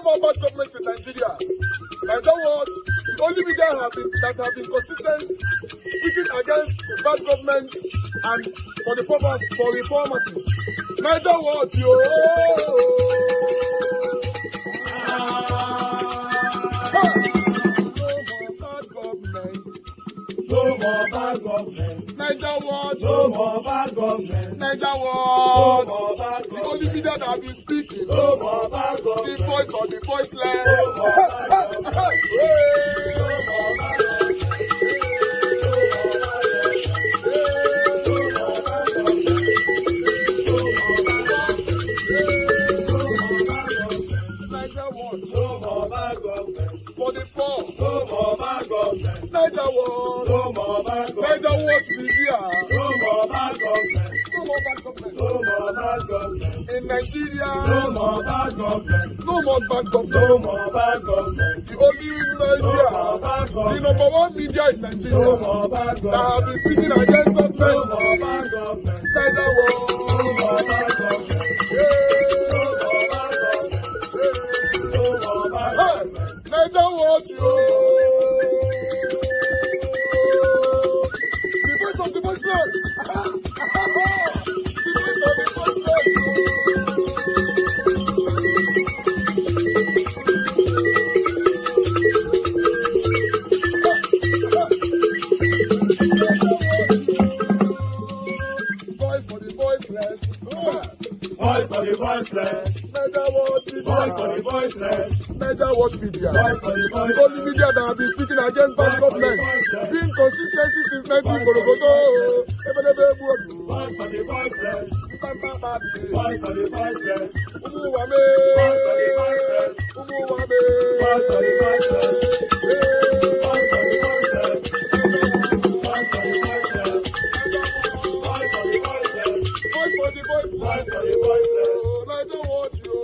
more bad government in Nigeria. Nigeria what? The only media that have been consistent speaking against the bad government and for the purpose for reformers. Nigeria what, yo? No more bad government. Niger what? No more bad government. Niger what? No more bad government. The only media that have been speaking. No more bad government. The voice of the voiceless. No more bad government. No more bad government. Niger what? No more bad government. For the poor. No more bad government. Niger what? No more bad government. Niger what media? No more bad government. No more bad government. No more bad government. In Nigeria. No more bad government. No more bad government. No more bad government. The only media. No more bad government. The number one media in Nigeria. No more bad government. That have been speaking against government. No more bad government. Niger what? No more bad government. Niger what, yo? The voice of the voiceless. The voice of the voiceless. Voice for the voiceless. Voice for the voiceless. Niger what media? Voice for the voiceless. Niger watch media. Voice for the voiceless. The only media that have been speaking against bad government. Being consistency since 1944. Voice for the voiceless. Voice for the voiceless. Umuwame. Voice for the voiceless. Umuwame. Voice for the voiceless. Voice for the voiceless. Voice for the voiceless. Voice for the voiceless. Voice for the voiceless. Voice for the voiceless. Niger watch you.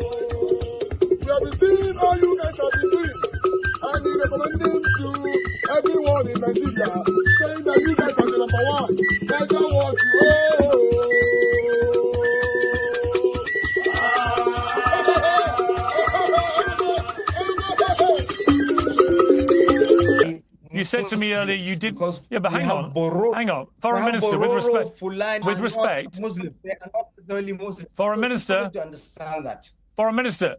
We have been seeing all you guys have been doing. And we recommending to everyone in Nigeria, saying that you guys are the number one. Niger watch you. You said to me earlier you did. Yeah, but hang on. Foreign Minister, with respect, Muslims. They are not necessarily Muslims. Foreign Minister, to understand that. Foreign Minister,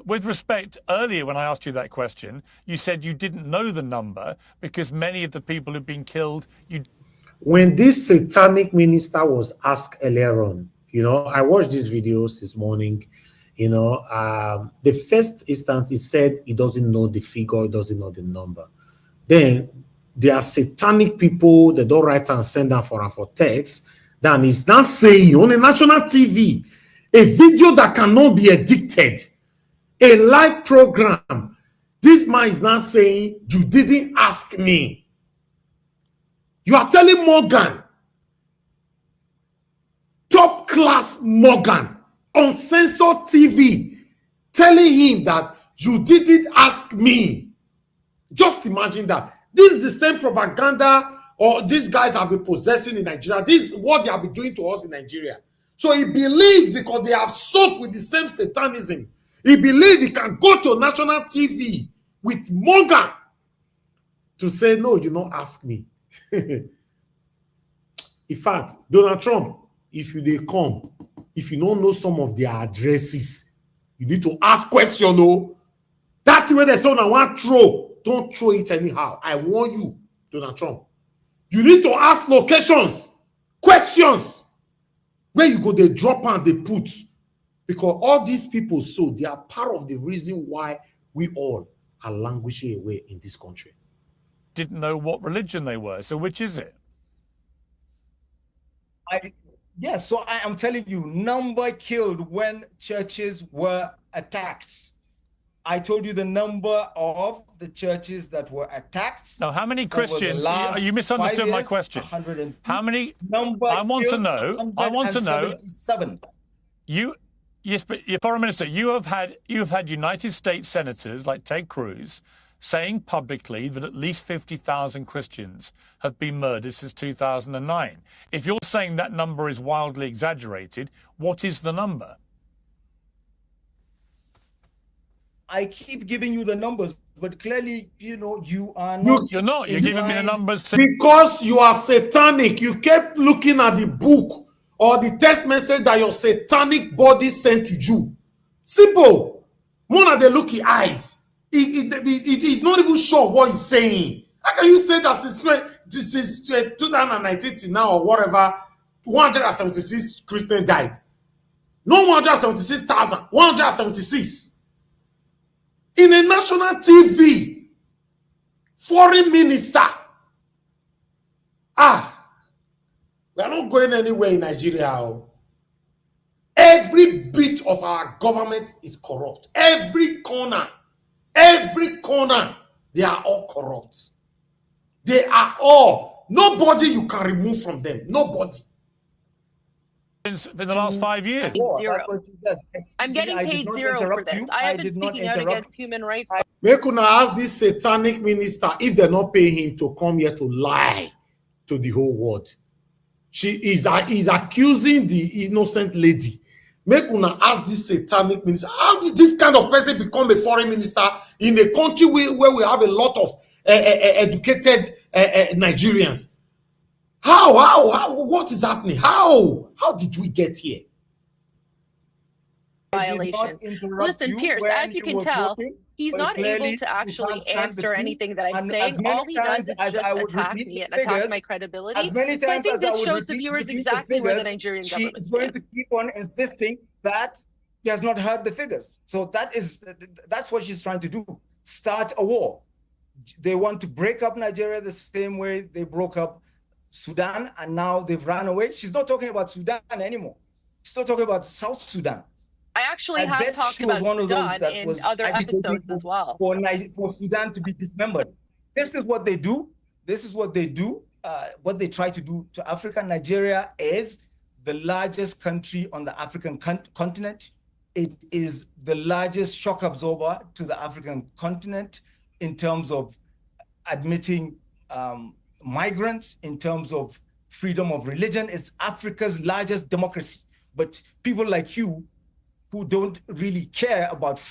with respect, earlier when I asked you that question, you said you didn't know the number because many of the people who've been killed, When this satanic minister was asked earlier on, I watched these videos this morning, the first instance he said he doesn't know the figure, he doesn't know the number. Then there are satanic people that don't write and send them for text. Then he's not saying on a national TV, a video that cannot be edited, a live program. This man is not saying, you didn't ask me. You are telling Morgan, top class Morgan, on Censored TV, telling him that you didn't ask me. Just imagine that. This is the same propaganda or these guys have been possessing in Nigeria. This is what they have been doing to us in Nigeria. So he believes because they have soaked with the same satanism. He believes he can go to national TV with Morgan to say, no, you don't ask me. In fact, Donald Trump, if they come, if you don't know some of their addresses, you need to ask questions. No, that's where the son I want throw. Don't throw it anyhow. I warn you, Donald Trump. You need to ask locations, questions, where you go, they drop and they put. Because all these people, so they are part of the reason why we all are languishing away in this country. didn't know what religion they were. So which is it? Yes, so I am telling you, number killed when churches were attacked. I told you the number of the churches that were attacked. Now, how many Christians? You misunderstood my question. How many? I want to know. I want to know. Yes, but Foreign Minister, you have had United States senators like Ted Cruz saying publicly that at least 50,000 Christians have been murdered since 2009. If you're saying that number is wildly exaggerated, what is the number? I keep giving you the numbers, but clearly, you are not. You're not. You're giving me the numbers. Because you are satanic. You kept looking at the book or the text message that your satanic body sent to you. Simple. One of the looky eyes. It's not even sure what he's saying. How can you say that since 2019 till now or whatever, 176 Christians died? No 176,000, 176. In a national TV, foreign minister. We are not going anywhere in Nigeria. Every bit of our government is corrupt. Every corner, they are all corrupt. They are all. Nobody you can remove from them. Nobody. For the last 5 years. Zero. I'm getting paid zero for this. I have been speaking out against human rights. We could ask this satanic minister if they're not paying him to come here to lie to the whole world. He's accusing the innocent lady. Make una ask this satanic minister, how did this kind of person become a foreign minister in a country where we have a lot of educated Nigerians? How? What is happening? How did we get here? Violation. Listen, Pierce, as you can tell, he's not able to actually answer anything that I'm saying. All he does is just attack me and attack my credibility. So I think this shows the viewers exactly where the Nigerian government is going to keep on insisting that he has not heard the figures. So that's what she's trying to do. Start a war. They want to break up Nigeria the same way they broke up Sudan, and now they've run away. She's not talking about Sudan anymore. She's not talking about South Sudan. I actually have talked about Sudan in other episodes as well. For Sudan to be dismembered. This is what they do. What they try to do to Africa. Nigeria is the largest country on the African continent. It is the largest shock absorber to the African continent in terms of admitting migrants, in terms of freedom of religion. It's Africa's largest democracy. But people like you, who don't really care about the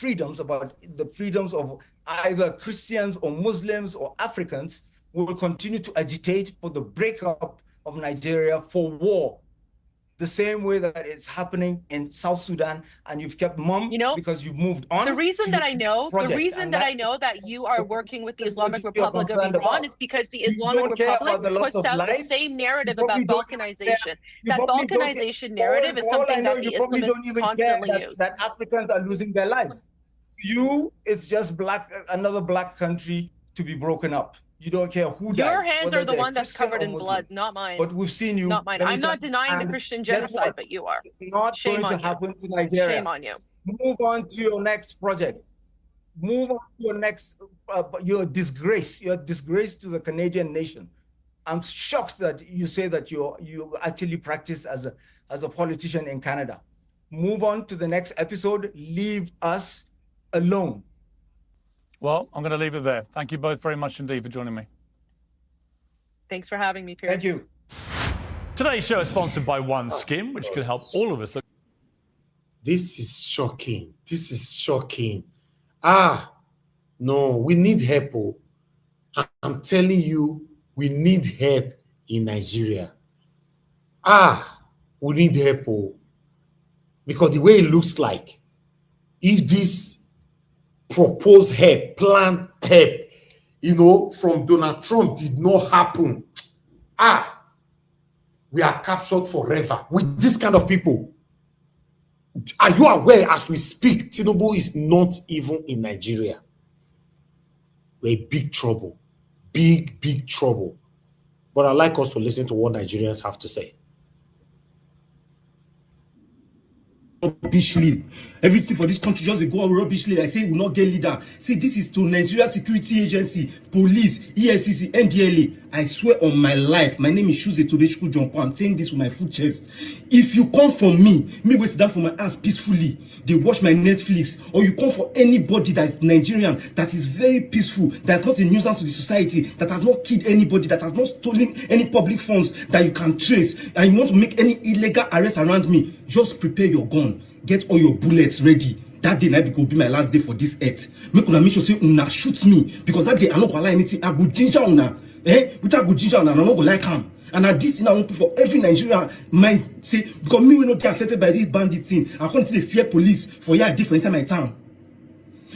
freedoms of either Christians or Muslims or Africans, will continue to agitate for the breakup of Nigeria, for war, the same way that it's happening in South Sudan, and you've kept mum because you've moved on. The reason that I know that you are working with the Islamic Republic of Iran is because the Islamic Republic puts out the same narrative about balkanization. That balkanization narrative is something that the Islamists constantly use. That Africans are losing their lives. To you, it's just another black country to be broken up. You don't care who dies. Your hands are the one that's covered in blood, not mine. But we've seen you. Not mine. I'm not denying the Christian genocide, but you are. It's not going to happen to Nigeria. Shame on you. Move on to your next project. Move on to your next, your disgrace. Your disgrace to the Canadian nation. I'm shocked that you say that you actually practice as a politician in Canada. Move on to the next episode. Leave us alone. Well, I'm going to leave it there. Thank you both very much indeed for joining me. Thanks for having me, Pierce. Thank you. Today's show is sponsored by OneSkin, which can help all of us look. This is shocking. This is shocking. No, we need help. I'm telling you, we need help in Nigeria. We need help. Because the way it looks like, if this proposed help, planned help, from Donald Trump did not happen, we are captured forever with this kind of people. Are you aware, as we speak, Tinubu is not even in Nigeria? We're in big trouble. Big trouble. But I'd like us to listen to what Nigerians have to say. Rubbishly. Everything for this country just go rubbishly. I say we will not get leader. See, this is to Nigeria Security Agency, police, EFCC, NDLA. I swear on my life, my name is Shuze Tobeshku Jompo. I'm saying this with my full chest. If you come for me wait down for my ass peacefully, they watch my Netflix, or you come for anybody that is Nigerian, that is very peaceful, that's not a nuisance to the society, that has not killed anybody, that has not stolen any public funds that you can trace, and you want to make any illegal arrest around me, just prepare your gun, get all your bullets ready. that day night will be my last day for this earth. Make una make sure say una shoot me because that day I no go allow anything. I go ginger una. Without go ginger una, I no go like am. And at this thing I want for every Nigerian mind say because me will not get affected by this bandit thing. I can't see the fear police for year different inside my town.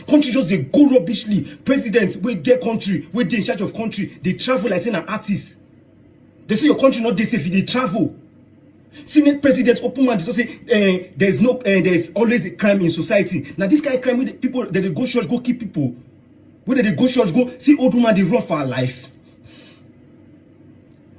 Country just they go rubbishly. Presidents we get country, we they in charge of country, they travel like saying an artist. They say your country not they safe if they travel. Senate president open man just say there's always a crime in society. Now this kind of crime with people that they go church go kill people. Where they go church go see old woman they run for her life.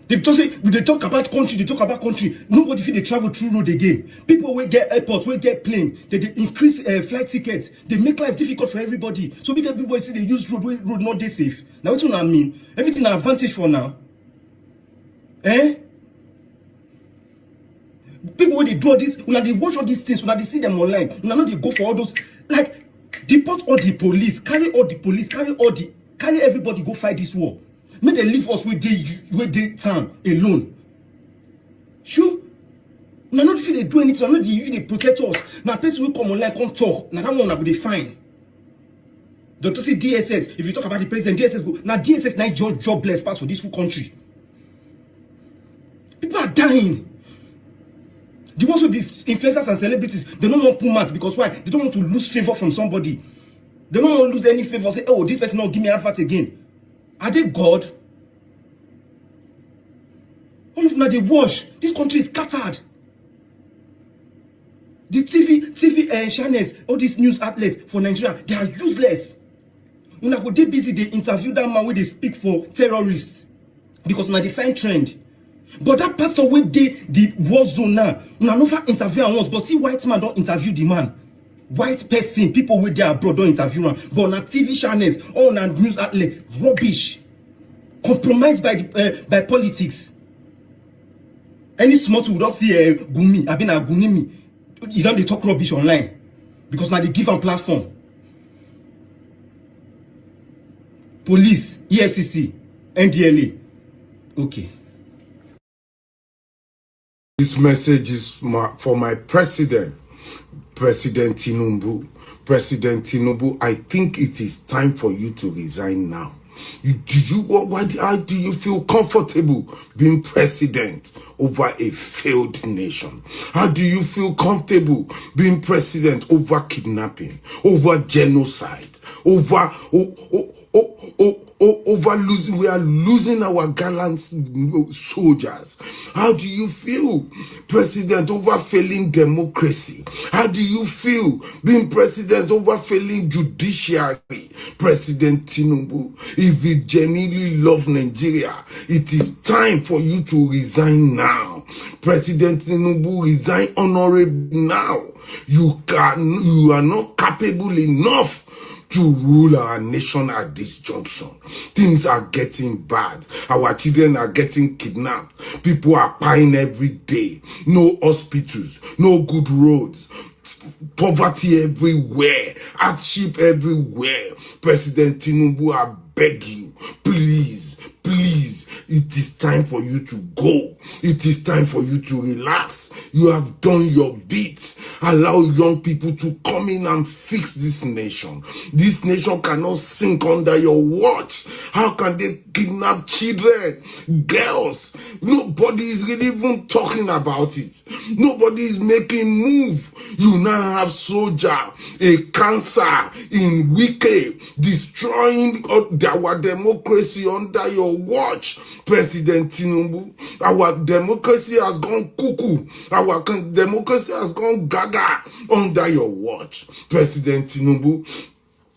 They just say they talk about country, they talk about country. Nobody feel they travel through road again. People will get airports, will get plane, they increase flight tickets, they make life difficult for everybody. So because everybody see they use road not they safe. Now what I mean? Everything an advantage for now. People when they do all this, when they watch all these things, when they see them online, when they go for all those, like deport all the police, carry everybody go fight this war. Make they leave us with the town alone. Sure. Now not if they do anything, not if they protect us. Now person will come online, come talk. Now that one will be fine. Doctor say DSS. If you talk about the president, DSS go. Now DSS now jobless pass for this full country. People are dying. The ones who be influencers and celebrities, they don't want pull mats because why? They don't want to lose favor from somebody. They don't want to lose any favor. Say, oh, this person not give me advert again. Are they God? All of them they wash. This country is scattered. The TV channels, all these news outlets for Nigeria, they are useless. When I go they busy, they interview that man where they speak for terrorists because now they find trend. But that pastor where the war zone now, never interview once. But see, white man don't interview the man. White person, people with their abroad don't interview him. But on TV channels, all on news outlets, rubbish, compromised by politics. Any smart who don't see Gumi, I've been a Gunimi, you don't they talk rubbish online because now they give them platform. Police, EFCC, NDLA, okay. This message is for my president. President Tinubu, I think it is time for you to resign now. How do you feel comfortable being president over a failed nation? How do you feel comfortable being president over kidnapping, over genocide, over losing? We are losing our gallant soldiers. How do you feel, president, over failing democracy? How do you feel being president over failing judiciary? President Tinubu, if you genuinely love Nigeria, it is time for you to resign now. President Tinubu, resign honorably now. You are not capable enough to rule our nation at this junction. Things are getting bad. Our children are getting kidnapped. People are dying every day. No hospitals, no good roads. Poverty everywhere, hardship everywhere. President Tinubu, I beg you, please, it is time for you to go. It is time for you to relax. You have done your bit. Allow young people to come in and fix this nation. This nation cannot sink under your watch. How can they kidnap children, girls? Nobody is really even talking about it. Nobody is making move. You now have soldier, a cancer in Wike, destroying our democracy under your watch. President Tinubu, our democracy has gone cuckoo. Our democracy has gone gaga under your watch. President Tinubu,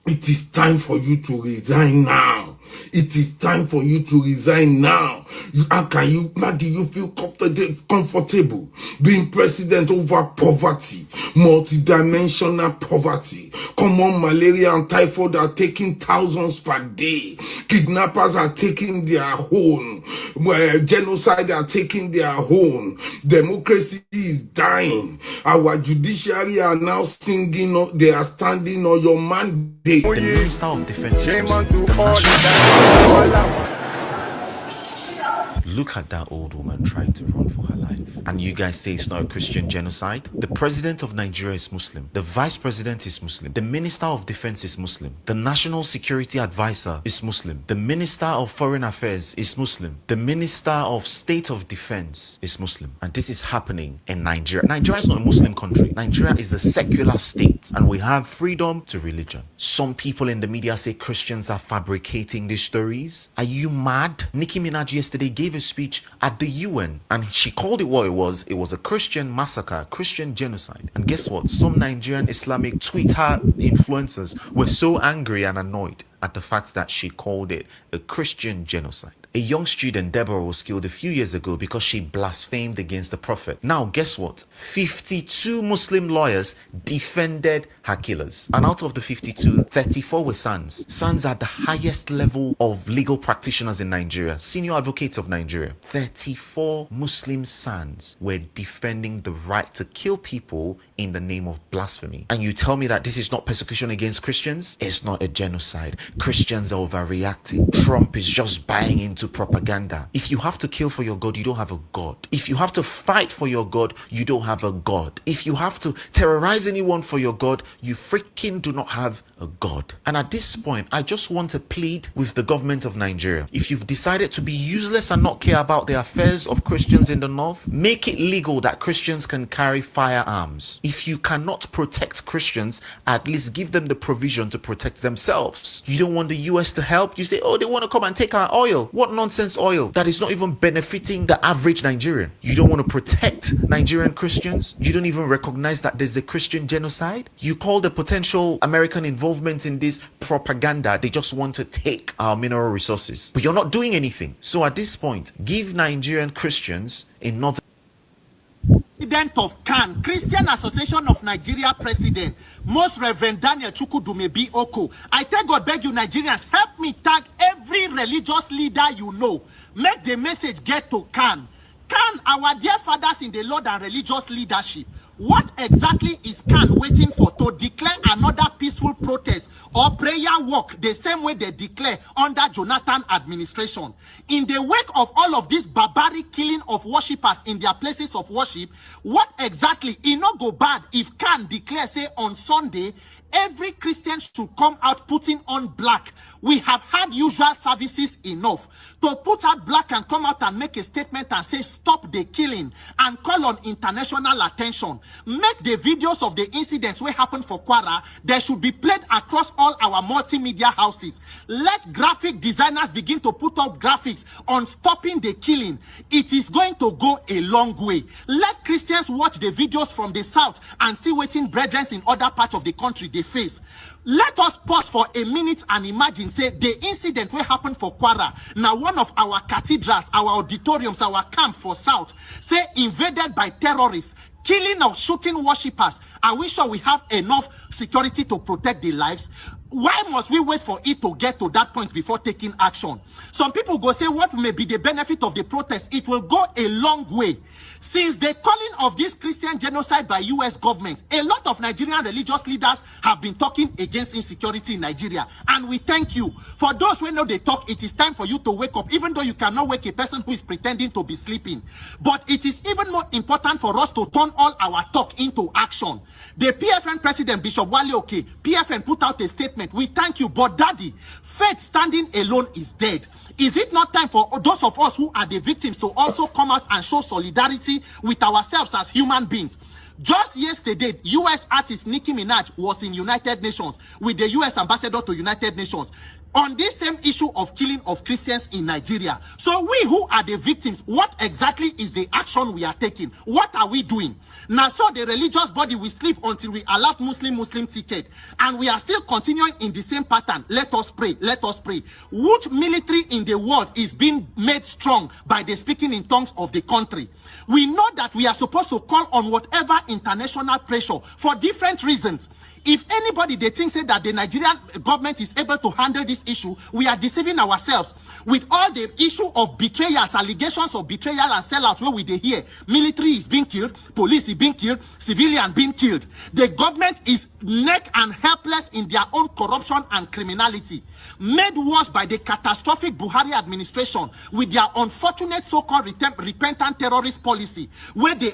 it is time for you to resign now. It is time for you to resign now. How do you feel comfortable being president over poverty, multidimensional poverty? Common malaria and typhoid are taking thousands per day. Kidnappers are taking their own. Genocide are taking their own. Democracy is dying. Our judiciary are now singing. They are standing on your mandate. The Minister of Defense is Look at that old woman trying to run for her life. And you guys say it's not a Christian genocide? The president of Nigeria is Muslim. The vice president is Muslim. The minister of defense is Muslim. The national security advisor is Muslim. The minister of foreign affairs is Muslim. The minister of state of defense is Muslim. And this is happening in Nigeria. Nigeria is not a Muslim country. Nigeria is a secular state, and we have freedom to religion. Some people in the media say Christians are fabricating these stories. Are you mad? Nicki Minaj yesterday gave a speech at the UN, and she called it what it was. It was a Christian massacre, Christian genocide. And guess what? Some Nigerian Islamic Twitter influencers were so angry and annoyed at the fact that she called it a Christian genocide. A young student, Deborah, was killed a few years ago because she blasphemed against the Prophet. Now, guess what? 52 Muslim lawyers defended her killers. And out of the 52, 34 were sons. Sons are the highest level of legal practitioners in Nigeria, senior advocates of Nigeria. 34 Muslim sons were defending the right to kill people in the name of blasphemy. And you tell me that this is not persecution against Christians? It's not a genocide. Christians are overreacting. Trump is just buying into propaganda. If you have to kill for your God, you don't have a God. If you have to fight for your God, you don't have a God. If you have to terrorize anyone for your God, you freaking do not have a God. And at this point, I just want to plead with the government of Nigeria. If you've decided to be useless and not care about the affairs of Christians in the north, make it legal that Christians can carry firearms. If you cannot protect Christians, at least give them the provision to protect themselves. You don't want the US to help? You say, oh, they want to come and take our oil. What nonsense oil that is not even benefiting the average Nigerian? You don't want to protect Nigerian Christians? You don't even recognize that there's a Christian genocide? You call the potential American involvement in this propaganda. They just want to take our mineral resources. But you're not doing anything. So at this point, give Nigerian Christians a northern President of CAN, Christian Association of Nigeria President, Most Reverend Daniel Chukwudumebi Oko. I tell God, beg you Nigerians, help me tag every religious leader you know. Make the message get to CAN. CAN, our dear fathers in the Lord and religious leadership. What exactly is CAN waiting for to declare another peaceful protest or prayer walk the same way they declare under Jonathan administration? In the wake of all of this barbaric killing of worshippers in their places of worship, what exactly it not go bad if CAN declare, say, on Sunday, every Christian should come out putting on black? We have had usual services enough. To put out black and come out and make a statement and say stop the killing and call on international attention. Make the videos of the incidents where happened for Kwara, they should be played across all our multimedia houses. Let graphic designers begin to put up graphics on stopping the killing. It is going to go a long way. Let Christians watch the videos from the south and see waiting brethren in other parts of the country they face. Let us pause for a minute and imagine, say, the incident where happened for Kwara. Now, one of our cathedrals, our auditoriums, our camp for South, say, invaded by terrorists, killing or shooting worshippers. Are we sure we have enough security to protect their lives? Why must we wait for it to get to that point before taking action? Some people go say, what may be the benefit of the protest? It will go a long way. Since the calling of this Christian genocide by US government, a lot of Nigerian religious leaders have been talking against insecurity in Nigeria. And we thank you. For those who know they talk, it is time for you to wake up, even though you cannot wake a person who is pretending to be sleeping. But it is even more important for us to turn all our talk into action. The PFN president, Bishop Wale Oke, PFN put out a statement. We thank you, but daddy, faith standing alone is dead. Is it not time for those of us who are the victims to also come out and show solidarity with ourselves as human beings? Just yesterday, US artist Nicki Minaj was in United Nations with the US ambassador to United Nations on this same issue of killing of Christians in Nigeria. So we who are the victims, what exactly is the action we are taking? What are we doing? Now, so the religious body will sleep until we allow Muslim ticket, and we are still continuing in the same pattern. Let us pray. Let us pray. Which military in the world is being made strong by the speaking in tongues of the country? We know that we are supposed to call on whatever international pressure for different reasons. If anybody they think say that the Nigerian government is able to handle this issue, we are deceiving ourselves. With all the issue of betrayals, allegations of betrayal and sellouts where we they hear, military is being killed, police is being killed, civilian being killed. The government is neck and helpless in their own corruption and criminality, made worse by the catastrophic Buhari administration with their unfortunate so-called repentant terrorist policy, where they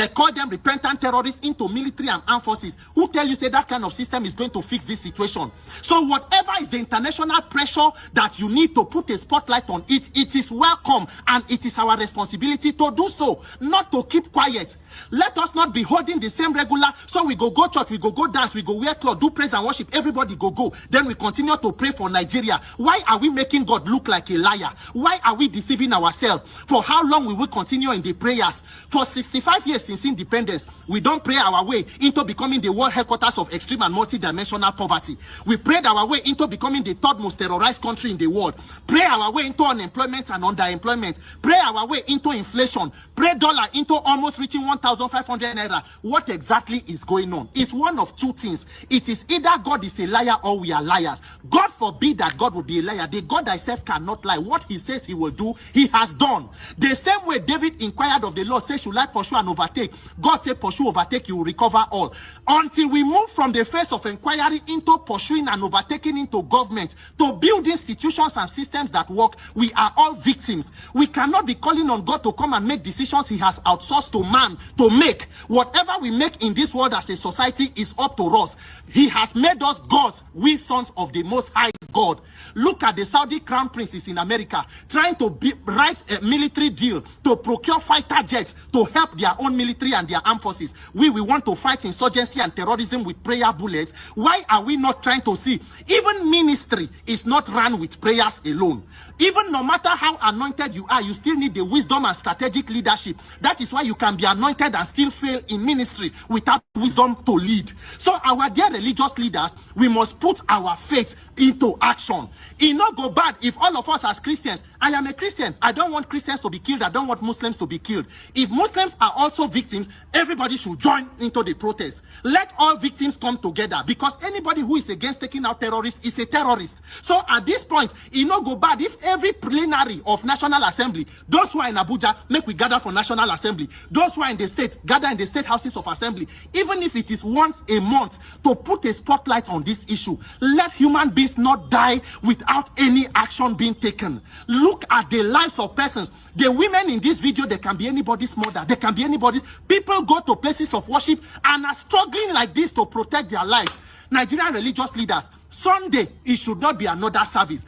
call them repentant terrorists into military and armed forces. Who tell you say that kind of system is going to fix this situation? So whatever is the international pressure that you need to put a spotlight on it, it is welcome, and it is our responsibility to do so, not to keep quiet. Let us not be holding the same regular, so we go church, we go dance, we go wear clothes, do praise and worship, everybody go. Then we continue to pray for Nigeria. Why are we making God look like a liar? Why are we deceiving ourselves? For how long will we continue in the prayers? For 65 years since independence, we don't pray our way into becoming the world headquarters of extreme and multidimensional poverty. We prayed our way into becoming the third most terrorized country in the world. Pray our way into unemployment and underemployment. Pray our way into inflation. Pray dollar into almost reaching 1,500 naira. What exactly is going on? It's one of two things. It is either God is a liar or we are liars. God forbid that God will be a liar. The God thyself cannot lie. What he says he will do, he has done. The same way David inquired of the Lord, say, should I pursue and overtake? God said, pursue, overtake, you will recover all. Until we move from the phase of inquiry into pursuing and overtaking into government to build institutions and systems that work, we are all victims. We cannot be calling on God to come and make decisions he has outsourced to man to make. Whatever we make in this world as a society is up to us. He has made us gods, we sons of the Most High God. Look at the Saudi crown princes in America trying to write a military deal to procure fighter jets to help their own military and their armed forces. We want to fight insurgency and terrorism with prayer bullets. Why are we not trying to see? Even ministry is not run with prayers alone. Even no matter how anointed you are, you still need the wisdom and strategic leadership. That is why you can be anointed and still fail in ministry without wisdom to lead. So our dear religious leaders, we must put our faith into action. It not go bad if all of us as Christians, I am a Christian, I don't want Christians to be killed, I don't want Muslims to be killed. If Muslims are also victims, everybody should join into the protest. Let all victims come together, because anybody who is against taking out terrorists is a terrorist. So at this point, it not go bad if every plenary of National Assembly, those who are in Abuja, make we gather for National Assembly, those who are in the state, gather in the state houses of assembly, even if it is once a month, to put a spotlight on this issue. Let human beings not die without any action being taken. Look at the lives of persons. The women in this video, they can be anybody's mother, they can be anybody. People go to places of worship and are struggling like this to protect their lives. Nigerian religious leaders, Sunday, it should not be another service.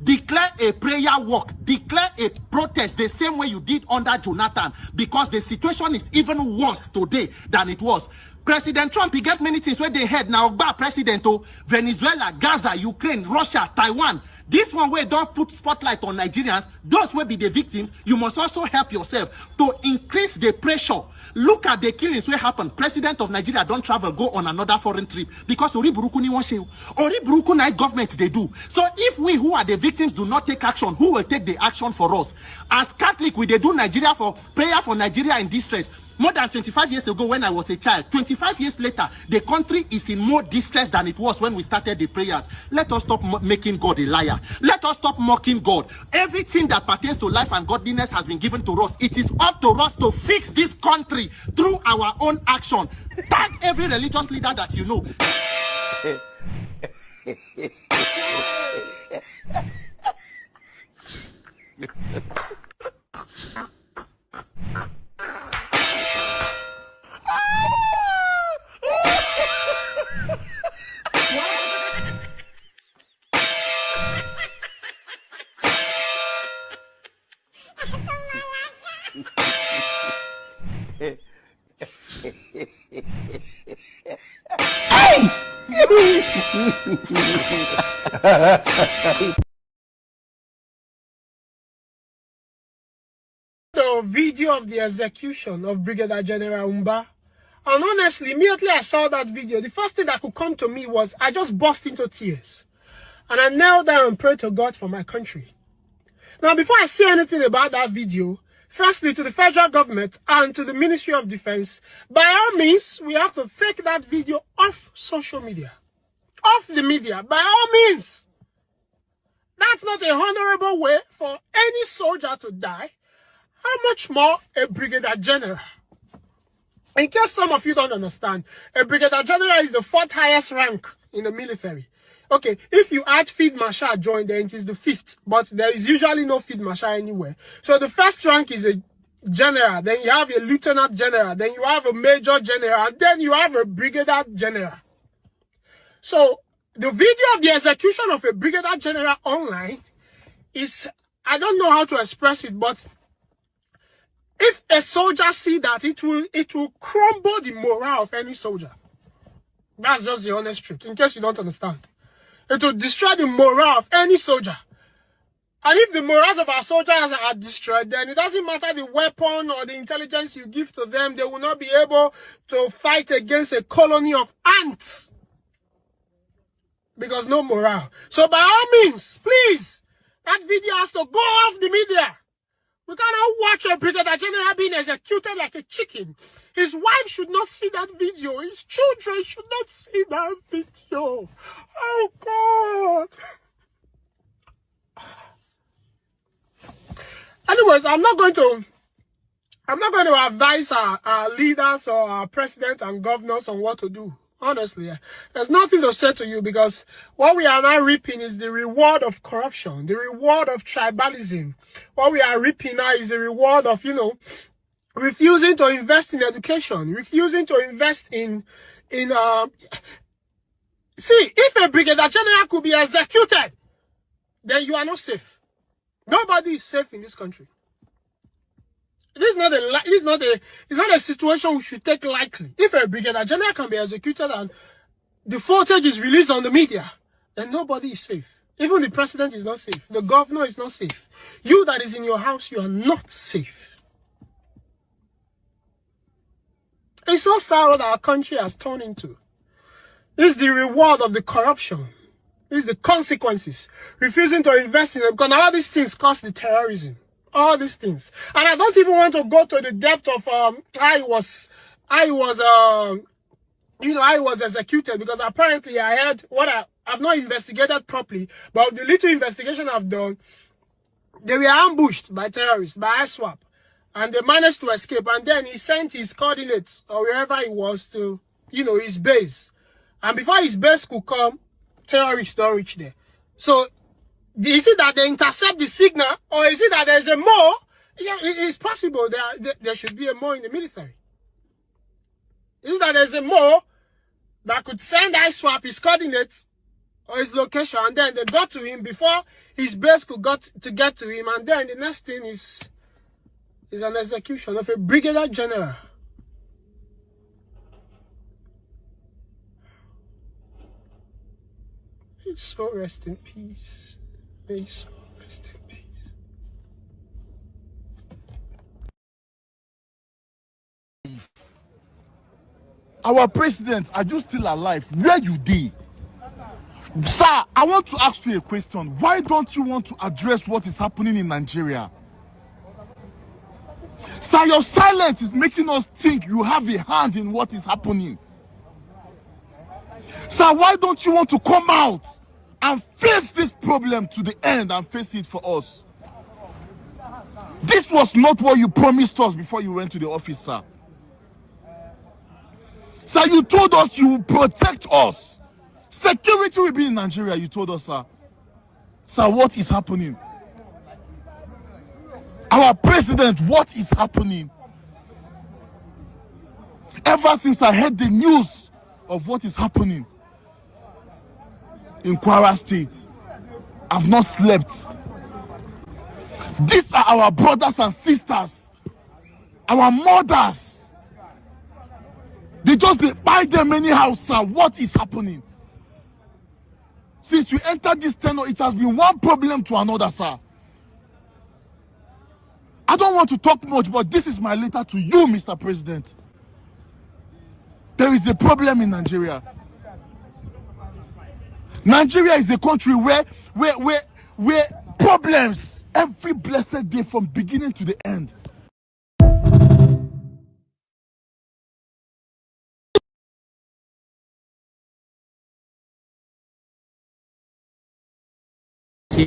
Declare a prayer walk, declare a protest the same way you did under Jonathan, because the situation is even worse today than it was. President Trump, he get many things where they head now, but President Venezuela, Gaza, Ukraine, Russia, Taiwan. This one where don't put spotlight on Nigerians, those will be the victims. You must also help yourself to increase the pressure. Look at the killings where happen. President of Nigeria don't travel, go on another foreign trip, because Ori Buruku ni won sheu. Ori Buruku night government they do. So if we who are the victims do not take action, who will take the action for us? As Catholic, we they do Nigeria for prayer for Nigeria in distress. More than 25 years ago when I was a child, 25 years later, the country is in more distress than it was when we started the prayers. Let us stop making God a liar. Let us stop mocking God. Everything that pertains to life and godliness has been given to us. It is up to us to fix this country through our own action. Tag every religious leader that you know. The video of the execution of Brigadier General Umba, and honestly, immediately I saw that video, the first thing that could come to me was I just burst into tears, and I knelt down and prayed to God for my country. Now, before I say anything about that video, firstly to the federal government and to the Ministry of Defense, by all means, we have to take that video off social media, off the media, by all means. That's not a honorable way for any soldier to die. How much more a brigadier general? In case some of you don't understand, a brigadier general is the 4th highest rank in the military. Okay, if you add field marshal join, then it is the 5th, but there is usually no field marshal anywhere. So the first rank is a general, then you have a lieutenant general, then you have a major general, and then you have a brigadier general. So the video of the execution of a brigadier general online is, I don't know how to express it, but if a soldier see that, it will crumble the morale of any soldier. That's just the honest truth, in case you don't understand. It will destroy the morale of any soldier. And if the morals of our soldiers are destroyed, then it doesn't matter the weapon or the intelligence you give to them, they will not be able to fight against a colony of ants. Because no morale. So by all means, please, that video has to go off the media. We cannot watch a brigadier general being executed like a chicken. His wife should not see that video. His children should not see that video. Oh, God. Anyways, I'm not going to advise our leaders or our president and governors on what to do. Honestly, there's nothing to say to you, because what we are now reaping is the reward of corruption, the reward of tribalism. What we are reaping now is the reward of, refusing to invest in education, refusing to invest in see, if a brigadier general could be executed, then you are not safe. Nobody is safe in this country. It's not a situation we should take lightly. If a brigadier general can be executed and the footage is released on the media, then nobody is safe. Even the president is not safe. The governor is not safe. You that is in your house, you are not safe. It's so sad what our country has turned into. This is the reward of the corruption. This is the consequences. Refusing to invest in it, because all these things cause the terrorism. All these things. And I don't even want to go to the depth of I was executed, because apparently I heard I've not investigated properly, but the little investigation I've done, they were ambushed by terrorists, by ISWAP, and they managed to escape, and then he sent his coordinates or wherever he was to, his base. And before his base could come, terrorists don't reach there. So is it that they intercept the signal, or is it that there's a more? It's possible there should be a more in the military. Is it that there's a more that could send ISWAP his coordinates or his location, and then they got to him before his base could get to him, and then the next thing is an execution of a brigadier general. May so rest in peace. May so rest in peace. Our president, are you still alive? Where you dey? Sir, I want to ask you a question. Why don't you want to address what is happening in Nigeria? Sir, your silence is making us think you have a hand in what is happening. Sir, why don't you want to come out and face this problem to the end and face it for us? This was not what you promised us before you went to the office, sir. Sir, you told us you would protect us. Security will be in Nigeria, you told us, sir. Sir, what is happening? Our president, what is happening? Ever since I heard the news of what is happening in Kwara State, I've not slept. These are our brothers and sisters, our mothers. They buy them anyhow, sir. What is happening? Since we entered this tenure, it has been one problem to another, sir. I don't want to talk much, but this is my letter to you, Mr. President. There is a problem in Nigeria. Nigeria is a country where problems every blessed day from beginning to the end.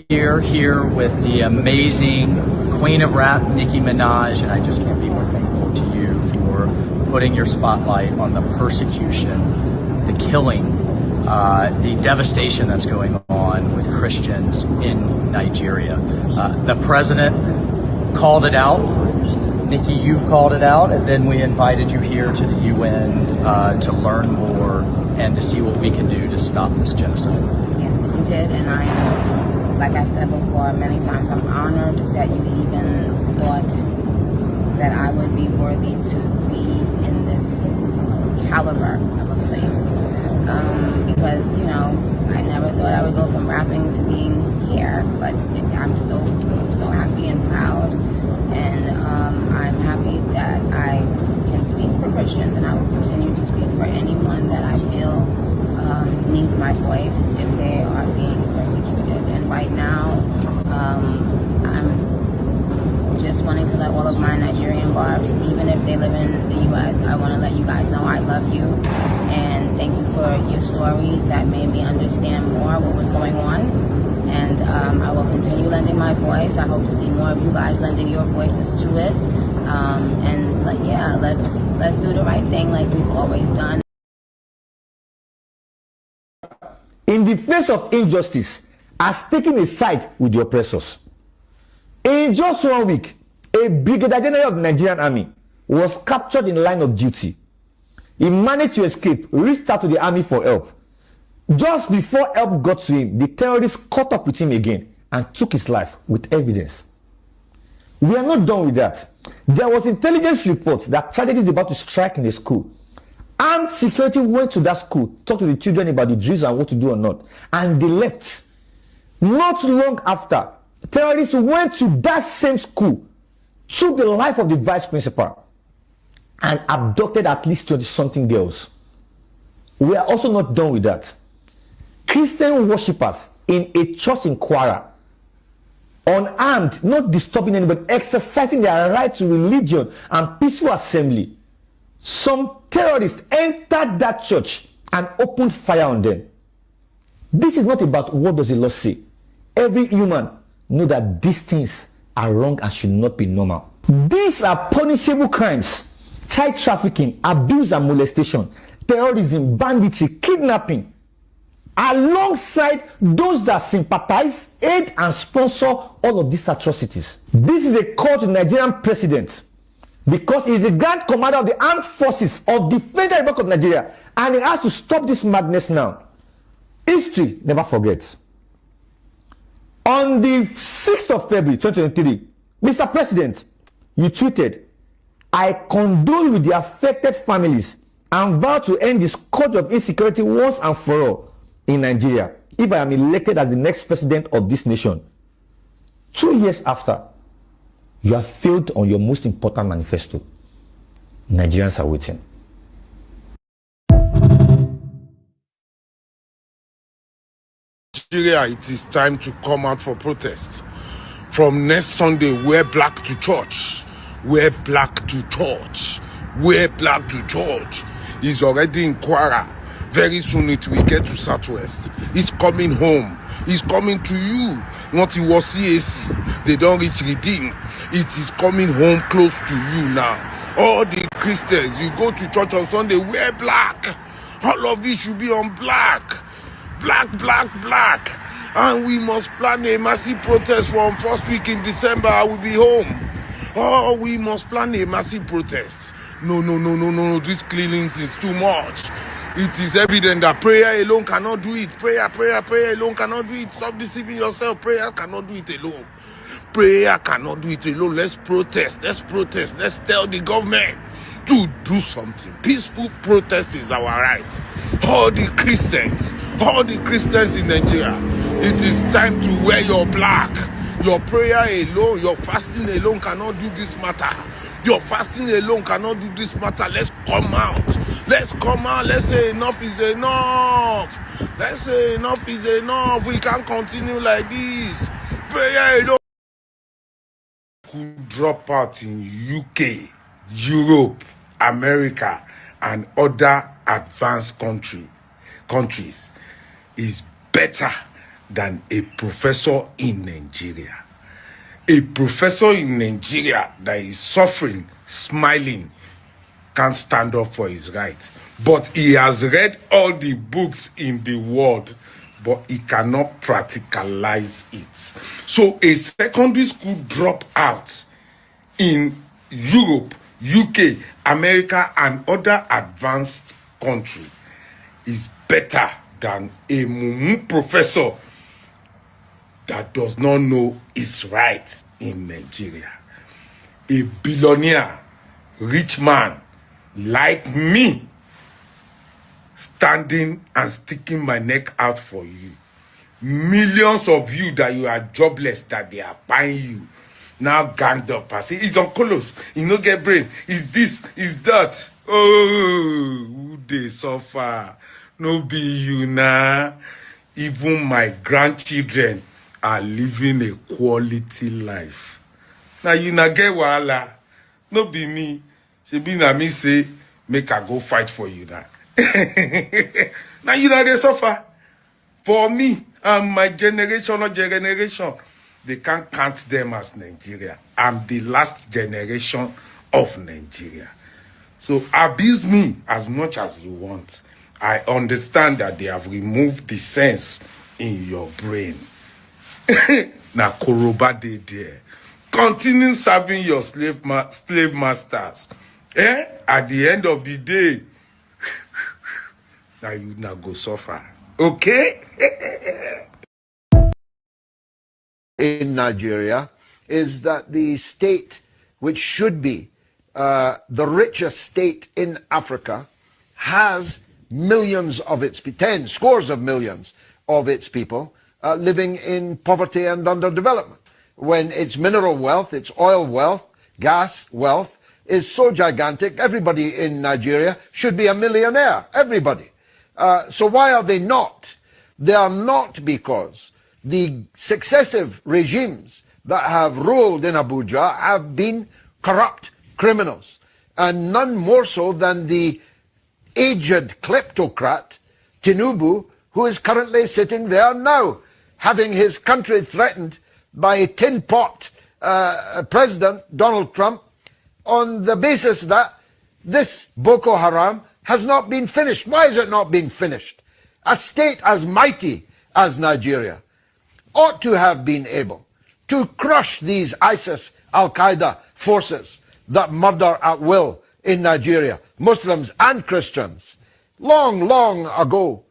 here with the amazing Queen of Rap, Nicki Minaj, and I just can't be more thankful to you for putting your spotlight on the persecution, the killing, the devastation that's going on with Christians in Nigeria. The president called it out. Nikki, you've called it out, and then we invited you here to the UN to learn more and to see what we can do to stop this genocide. Yes, you did, and I am, like I said before many times, I'm honored that you even thought that I would be worthy to be in this caliber of a place. Because, you know, I never thought I would go from rapping to being here, but I'm so happy and proud, and I'm happy that I can speak for Christians, and I will continue to speak for anyone that I feel needs my voice if they are being persecuted. And right now, I'm just wanting to let all of my Nigerian barbs, even if they live in the U.S., I want to let you guys know I love you, and thank you for your stories that made me understand more what was going on. And I will continue lending my voice. I hope to see more of you guys lending your voices to it. And yeah, let's do the right thing like we've always done. In the face of injustice, has taken a side with the oppressors. In just 1 week, a brigadier general of the Nigerian army was captured in line of duty. He managed to escape, reached out to the army for help. Just before help got to him, the terrorists caught up with him again and took his life with evidence. We are not done with that. There was intelligence reports that tragedy is about to strike in a school. Armed security went to that school, talked to the children about the drills and what to do or not, and they left. Not long after, terrorists went to that same school, took the life of the vice principal, and abducted at least 20-something girls. We are also not done with that. Christian worshippers in a church in Kwara, unarmed, not disturbing anybody, exercising their right to religion and peaceful assembly. Some terrorists entered that church and opened fire on them. This is not about what does the law say. Every human knows that these things are wrong and should not be normal. These are punishable crimes: child trafficking, abuse and molestation, terrorism, banditry, kidnapping, alongside those that sympathize, aid and sponsor all of these atrocities. This is a call to the Nigerian president, because he is the Grand Commander of the Armed Forces of the Federal Republic of Nigeria, and he has to stop this madness now. History never forgets. On the 6th of February 2023, Mr. President, you tweeted, "I condole with the affected families and vow to end this scourge of insecurity once and for all in Nigeria if I am elected as the next president of this nation." 2 years after, you have failed on your most important manifesto. Nigerians are waiting. Nigeria, it is time to come out for protests. From next Sunday, wear black to church. Wear black to church. Wear black to church. He's already in Kwara. Very soon it will get to Southwest. It's coming home. It's coming to you. Not it was CAC. They don't reach Redeem. It is coming home close to you now. All the Christians, you go to church on Sunday, wear black. All of this should be on black. Black, black, black. And we must plan a massive protest from first week in December. I will be home. Oh, we must plan a massive protest. No. This cleanings is too much. It is evident that prayer alone cannot do it. Prayer alone cannot do it. Stop deceiving yourself. Prayer cannot do it alone. Prayer cannot do it alone. Let's protest. Let's tell the government to do something. Peaceful protest is our right. All the Christians in Nigeria, it is time to wear your black. Your prayer alone, your fasting alone cannot do this matter. Your fasting alone cannot do this matter. Let's come out. Let's say enough is enough. Let's say enough is enough. We can't continue like this. Prayer alone could drop out in UK, Europe, America, and other advanced countries is better than a professor in Nigeria. A professor in Nigeria that is suffering, smiling, can't stand up for his rights. But he has read all the books in the world, but he cannot practicalize it. So a secondary school dropout in Europe, UK, America, and other advanced countries is better than a mumu professor that does not know his rights in Nigeria. A billionaire, rich man like me, standing and sticking my neck out for you. Millions of you that you are jobless, that they are buying you, now ganged up. I say, it's on Colos, he no get brain, is this, is that. Oh, who they suffer. No be you now. Even my grandchildren are living a quality life. Now you na get wahala. No be me. She be na me say, make I go fight for you now. Now you know they suffer. For me and my generation or generation, they can't count them as Nigeria. I'm the last generation of Nigeria. So abuse me as much as you want. I understand that they have removed the sense in your brain. Now Koroba dey there. Continue serving your slave masters. At the end of the day, now you now go suffer. Okay? In Nigeria is that the state, which should be the richest state in Africa, has millions of its, 10 scores of millions of its people living in poverty and underdevelopment, when its mineral wealth, its oil wealth, gas wealth is so gigantic. Everybody in Nigeria should be a millionaire, everybody. So why are they not? They are not because the successive regimes that have ruled in Abuja have been corrupt criminals, and none more so than the aged kleptocrat Tinubu, who is currently sitting there now, having his country threatened by a tin pot President Donald Trump, on the basis that this Boko Haram has not been finished. Why has it not been finished? A state as mighty as Nigeria ought to have been able to crush these ISIS, Al-Qaeda forces that murder at will in Nigeria, Muslims and Christians, long, long ago.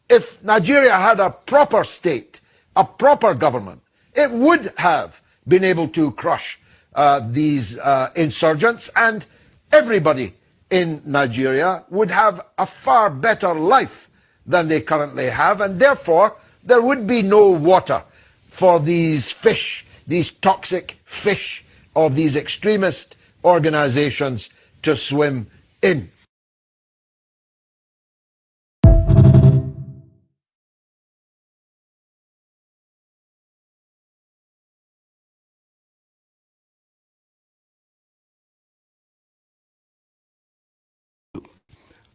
If Nigeria had a proper state, a proper government, it would have been able to crush these insurgents, and everybody in Nigeria would have a far better life than they currently have, and therefore there would be no water for these fish, these toxic fish of these extremist organizations to swim in.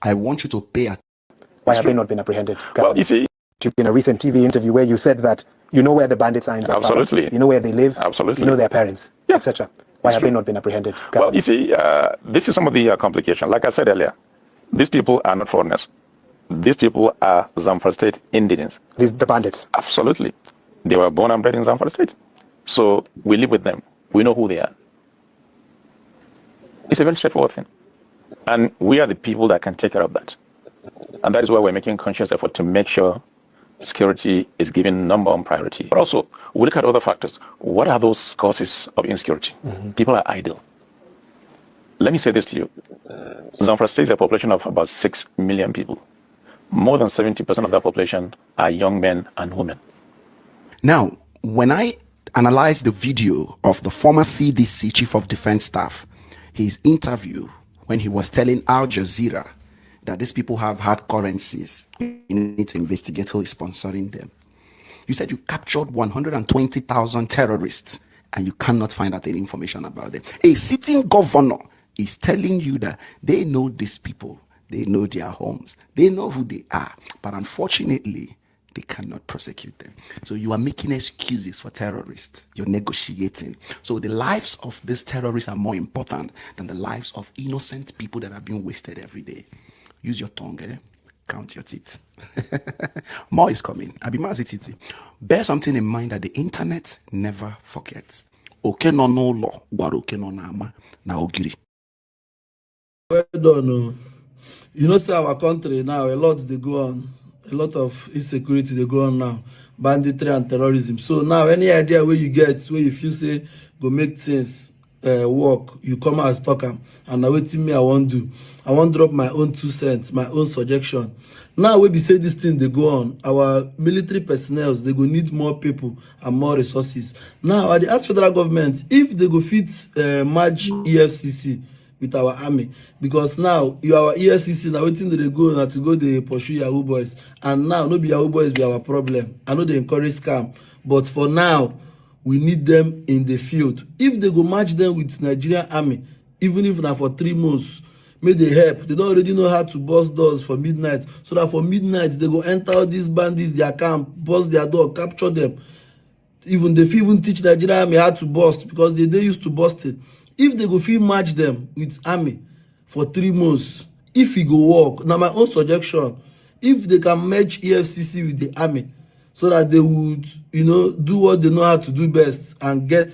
I want you to pay attention. Why have they not been apprehended? Well, you see, in a recent TV interview where you said that you know where the bandit signs are absolutely found, you know where they live, absolutely, you know their parents, yeah, etc. Why have they not been apprehended? Well, you see, this is some of the complication. Like I said earlier, these people are not foreigners. These people are Zamfara State Indians. The bandits? Absolutely. They were born and bred in Zamfara State. So we live with them. We know who they are. It's a very straightforward thing. And we are the people that can take care of that. And that is why we're making conscious effort to make sure security is given number one priority. But also, we look at other factors. What are those causes of insecurity? People are idle. Let me say this to you. Zamfara State is a population of about 6 million people. More than 70% of that population are young men and women. Now, when I analyzed the video of the former CDC Chief of Defense Staff, his interview when he was telling Al Jazeera that these people have hard currencies, you need to investigate who is sponsoring them. You said you captured 120,000 terrorists and you cannot find out any information about them. A sitting governor is telling you that they know these people, they know their homes, they know who they are, but unfortunately, they cannot prosecute them. So you are making excuses for terrorists. You're negotiating. So the lives of these terrorists are more important than the lives of innocent people that are being wasted every day. Use your tongue, eh? Count your teeth. More is coming. Abimazititi. Bear something in mind that the internet never forgets. Oke no no law, oke no nama, na ogiri. Well done. You know, say our country now, a lot they go on. A lot of insecurity they go on now. Banditry and terrorism. So now any idea where you get, where you feel say go make things work, you come out talk am. And now waiting me I won't do. I won't drop my own 2 cents, my own suggestion. Now we be say this thing they go on, our military personnel, they go need more people and more resources. Now I ask federal government if they go fit merge EFCC with our army, because now you our EFCC now waiting they go now to go they pursue Yahoo boys, and now no be Yahoo boys be our problem. I know they encourage scam, but for now we need them in the field. If they go match them with Nigerian army, even if now for 3 months, may they help. They don't already know how to bust doors for midnight, so that for midnight they go enter all these bandits their camp, bust their door, capture them. Even they even teach Nigerian army how to bust, because they used to bust it. If they go feel match them with army for 3 months, if it go work, now my own suggestion, if they can merge EFCC with the army, so that they would, you know, do what they know how to do best and get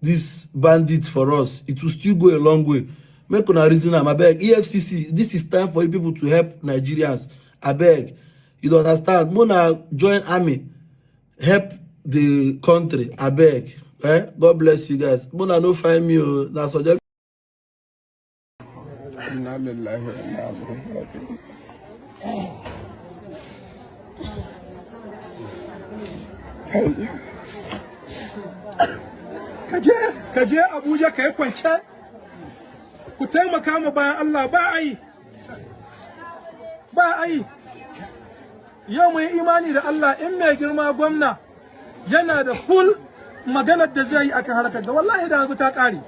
these bandits for us, it will still go a long way. Make una reason am, abeg. EFCC, this is time for you people to help Nigerians. Abeg, you don't understand? Mona join army, help the country. Abeg. God bless you guys. Mona no find me. Now suggest. Kaje Abuja kai kwance. Ku taimaka ma bayan Allah, ba ai. Yau mu yi imani da Allah, in mai girma gwamna yana da full maganar da zai yi akan harkar da wallahi da ta kare.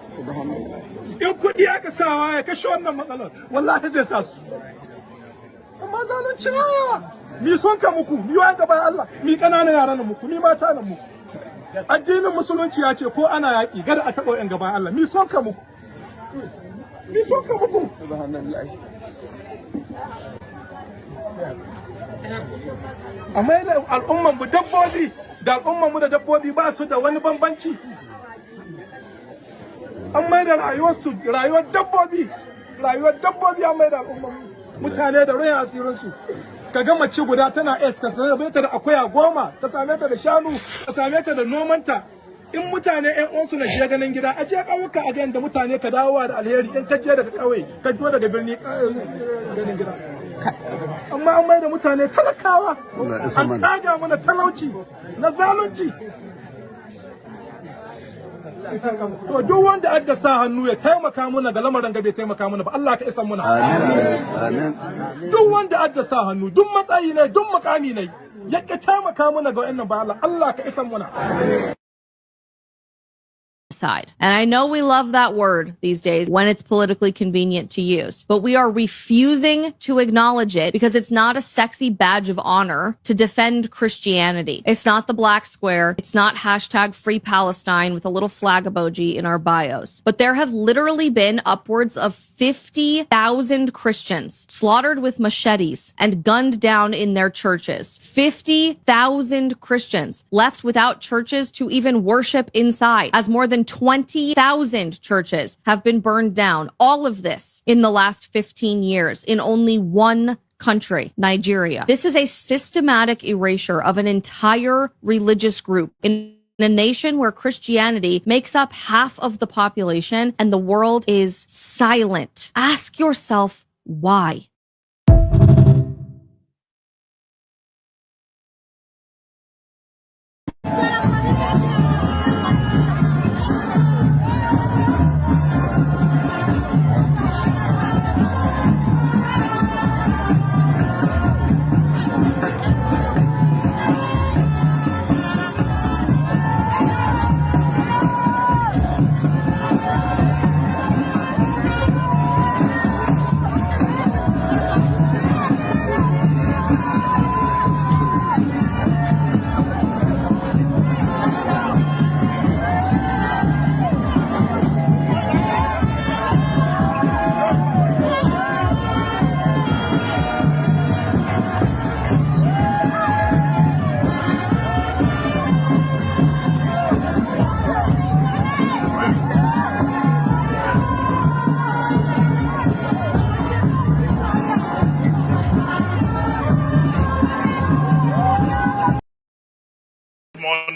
In kudi aka sawa ya kashe wannan matsalar, wallahi zai sa su. Amma zalunci ni son ka muku, ni wa gaban Allah, ni kananan yaran muku, ni mata nan muku. Addinin musulunci ya ce ko ana yaki kada a taɓa yan gaban Allah, ni son ka muku. Ni son ka muku. Subhanallah. Amma da al'umman mu dabbobi, da al'umman mu da dabbobi ba su da wani bambanci. An mai da rayuwar dabbobi an mai da al'umman mutane da ruhin asirinsu. Ka ga mace guda tana ka same ta da akuya 10, ka same ta da shanu, ka same ta da nomanta. In mutane ƴan uwansu na je ganin gida, a je ƙauyuka a da mutane ka dawowa da alheri, in ka je daga ƙauye ka zo daga birni ganin gida. Amma an mai da mutane talakawa, an kaga mana talauci na zalunci. To duk wanda aka sa hannu ya taimaka mana ga lamarin ga bai taimaka mana ba, Allah ka isa muna. Amin. Duk wanda aka sa hannu, duk matsayi ne, duk makami ne, ya ka taimaka mana ga wannan ba Allah ka isa muna. Side. And I know we love that word these days when it's politically convenient to use, but we are refusing to acknowledge it because it's not a sexy badge of honor to defend Christianity. It's not the black square. It's not hashtag free Palestine with a little flag emoji in our bios. But there have literally been upwards of 50,000 Christians slaughtered with machetes and gunned down in their churches. 50,000 Christians left without churches to even worship inside, as more than 20,000 churches have been burned down. All of this in the last 15 years in only one country, Nigeria. This is a systematic erasure of an entire religious group in a nation where Christianity makes up half of the population and the world is silent. Ask yourself why.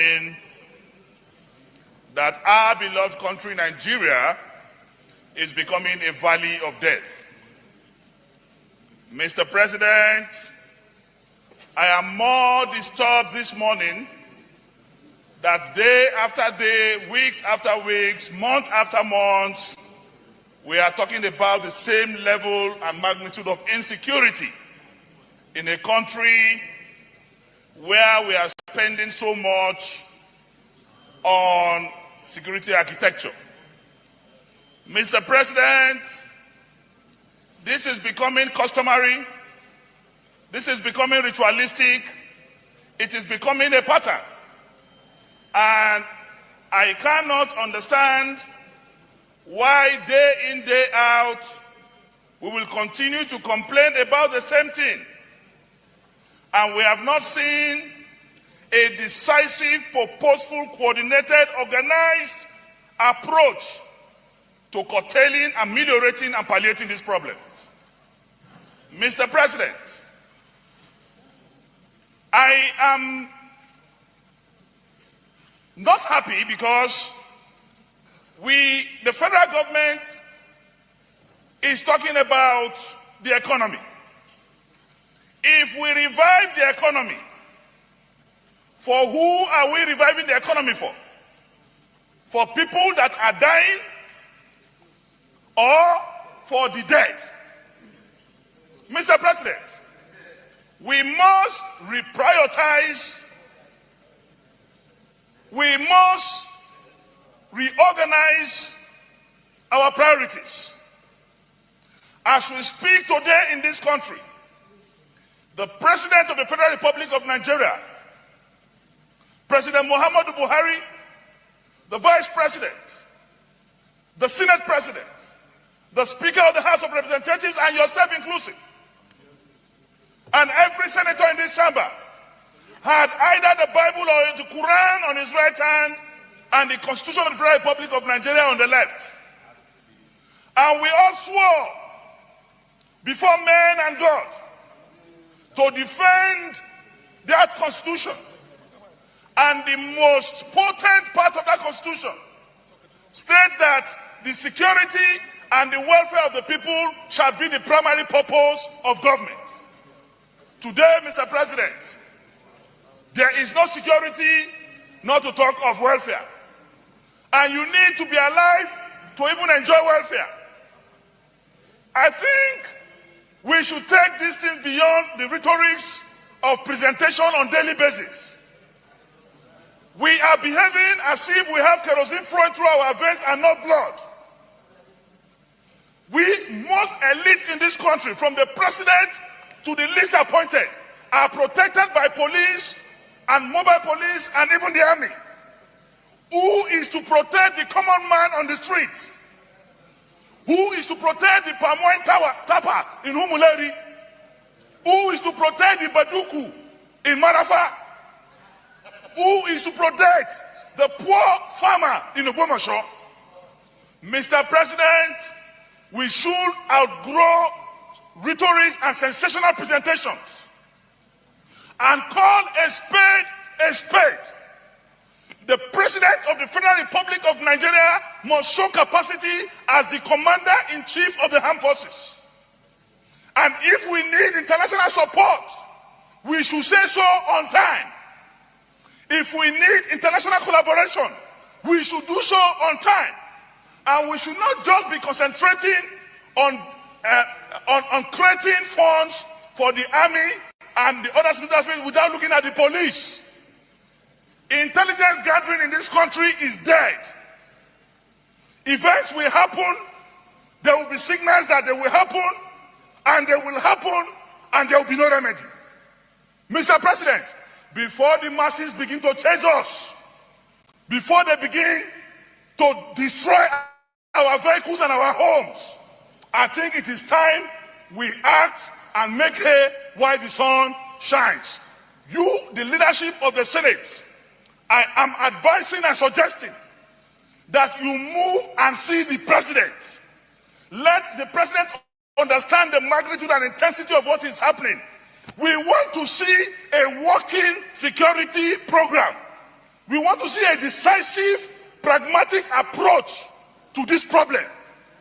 morning that our beloved country, Nigeria, is becoming a valley of death. Mr. President, I am more disturbed this morning that day after day, weeks after weeks, month after month, we are talking about the same level and magnitude of insecurity in a country where we are spending so much on security architecture. Mr. President, this is becoming customary, this is becoming ritualistic, it is becoming a pattern. And I cannot understand why day in, day out, we will continue to complain about the same thing. And we have not seen a decisive, purposeful, coordinated, organized approach to curtailing, ameliorating, and palliating these problems. Mr. President, I am not happy because the federal government is talking about the economy. If we revive the economy, for who are we reviving the economy for? For people that are dying or for the dead? Mr. President, we must reprioritize, we must reorganize our priorities. As we speak today in this country, the President of the Federal Republic of Nigeria, President Muhammadu Buhari, the Vice President, the Senate President, the Speaker of the House of Representatives, and yourself inclusive, and every senator in this chamber had either the Bible or the Quran on his right hand and the Constitution of the Federal Republic of Nigeria on the left. And we all swore before men and God to defend that Constitution. And the most potent part of that Constitution states that the security and the welfare of the people shall be the primary purpose of government. Today, Mr. President, there is no security, not to talk of welfare. And you need to be alive to even enjoy welfare. I think we should take these things beyond the rhetorics of presentation on a daily basis. We are behaving as if we have kerosene flowing through our veins and not blood. We, most elites in this country, from the president to the least appointed, are protected by police and mobile police and even the army. Who is to protect the common man on the streets? Who is to protect the palm wine tapper in Humuleri? Who is to protect the Baduku in Marafa? Who is to protect the poor farmer in Ogbomoso? Mr. President, we should outgrow rhetorics and sensational presentations and call a spade a spade. The President of the Federal Republic of Nigeria must show capacity as the Commander-in-Chief of the Armed Forces. And if we need international support, we should say so on time. If we need international collaboration, we should do so on time. And we should not just be concentrating on creating funds for the army and the other military without looking at the police. Intelligence gathering in this country is dead. Events will happen, there will be signals that they will happen, and they will happen, and there will be no remedy. Mr. President, before the masses begin to chase us, before they begin to destroy our vehicles and our homes, I think it is time we act and make hay while the sun shines. You, the leadership of the Senate, I am advising and suggesting that you move and see the president. Let the president understand the magnitude and intensity of what is happening. We want to see a working security program. We want to see a decisive, pragmatic approach to this problem.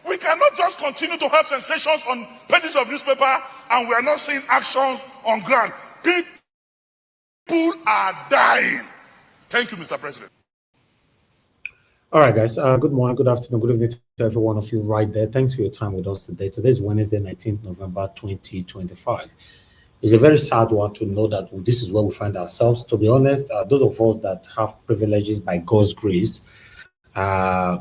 We cannot just continue to have sensations on pages of newspaper and we are not seeing actions on ground. People are dying. Thank you, Mr. President. All right, guys. Good morning, good afternoon, good evening to every one of you right there. Thanks for your time with us today. Today is Wednesday, 19th November, 2025. It's a very sad one to know that this is where we find ourselves. To be honest, those of us that have privileges by God's grace, I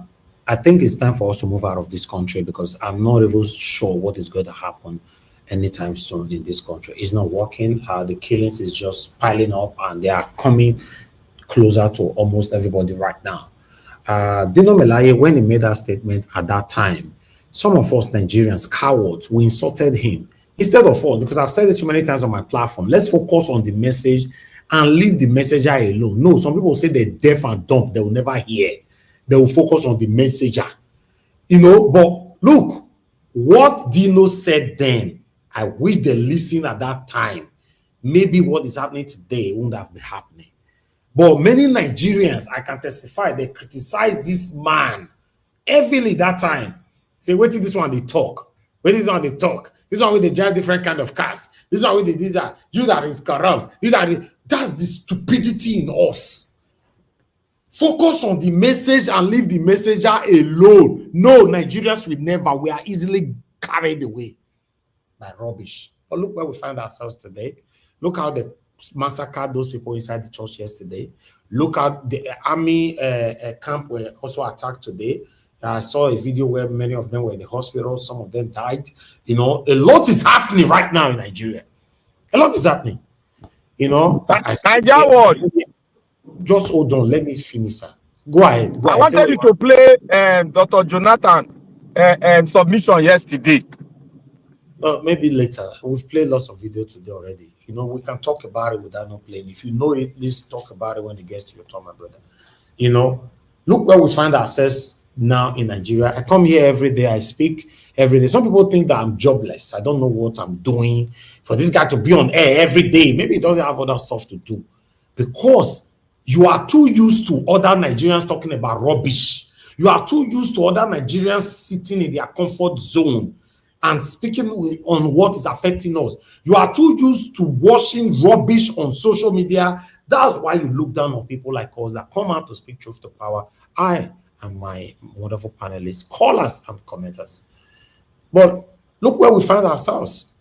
think it's time for us to move out of this country because I'm not even sure what is going to happen anytime soon in this country. It's not working. The killings is just piling up and they are coming closer to almost everybody right now. Dino Melaye, when he made that statement at that time, some of us Nigerians, cowards, we insulted him. Instead of us, because I've said it so many times on my platform, let's focus on the message and leave the messenger alone. No, some people say they're deaf and dumb, they will never hear. They will focus on the messenger. You know, but look, what Dino said then, I wish they listened at that time. Maybe what is happening today wouldn't have been happening. But many Nigerians, I can testify, they criticize this man heavily that time. Say, wait till this one they talk. Wait till this one they talk. This one where they drive different kind of cars. This one where they did that. You that is corrupt. You that is, that's the stupidity in us. Focus on the message and leave the messenger alone. No, Nigerians will never. We are easily carried away by rubbish. But look where we find ourselves today. Look how they massacred those people inside the church yesterday. Look at the army camp were also attacked today. I saw a video where many of them were in the hospital. Some of them died. You know, a lot is happening right now in Nigeria. A lot is happening. You know, just hold on. Let me finish, sir. Go ahead. I wanted you to play Dr. Jonathan submission yesterday. Maybe later. We've played lots of video today already. You know, we can talk about it without not playing. If you know it, please talk about it when it gets to your turn, my brother. You know, look where we find ourselves now in Nigeria. I come here every day. I speak every day. Some people think that I'm jobless. I don't know what I'm doing. For this guy to be on air every day, maybe he doesn't have other stuff to do. Because you are too used to other Nigerians talking about rubbish. You are too used to other Nigerians sitting in their comfort zone and speaking on what is affecting us. You are too used to watching rubbish on social media. That's why you look down on people like us that come out to speak truth to power. I and my wonderful panelists, callers and commenters. But look where we find ourselves.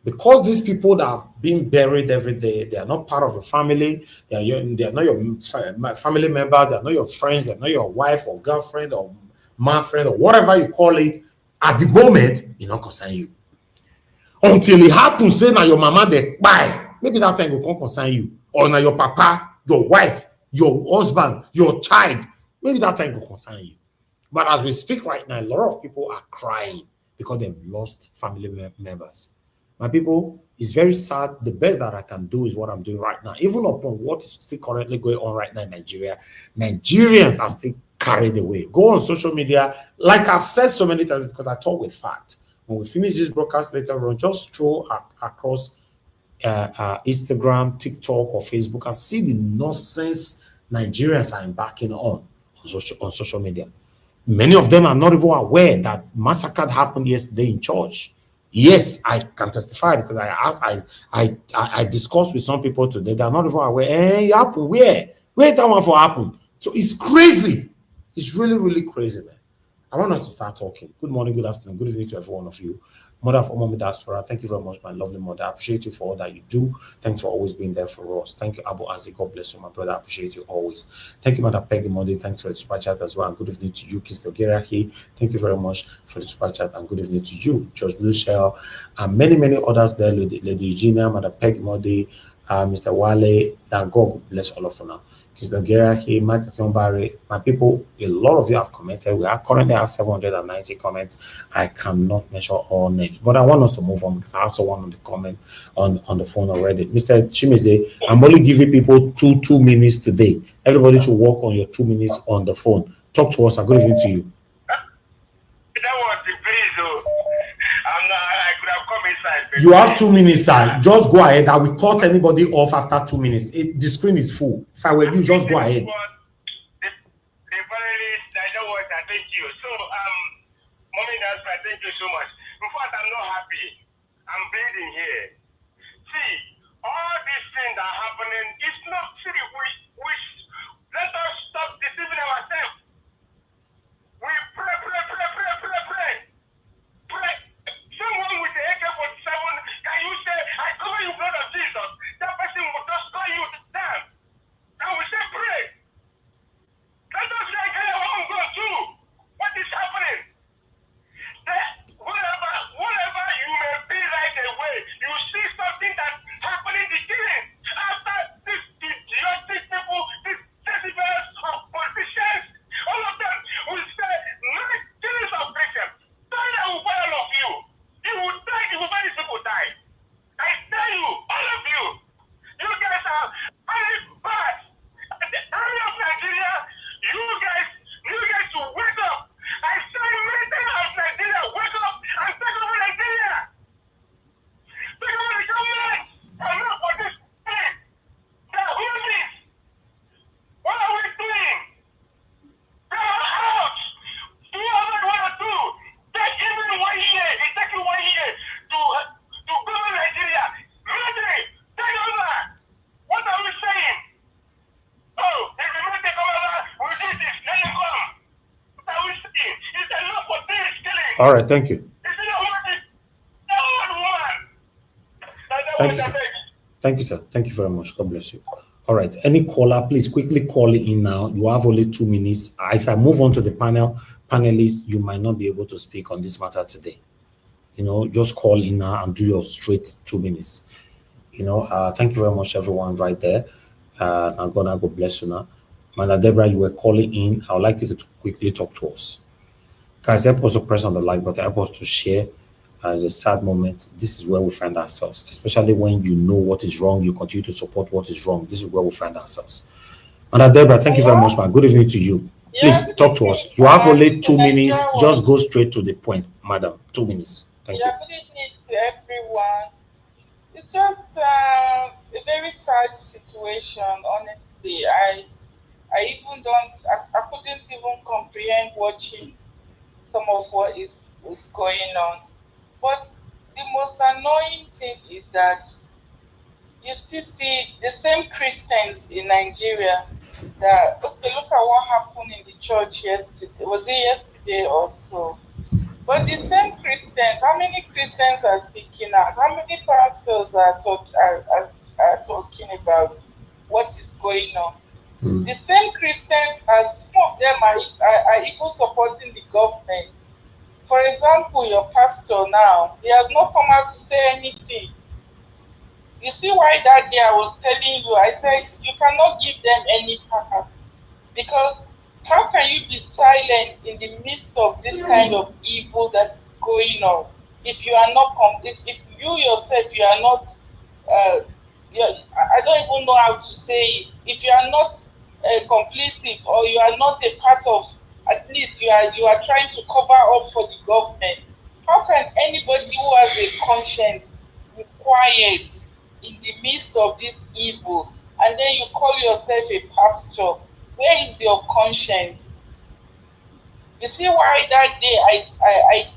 Because these people that have been buried every day, they are not part of a family, they are not your family members, they are not your friends, they are not your wife or girlfriend or man friend or whatever you call it. At the moment, it not concern you. Until it happens, say now your mama they buy. Maybe that time will come concern you. Or now your papa, your wife, your husband, your child. Maybe that time will concern you. But as we speak right now, a lot of people are crying because they've lost family members. My people, it's very sad. The best that I can do is what I'm doing right now. Even upon what is still currently going on right now in Nigeria, Nigerians are still carried away. Go on social media, like I've said so many times, because I talk with fact. When we finish this broadcast later on, just stroll across Instagram, TikTok, or Facebook and see the nonsense Nigerians are embarking on social media. Many of them are not even aware that massacre happened yesterday in church. Yes, I can testify because I discussed with some people today. They are not even aware. It happened where that one for happen. So it's crazy. It's really, really crazy, man. I want us to start talking. Good morning, good afternoon, good evening to every one of you. Mother of Mommy Diaspora, thank you very much, my lovely mother. I appreciate you for all that you do. Thanks for always being there for us. Thank you, Abu Aziz. God bless you, my brother. I appreciate you always. Thank you, Mother Peggy Monday. Thanks for the super chat as well. And good evening to you, Kiss Logerahi. Thank you very much for the super chat. And good evening to you, George Blue Shell, and many, many others there. Lady Eugenia, Mother Peggy Monday, Mr. Wale. That God bless all of you now. Here, Mike Kyombari, my people, a lot of you have commented. We are currently at 790 comments. I cannot measure all names, but I want us to move on because I also want on the comment on the phone already. Mr. Chimize, I'm only giving people two minutes today. Everybody should work on your 2 minutes on the phone. Talk to us. I'm good evening to you. That was the breeze. I'm not. I could You have 2 minutes, sir. Just go ahead. I will cut anybody off after 2 minutes. The screen is full. If I were you, just go ahead. Thank you. So, Mommy Nasra, thank you so much. In fact, I'm not happy. I'm bleeding here. See, all these things are happening. It's not, see, let us stop deceiving ourselves. We pray. Someone with the AK-47, can you say, I cover you, blood of Jesus? That person will just call you down. And we say, pray. Let us like our own God too. What is happening? Whatever you may be right away, you see something that's happening, the killing. After these idiotic people, these festivals of politicians, all of them will say, nice killings of Christians. Die, I will buy all of you. You will die, you will buy these people die. I tell you, all of you, you guys are very bad. The army of Nigeria, you guys to wake up. I say, military of Nigeria, wake up and take over Nigeria. Take over the government. I'm not for this thing. They're hoolies. What are we doing? They are out. Do what we want to do. Take even 1 year. It takes you 1 year to govern Nigeria. Military, take over. What are we saying? Oh, if the military come over, we'll do this. Let them come. What are we saying? It's enough for this killing. All right, thank you. Thank you, sir. Thank you, sir. Thank you very much. God bless you. All right. Any caller, please quickly call in now. You have only 2 minutes. If I move on to the panelists, you might not be able to speak on this matter today. Just call in now and do your straight 2 minutes. Thank you very much, everyone, right there. I'm gonna go bless you now. Mother Deborah, you were calling in. I would like you to quickly talk to us. Guys, help us to press on the like button, help us to share. As a sad moment, this is where we find ourselves, especially when you know what is wrong, you continue to support what is wrong. This is where we find ourselves. Mother Deborah, thank you very much, man. Good evening to you. Please talk to us. You have only 2 minutes. Just go straight to the point, madam. 2 minutes. Thank you. Good evening to everyone. It's just a very sad situation, honestly. I couldn't even comprehend watching some of what is going on. But the most annoying thing is that you still see the same Christians in Nigeria that, okay, look at what happened in the church yesterday. Was it yesterday or so? But the same Christians, how many Christians are speaking out? How many pastors are talking about what is going on? The same Christians, some of them are even supporting the government. For example, your pastor now, he has not come out to say anything. You see why that day I was telling you, I said, you cannot give them any pass. Because how can you be silent in the midst of this kind of evil that is going on? If you are not, if you yourself, you are not, I don't even know how to say it. If you are not complicit or you are not a part of, at least you are trying to cover up for the government. How can anybody who has a conscience be quiet in the midst of this evil, and then you call yourself a pastor? Where is your conscience? You see why that day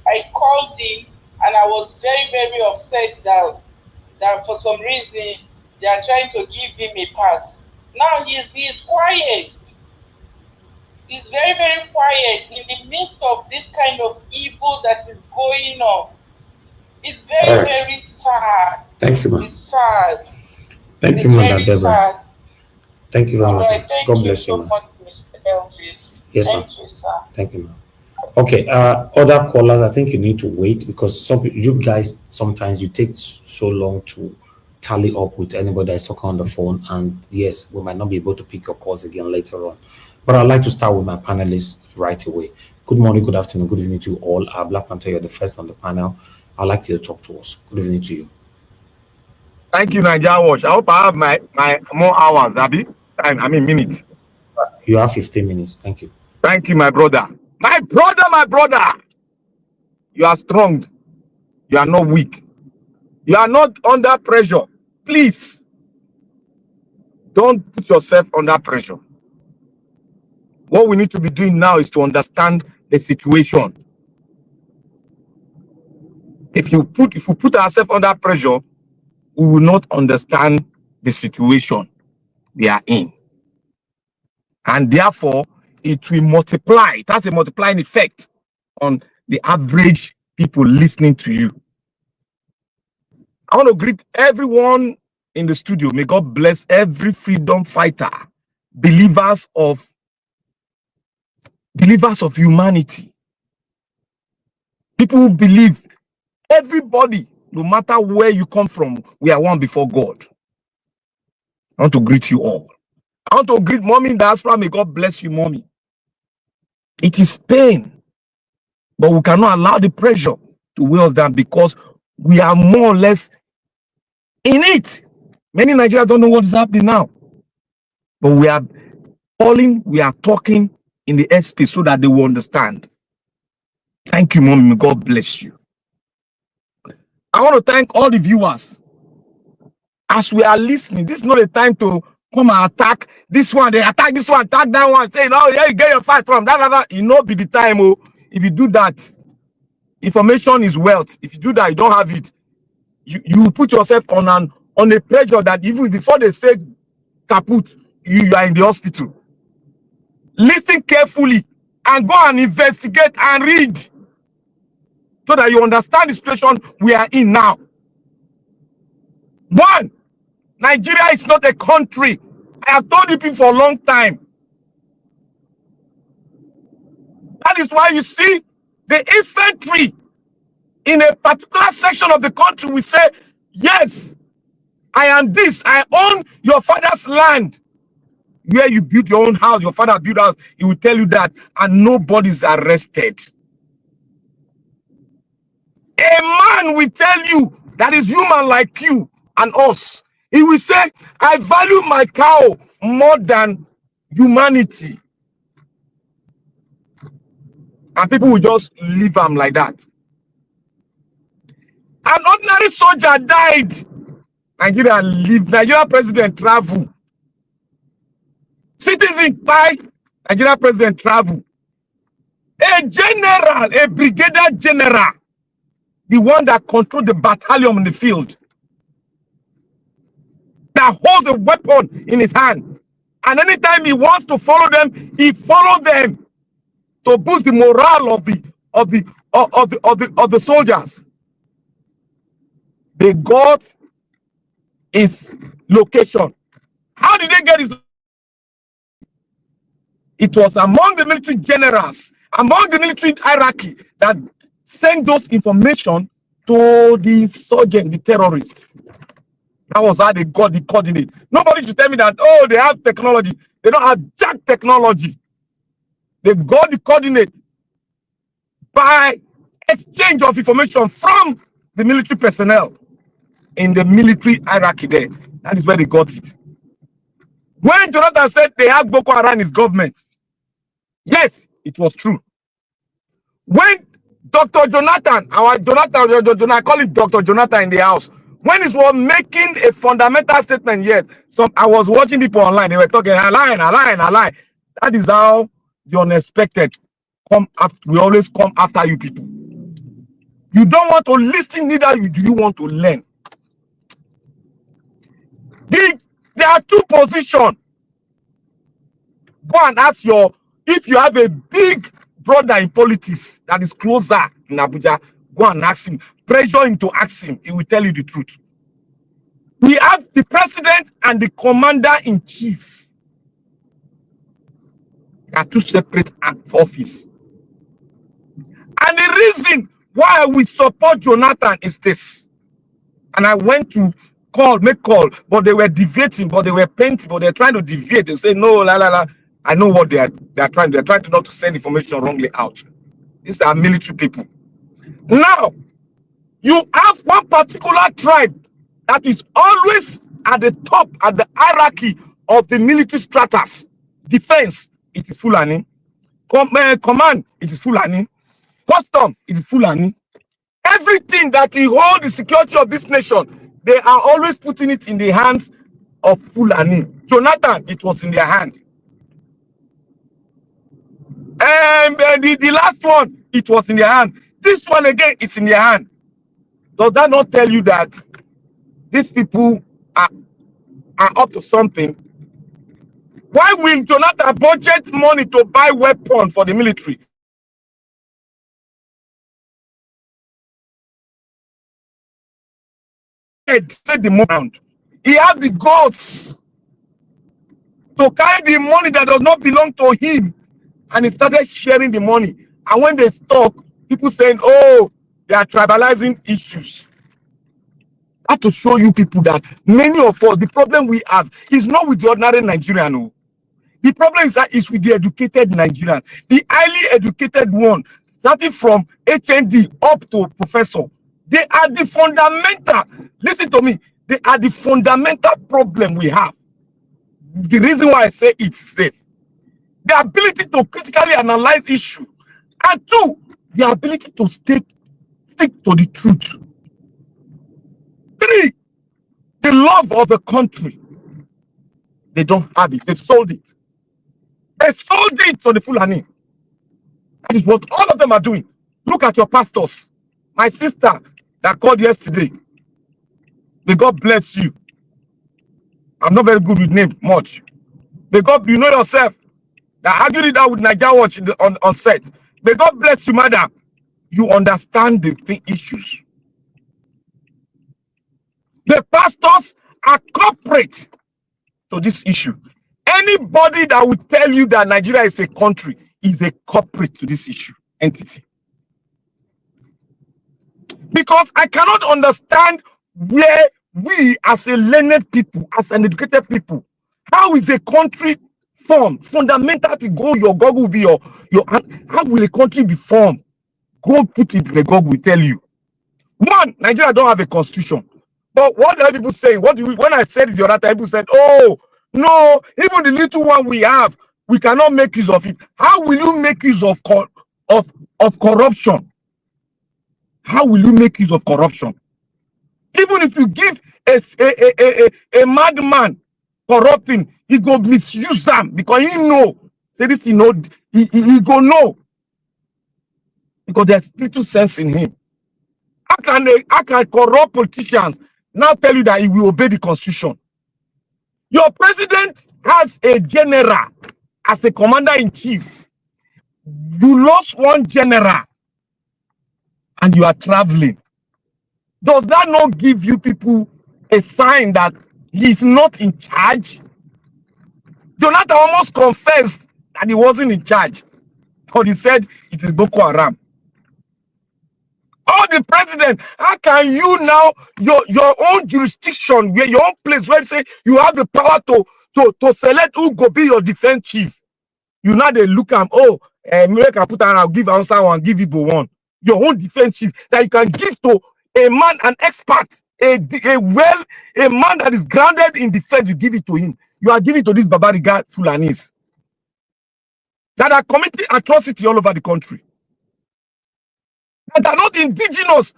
I called in and I was very, very upset that for some reason they are trying to give him a pass. Now he's quiet. He's very, very quiet in the midst of this kind of evil that is going on. It's very, very sad. Thank you, ma'am. It's sad. Thank you, Mother Deborah. Thank you very much. Right, God bless you, so ma'am. much, Mr. Elvis. Yes, ma'am. Thank you, sir. Thank you, ma'am. Okay, other callers, I think you need to wait because you guys, sometimes you take so long to tally up with anybody that's talking on the phone. And yes, we might not be able to pick your calls again later on. But I'd like to start with my panelists right away. Good morning, good afternoon, good evening to you all. Black Panther, you're the first on the panel. I'd like you to talk to us. Good evening to you. Thank you, Nigeria Watch. I hope I have my more hours, Abby. Minutes. You have 15 minutes. Thank you. Thank you, my brother. My brother. You are strong. You are not weak. You are not under pressure. Please, don't put yourself under pressure. What we need to be doing now is to understand the situation. If we put ourselves under pressure, we will not understand the situation we are in. And therefore, it will multiply. It has a multiplying effect on the average people listening to you. I want to greet everyone in the studio. May God bless every freedom fighter, believers of humanity. People who believe, everybody, no matter where you come from, we are one before God. I want to greet you all. I want to greet mommy in diaspora. May God bless you, mommy. It is pain, but we cannot allow the pressure to weigh us down because we are more or less in it. Many Nigerians don't know what is happening now, but we are calling, we are talking in the airspace so that they will understand. Thank you, mommy. May God bless you. I want to thank all the viewers. As we are listening, this is not a time to come and attack this one. They attack this one, attack that one, saying, "Oh, yeah, you get your fight from that." It not be the time. Oh, if you do that, information is wealth. If you do that, you don't have it. You put yourself on a pressure that even before they say kaput, you are in the hospital. Listen carefully and go and investigate and read so that you understand the situation we are in now. One, Nigeria is not a country. I have told you people for a long time. That is why you see the infantry in a particular section of the country will say, yes, I am this. I own your father's land. Where you build your own house, your father built house, he will tell you that, and nobody's arrested. A man will tell you that is human like you and us. He will say, I value my cow more than humanity. And people will just leave him like that. An ordinary soldier died. Nigeria lived. Nigeria president travel. Citizen buy. Nigeria president travel. A general, a brigadier general, the one that controls the battalion in the field, that holds a weapon in his hand, and anytime he wants to follow them, he follows them to boost the morale of the soldiers. They got his location. How did they get his? It was among the military generals, among the military hierarchy, that sent those information to the sergeant, the terrorists. That was how they got the coordinate. Nobody should tell me that, oh, they have technology. They don't have jack technology. They got the coordinate by exchange of information from the military personnel in the military hierarchy there. That is where they got it. When Jonathan said they had Boko Haram in his government, yes, it was true. When Dr. Jonathan, I call him Dr. Jonathan in the house, when he was making a fundamental statement, yes, I was watching people online, they were talking, I lie. That is how the unexpected come after. We always come after you people. You don't want to listen, neither do you want to learn. There are two positions. Go and ask if you have a big brother in politics that is closer in Abuja, go and ask him. Pressure him to ask him. He will tell you the truth. We have the president and the commander-in-chief. They are two separate offices. And the reason why we support Jonathan is this. And I went to make call, but they were deviating, but they were painting, but they're trying to deviate. They say, no, I know what they are trying. They're trying to not to send information wrongly out. These are military people. Now, you have one particular tribe that is always at the top, at the hierarchy of the military stratas. Defense, it is Fulani. Command, it is Fulani. Custom, it is Fulani. Everything that we hold the security of this nation, they are always putting it in the hands of Fulani. Jonathan, it was in their hand. And the last one, it was in their hand. This one again, it's in their hand. Does that not tell you that these people are up to something? Why will Jonathan budget money to buy weapons for the military? The moment he has the guts to carry the money that does not belong to him, and he started sharing the money. And when they talk, people saying, "Oh, they are tribalizing issues." I have to show you people that many of us, the problem we have is not with the ordinary Nigerian. No. The problem is that it's with the educated Nigerian, the highly educated one, starting from HND up to professor. They are the fundamental. Listen to me. They are the fundamental problem we have. The reason why I say it's this: the ability to critically analyze issue, and two, the ability to stick to the truth. Three, the love of the country. They don't have it. They've sold it. They sold it to the Fulani. That is what all of them are doing. Look at your pastors. My sister that called yesterday. May God bless you. I'm not very good with names much. May God, you know yourself. That argued it out with Nigeria Watch on set. May God bless you, madam. You understand the issues. The pastors are corporate to this issue. Anybody that will tell you that Nigeria is a country is a corporate to this issue entity. Because I cannot understand where we as a learned people, as an educated people, how is a country formed? Fundamentally, go your Google will be your how will a country be formed? Go put it in the Google will tell you. One, Nigeria don't have a constitution. But what are people saying? When I said it the other time, people said, "Oh, no, even the little one we have, we cannot make use of it." How will you make use of corruption? How will you make use of corruption? Even if you give a madman corrupting, he go misuse them because he know. Say this, he go know. Because there's little sense in him. How can corrupt politicians now tell you that he will obey the constitution? Your president has a general as the commander-in-chief. You lost one general and you are traveling. Does that not give you people a sign that he's not in charge? Jonathan almost confessed that he wasn't in charge. But he said it is Boko Haram. Oh, the president, how can you now, your own jurisdiction, your own place where you say you have the power to select who go be your defense chief? You now they look at, oh, America put on, I'll give answer one, give Igbo one. Your own defense chief that you can give to a man, an expert, a man that is grounded in defense, you give it to him. You are giving to these Babariga Fulanis that are committing atrocity all over the country. That are not indigenous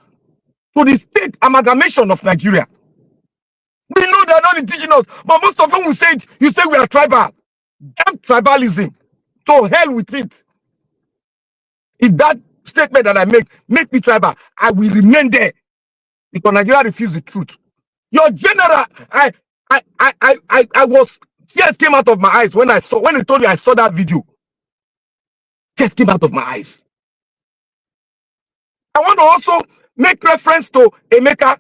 to the state amalgamation of Nigeria. We know they are not indigenous, but most of them will say it. You say we are tribal. Damn tribalism. To hell with it. If that statement that I make me tribal, I will remain there. Because Nigeria refused the truth. Your general, I was, tears came out of my eyes when he told you I saw that video. Tears came out of my eyes. I want to also make reference to Emeka.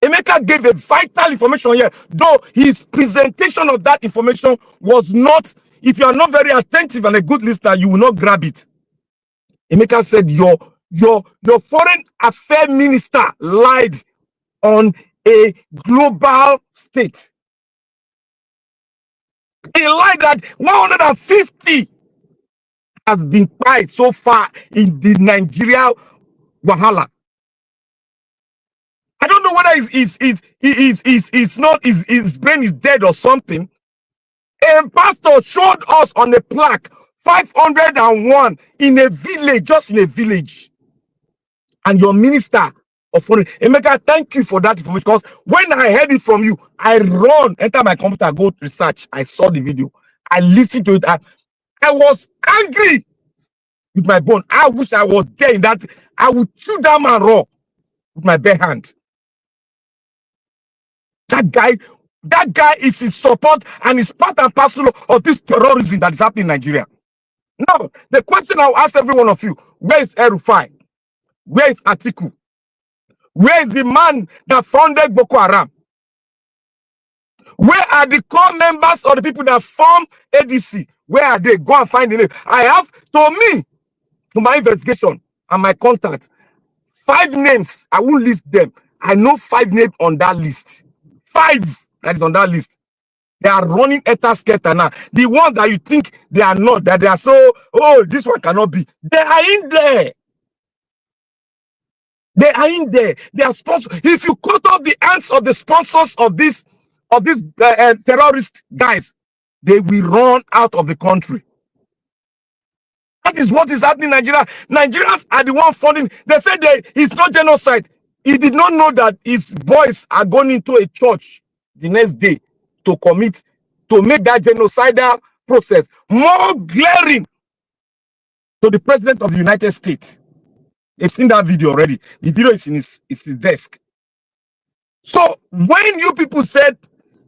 Emeka gave a vital information here, though his presentation of that information was not, if you are not very attentive and a good listener, you will not grab it. Emeka said your foreign affairs minister lied on a global state. He lied that 150 has been quiet so far in the Nigeria Wahala. I don't know whether his brain is dead or something. A pastor showed us on a plaque 501 in a village, just in a village. and your minister of foreign. Emeka, thank you for that information, because when I heard it from you, I run, enter my computer, go research. I saw the video. I listened to it. I was angry with my bone. I wish I was there in that. I would chew that man raw with my bare hand. That guy is in support and is part and parcel of this terrorism that is happening in Nigeria. Now, the question I'll ask every one of you, where is El-Rufai? Where is Atiku? Where is the man that founded Boko Haram? Where are the core members or the people that form ADC? Where are they? Go and find the name. I have, to my investigation and my contact, 5 names. I won't list them. I know 5 names on that list. 5 that is on that list. They are running Etasketa now. The ones that you think they are not, that they are so, oh, this one cannot be. They are in there. They are in there. They are sponsors. If you cut off the hands of the sponsors of these terrorist guys, they will run out of the country. That is what is happening in Nigeria. Nigerians are the one funding. They said it's not genocide. He did not know that his boys are going into a church the next day to make that genocidal process more glaring to the president of the United States. They've seen that video already. The video is in his desk. So when you people said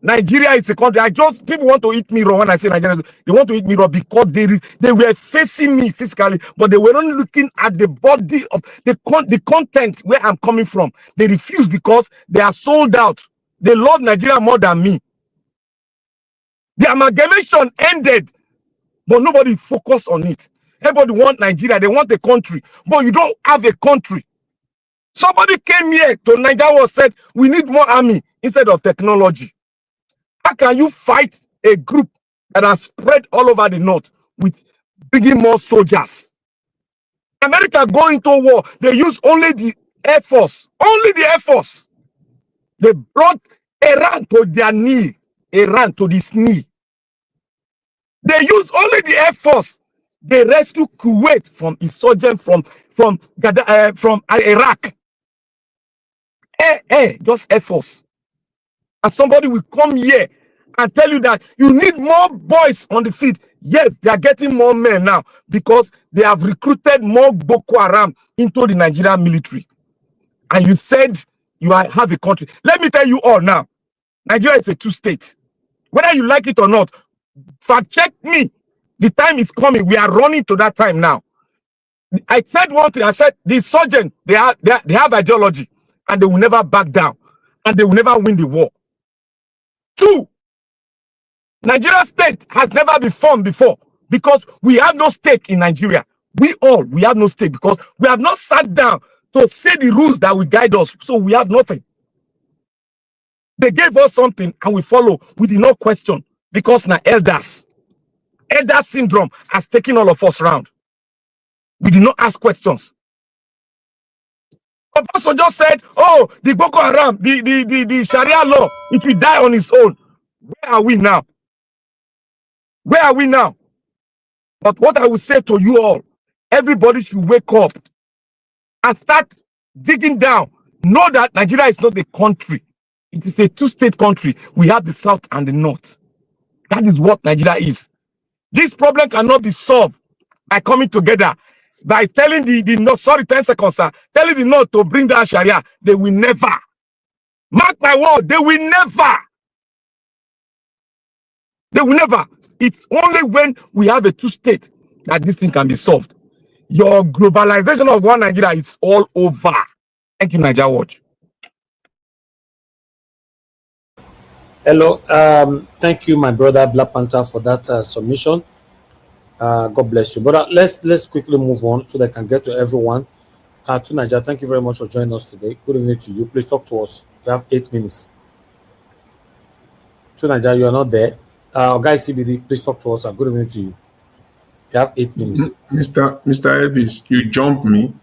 Nigeria is a country, people want to eat me raw when I say Nigeria. They want to eat me raw because they were facing me physically, but they were not looking at the body of the content where I'm coming from. They refuse because they are sold out. They love Nigeria more than me. The amalgamation ended, but nobody focused on it. Everybody want Nigeria. They want a country, but you don't have a country. Somebody came here to Nigeria and said, we need more army instead of technology. How can you fight a group that has spread all over the north with bringing more soldiers? America going to war, they use only the Air Force. Only the Air Force. They brought Iran to their knee. Iran to this knee. They use only the Air Force. They rescue Kuwait from insurgent from Iraq. Just Air Force. And somebody will come here and tell you that you need more boys on the field. Yes, they are getting more men now because they have recruited more Boko Haram into the Nigerian military. And you said you have a country. Let me tell you all now. Nigeria is a 2-state. Whether you like it or not, fact check me. The time is coming. We are running to that time now. I said one thing. I said the insurgents, they have ideology and they will never back down and they will never win the war. 2, Nigeria state has never been formed before because we have no stake in Nigeria. We have no stake because we have not sat down to say the rules that will guide us. So we have nothing. They gave us something and we follow. We did not question because now elders. Elder syndrome has taken all of us around. We did not ask questions. The pastor just said, oh, the Boko Haram, the Sharia law, it will die on its own. Where are we now? Where are we now? But what I will say to you all, everybody should wake up and start digging down. Know that Nigeria is not a country. It is a 2-state country. We have the south and the north. That is what Nigeria is. This problem cannot be solved by coming together, by telling the North, sorry, 10 seconds, sir, telling the North to bring down Sharia. They will never. Mark my word, they will never. They will never. It's only when we have a 2-state that this thing can be solved. Your globalization of one Nigeria is all over. Thank you, Nigeria Watch. Hello, thank you, my brother Black Panther, for that submission. God bless you. But let's quickly move on so that I can get to everyone. To Nigeria, thank you very much for joining us today. Good evening to you. Please talk to us. You have 8 minutes. To Nigeria, you are not there. Guys, CBD, please talk to us. Good evening to you. You have 8 minutes. Mr. Elvis, you jumped me.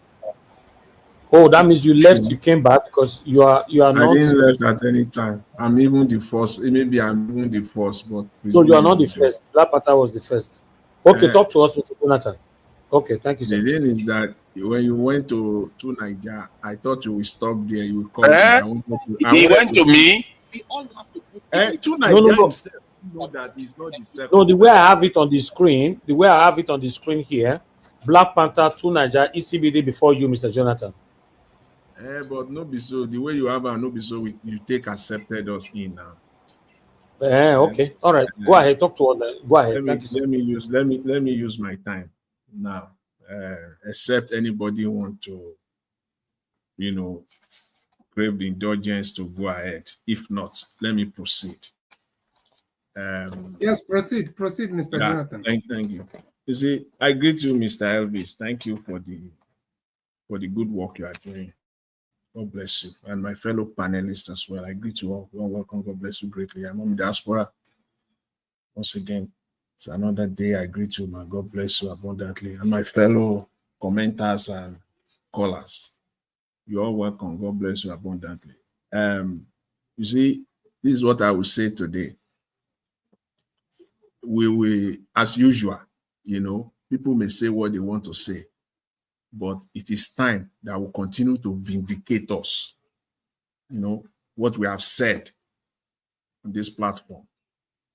Oh, that means you left, you came back because you are not. I didn't left at any time. I'm even the first. Maybe I'm even the first, but so you are not the first. Black Panther was the first. Okay, talk to us, Mr. Jonathan. Okay, thank you, sir. The thing is that when you went to Nigeria, I thought you would stop there. You would come. He went to me. To No, Nigeria no. himself. You know that he's not the second. No, the way I have it on the screen, here, Black Panther to Nigeria, ECBD before you, Mr. Jonathan. But no be so. The way you have no be so. You take accepted us in now. Okay, all right. Go ahead. Talk to all. Go ahead. Thank you, sir. Let me use my time now. Except anybody want to, crave the indulgence to go ahead. If not, let me proceed. Yes, proceed, Mr. Jonathan. Thank you. You see, I greet you, Mr. Elvis. Thank you for the good work you are doing. God bless you. And my fellow panelists as well. I greet you all. Welcome. God bless you greatly. I'm on diaspora. Once again, it's another day. I greet you, man. God bless you abundantly. And my fellow commenters and callers, you're all welcome. God bless you abundantly. You see, this is what I will say today. We as usual, people may say what they want to say, but it is time that will continue to vindicate us. What we have said on this platform.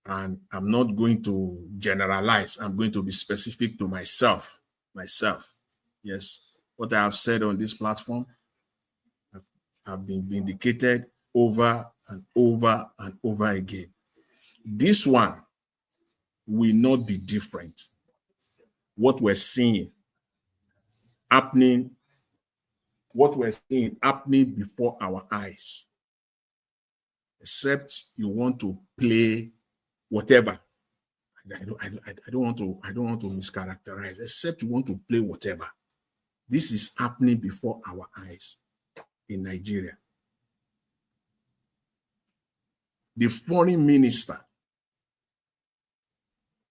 And I'm not going to generalize. I'm going to be specific to myself. Yes. What I have said on this platform have been vindicated over and over and over again. This one will not be different. What we're seeing happening before our eyes, except you want to play whatever. I don't want to mischaracterize, except you want to play whatever. This is happening before our eyes in Nigeria. The foreign minister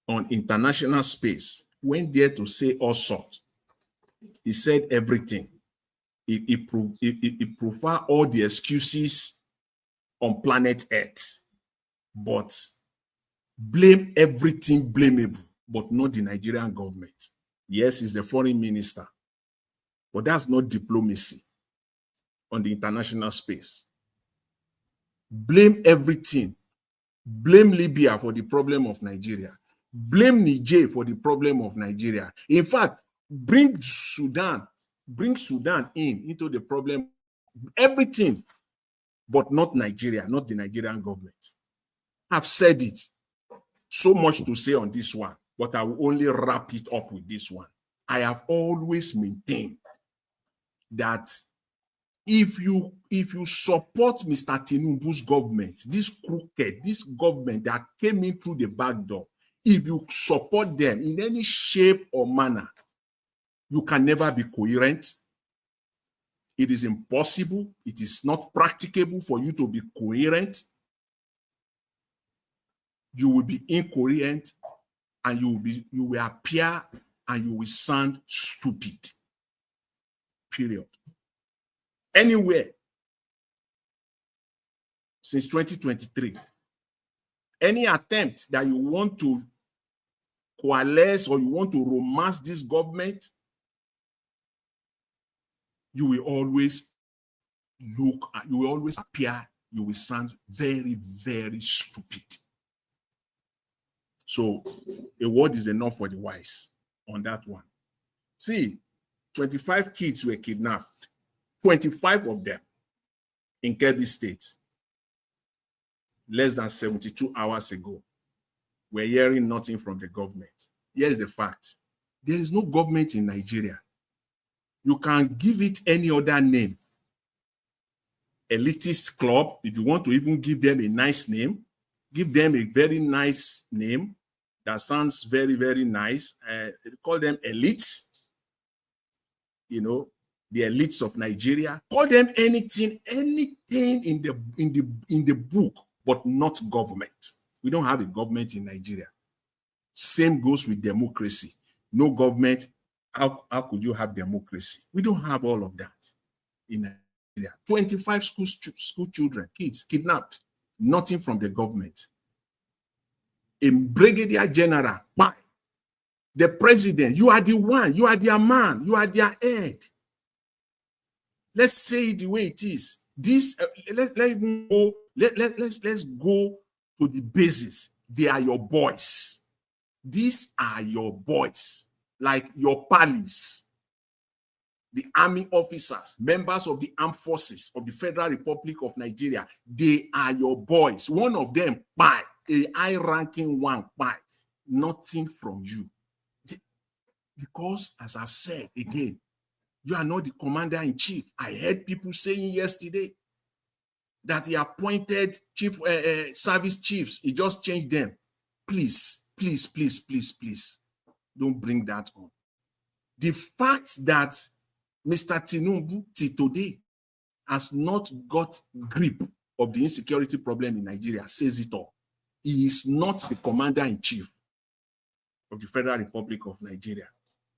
on international space went there to say all sorts. He said everything. He provided all the excuses on planet Earth, but blame everything blamable, but not the Nigerian government. Yes, he's the foreign minister, but that's not diplomacy on the international space. Blame everything. Blame Libya for the problem of Nigeria. Blame Niger for the problem of Nigeria. In fact, bring Sudan into the problem. Everything, but not Nigeria, not the Nigerian government. I've said it. So much to say on this one, but I will only wrap it up with this one. I have always maintained that if you support Mr. Tinubu's government, this government that came in through the back door, if you support them in any shape or manner, you can never be coherent. It is impossible. It is not practicable for you to be coherent. You will be incoherent, and you will appear and you will sound stupid. Period. Anywhere since 2023, any attempt that you want to coalesce or you want to romance this government, you will always appear, you will sound very, very stupid. So a word is enough for the wise on that one. See, 25 kids were kidnapped, 25 of them in Kebbi State, less than 72 hours ago. We're hearing nothing from the government. Here's the fact. There is no government in Nigeria. You can give it any other name. Elitist club, if you want to even give them a nice name, give them a very nice name that sounds very, very nice. Call them elites. The elites of Nigeria. Call them anything in the book, but not government. We don't have a government in Nigeria. Same goes with democracy. No government. How could you have democracy? We don't have all of that in Nigeria. 25 school children, kids kidnapped. Nothing from the government. A brigadier general, The president, you are the one, you are their man, you are their head. Let's say it the way it is. This let's go to the basis. They are your boys. These are your boys, like your pals, the army officers, members of the armed forces of the Federal Republic of Nigeria. They are your boys. One of them, buy a high-ranking one, buy nothing from you. Because, as I've said again, you are not the commander-in-chief. I heard people saying yesterday that he appointed chief service chiefs. He just changed them. Please, please, please, please, please, don't bring that on. The fact that Mr. Tinubu, till today, has not got grip of the insecurity problem in Nigeria says it all. He is not the commander-in-chief of the Federal Republic of Nigeria.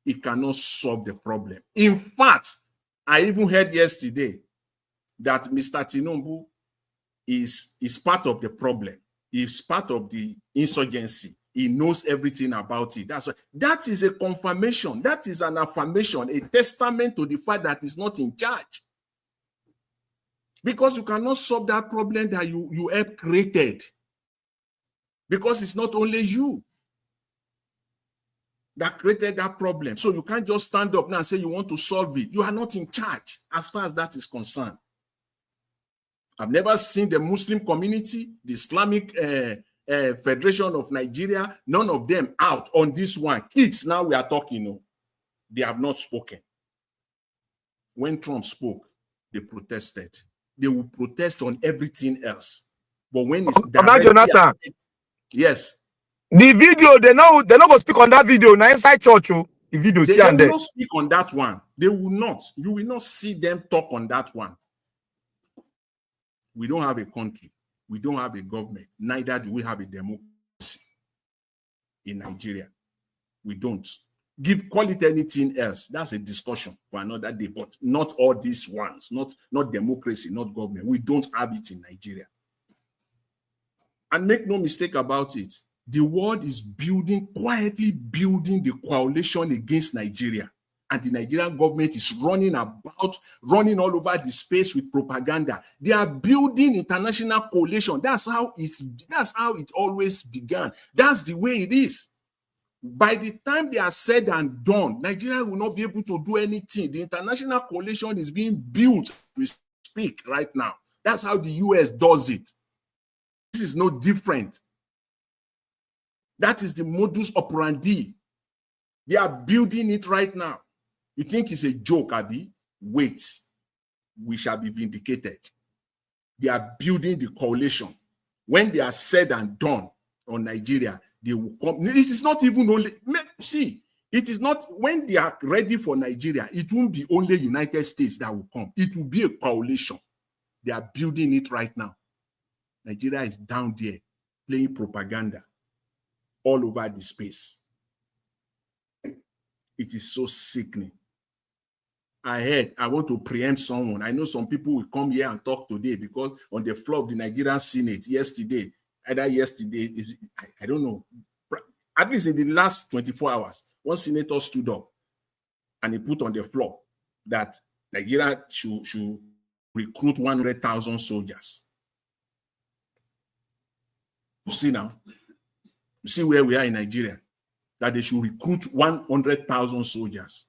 He cannot solve the problem. In fact, I even heard yesterday that Mr. Tinubu is part of the problem. He's part of the insurgency. He knows everything about it. That is a confirmation. That is an affirmation, a testament to the fact that he's not in charge. Because you cannot solve that problem that you helped created. Because it's not only you that created that problem. So you can't just stand up now and say you want to solve it. You are not in charge as far as that is concerned. I've never seen the Muslim community, the Islamic Federation of Nigeria, none of them out on this one. Kids, now we are talking, they have not spoken. When Trump spoke, they protested. They will protest on everything else. But when it's Jonathan, yes. The video, they not go speak on that video. Now inside church, the video. They will not speak on that one. They will not. You will not see them talk on that one. We don't have a country. We don't have a government. Neither do we have a democracy in Nigeria. We don't. Call it anything else. That's a discussion for another day, but not all these ones. Not democracy, not government. We don't have it in Nigeria. And make no mistake about it. The world is quietly building the coalition against Nigeria. And the Nigerian government is running all over the space with propaganda. They are building international coalition. That's how it always began. That's the way it is. By the time they are said and done, Nigeria will not be able to do anything. The international coalition is being built as we speak right now. That's how the US does it. This is no different. That is the modus operandi. They are building it right now. You think it's a joke, Abi? Wait. We shall be vindicated. They are building the coalition. When they are said and done on Nigeria, they will come. It is not even only, see, it is not, when they are ready for Nigeria, it won't be only United States that will come. It will be a coalition. They are building it right now. Nigeria is down there playing propaganda all over the space. It is so sickening. I want to preempt someone. I know some people will come here and talk today because on the floor of the Nigerian Senate yesterday, I don't know, at least in the last 24 hours, one senator stood up and he put on the floor that Nigeria should recruit 100,000 soldiers. You see now? You see where we are in Nigeria? That they should recruit 100,000 soldiers.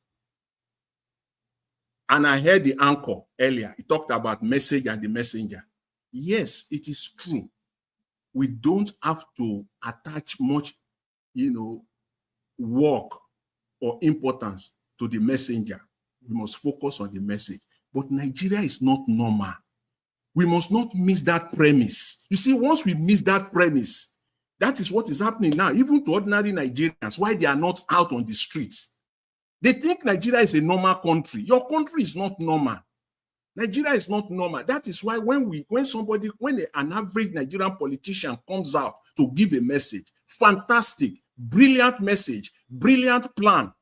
And I heard the anchor earlier. He talked about message and the messenger. Yes, it is true. We don't have to attach much, work or importance to the messenger. We must focus on the message. But Nigeria is not normal. We must not miss that premise. You see, once we miss that premise, that is what is happening now, even to ordinary Nigerians, why they are not out on the streets. They think Nigeria is a normal country. Your country is not normal. Nigeria is not normal. That is why when an average Nigerian politician comes out to give a message, fantastic, brilliant message, brilliant plan,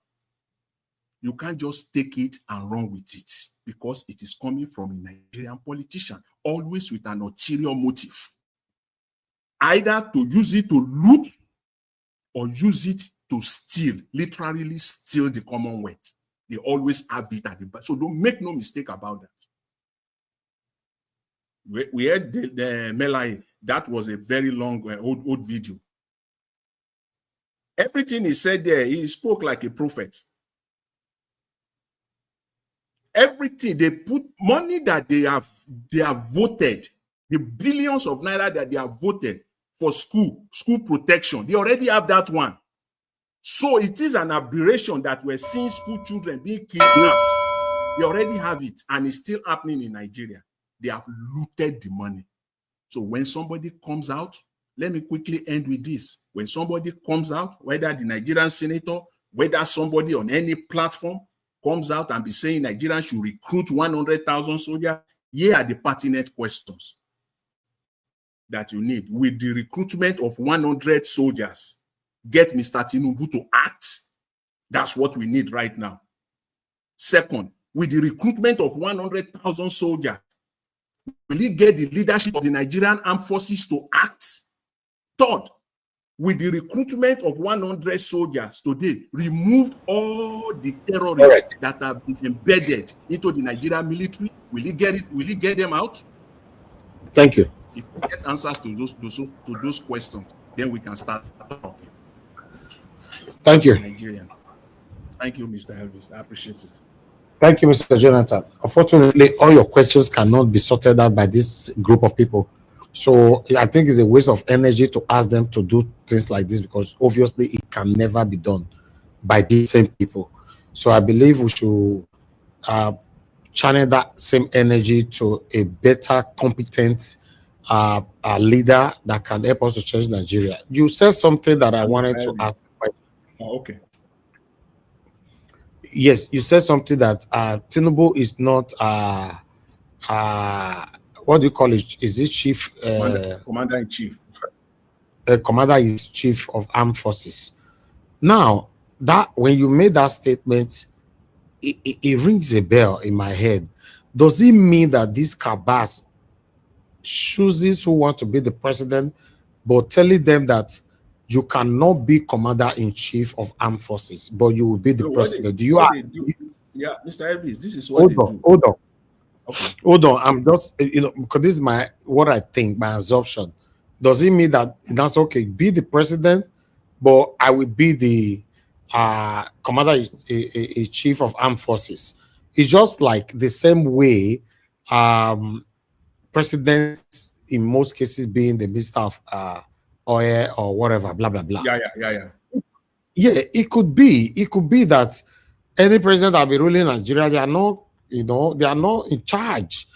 you can't just take it and run with it because it is coming from a Nigerian politician, always with an ulterior motive. Either to use it to loot or use it to steal, literally steal the Commonwealth. They always have it at the back. So don't make no mistake about that. We had the Melai. That was a very long, old video. Everything he said there, he spoke like a prophet. Everything, they put money that they have voted, the billions of naira that they have voted for school protection. They already have that one. So it is an aberration that we're seeing school children being kidnapped. They already have it, and it's still happening in Nigeria. They have looted the money. So when somebody comes out, let me quickly end with this. When somebody comes out, whether the Nigerian senator, whether somebody on any platform comes out and be saying Nigerians should recruit 100,000 soldiers, here are the pertinent questions that you need. With the recruitment of 100 soldiers, get Mr. Tinubu to act. That's what we need right now. Second, with the recruitment of 100,000 soldiers, will he get the leadership of the Nigerian armed forces to act? Third, with the recruitment of 100 soldiers today, remove all the terrorists that have been embedded into the Nigerian military. Will he get it? Will he get them out? Thank you. If we get answers to those questions, then we can start talking. Thank you. Nigerian. Thank you, Mr. Elvis. I appreciate it. Thank you, Mr. Jonathan. Unfortunately, all your questions cannot be sorted out by this group of people. So I think it's a waste of energy to ask them to do things like this, because obviously it can never be done by these same people. So I believe we should channel that same energy to a better, competent leader that can help us to change Nigeria. You said something that I wanted to ask. Oh, okay. Yes, you said something that Tinubu is not what do you call it? Is it chief? Commander-in-chief. Commander is chief of armed forces. Now, that when you made that statement, it rings a bell in my head. Does it mean that this cabas chooses who want to be the president, but telling them that you cannot be commander-in-chief of armed forces, but you will be the president? Do you? Yeah, Mr. Elvis, this is what they do. Hold on. Okay. Hold on. I'm just, because this is what I think, my assumption. Does it mean that that's okay? Be the president, but I will be the commander-in-chief of armed forces. It's just like the same way presidents in most cases being the minister of oil or whatever, blah blah blah. Yeah. Yeah, it could be that any president that will be ruling Nigeria, they are not, they are not in charge.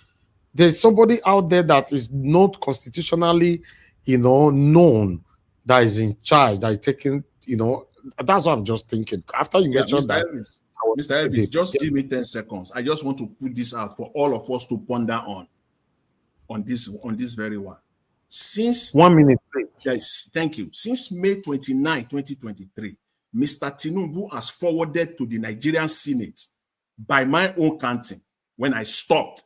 There's somebody out there that is not constitutionally, known, that is in charge, that is taking, that's what I'm just thinking. After you mentioned that. Mr. Elvis, just give me 10 seconds. I just want to put this out for all of us to ponder on this very one. Since 1 minute, please. Yes, thank you. Since May 29, 2023, Mr. Tinubu has forwarded to the Nigerian Senate, by my own counting, when I stopped,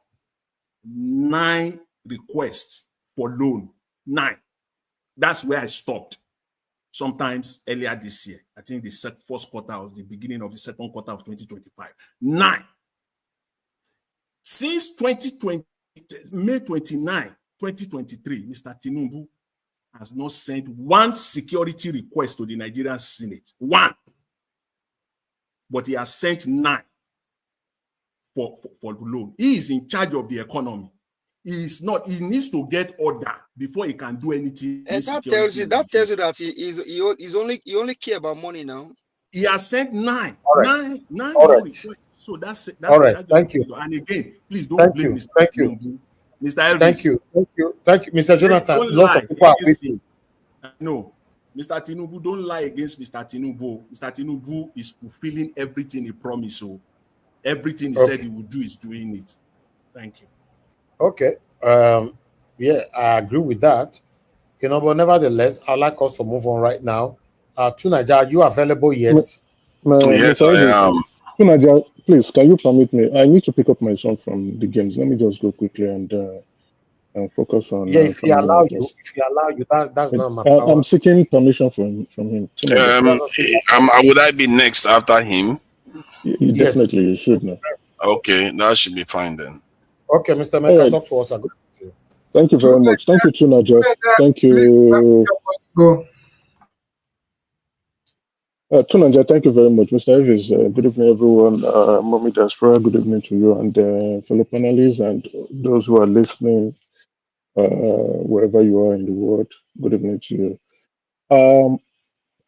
9 requests for loan. 9. That's where I stopped. Sometimes earlier this year, I think the first quarter or the beginning of the second quarter of 2025. 9. Since May 29, 2023, Mr. Tinubu has not sent one security request to the Nigerian Senate. 1. But he has sent 9 for the loan. He is in charge of the economy. He needs to get order before he can do anything. And that tells you that he only care about money now. He has sent 9. All right. 9 All right. requests. So that's all right. Thank you. And again, please don't blame Mr. Tinubu. Mr. Elvis. Thank you, Mr. Jonathan. Lots of people are waiting. No, Mr. Tinubu, don't lie against Mr. Tinubu. Mr. Tinubu is fulfilling everything he promised. So everything he said he would do is doing it. Thank you. Okay. Yeah, I agree with that. But nevertheless, I'd like us to move on right now. Tunaja, are you available yet? Yes, I am. Tunaja, please, can you permit me? I need to pick up my son from the games. Let me just go quickly and and focus on Yeah, if he family allow you, matters. that's not my I'm power. seeking permission from him. Would I be next after him? Yes. Definitely, you should know. Okay, that should be fine then. Okay, Mr. All Meka, right. talk to us. Good to you. Thank you very much. Thank you, Tunaja. Thank you. Go. Tunaja, thank you very much. Mr. Elvis, good evening, everyone. Mommy Diaspora, good evening to you and fellow panelists and those who are listening, wherever you are in the world. Good evening to you.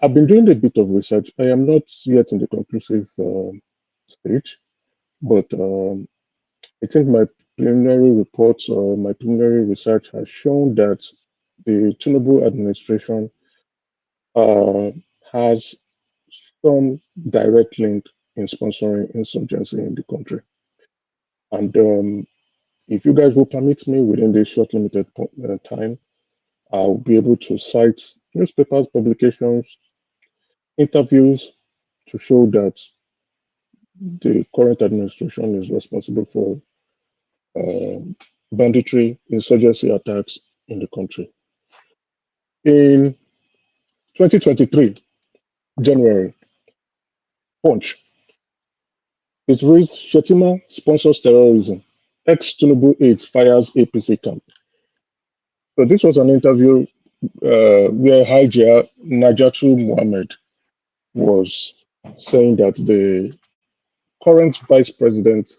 I've been doing a bit of research. I am not yet in the conclusive stage, but I think my preliminary reports or my preliminary research has shown that the Tinubu administration has some direct link in sponsoring insurgency in the country. And if you guys will permit me within this short limited time, I'll be able to cite newspapers, publications, interviews to show that the current administration is responsible for banditry, insurgency attacks in the country. In 2023, January, Punch, it reads Shetima sponsors terrorism. Ex-Tinubu aides fires APC camp. So this was an interview where Hajia Najatu Mohammed was saying that the current vice president,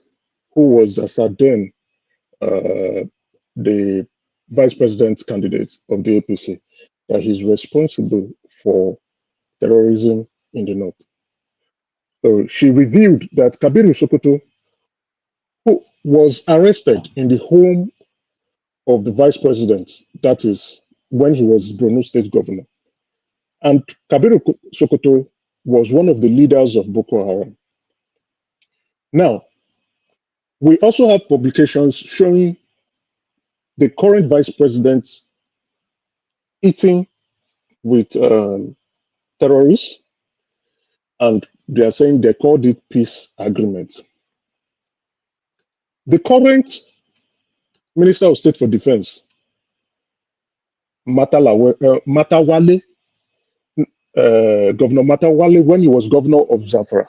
who was Asaden, the vice president candidate of the APC, that he's responsible for terrorism in the north. So she revealed that Kabiru Sokoto, who was arrested in the home of the vice president, that is when he was Borno state governor, and Kabiru Sokoto was one of the leaders of Boko Haram. Now, we also have publications showing the current vice president eating with terrorists, and they are saying they called it peace agreement. The current Minister of State for Defense, Matawale, Governor Matawale, when he was governor of Zamfara,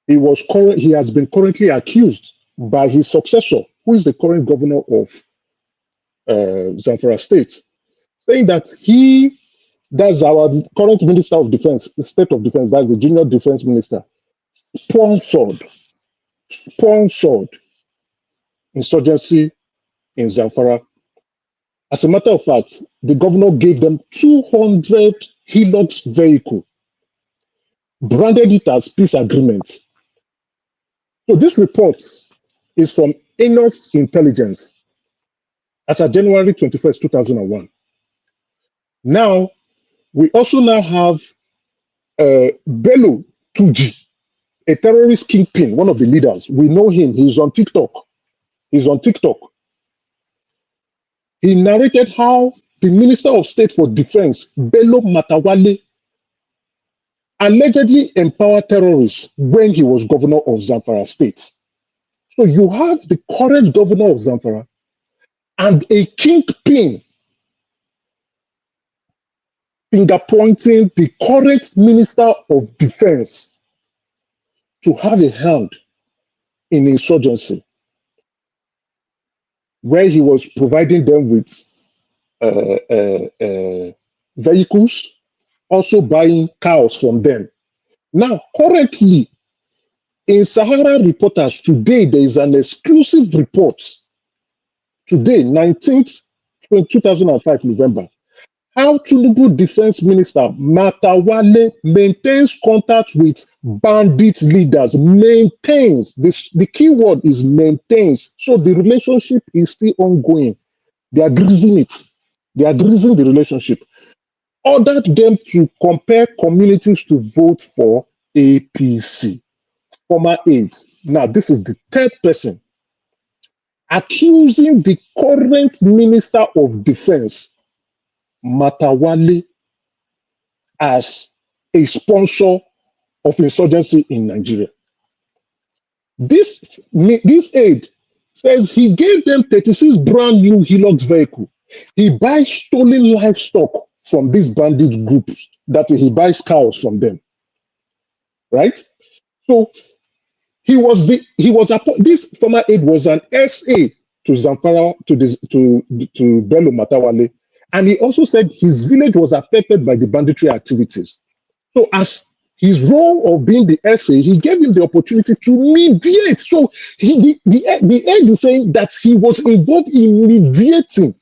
he has been currently accused by his successor, who is the current governor of Zamfara State, saying that that's our current Minister of Defense, State of Defense, that's the junior defense minister, sponsored insurgency in Zamfara. As a matter of fact, the governor gave them 200 Hilux vehicle, branded it as peace agreement. So this report is from Enos Intelligence as of January 21st, 2001. Now, we also now have Bello Tuji, a terrorist kingpin, one of the leaders. We know him. He's on TikTok. He narrated how the Minister of State for Defense, Bello Matawale, allegedly empowered terrorists when he was governor of Zamfara State. So you have the current governor of Zamfara and a kingpin finger pointing the current Minister of Defense to have a hand in insurgency, where he was providing them with vehicles, also buying cows from them. Now, currently, in Sahara Reporters today, there is an exclusive report. Today, 19th, 2005, November, how Tinubu Defense Minister Matawale maintains contact with bandit leaders. Maintains. The key word is maintains. So the relationship is still ongoing. They are greasing it. They are greasing the relationship. Ordered them to compare communities to vote for APC. Former aides. Now, this is the third person accusing the current Minister of Defense, Matawale, as a sponsor of insurgency in Nigeria. This aide says he gave them 36 brand new Hilux vehicle. He buys stolen livestock from these bandit groups, that he buys cows from them, right? So this former aide was an SA to Zamfara, to Bello Matawale, and he also said his village was affected by the banditry activities. So as his role of being the SA, he gave him the opportunity to mediate. So the aide is saying that he was involved in mediating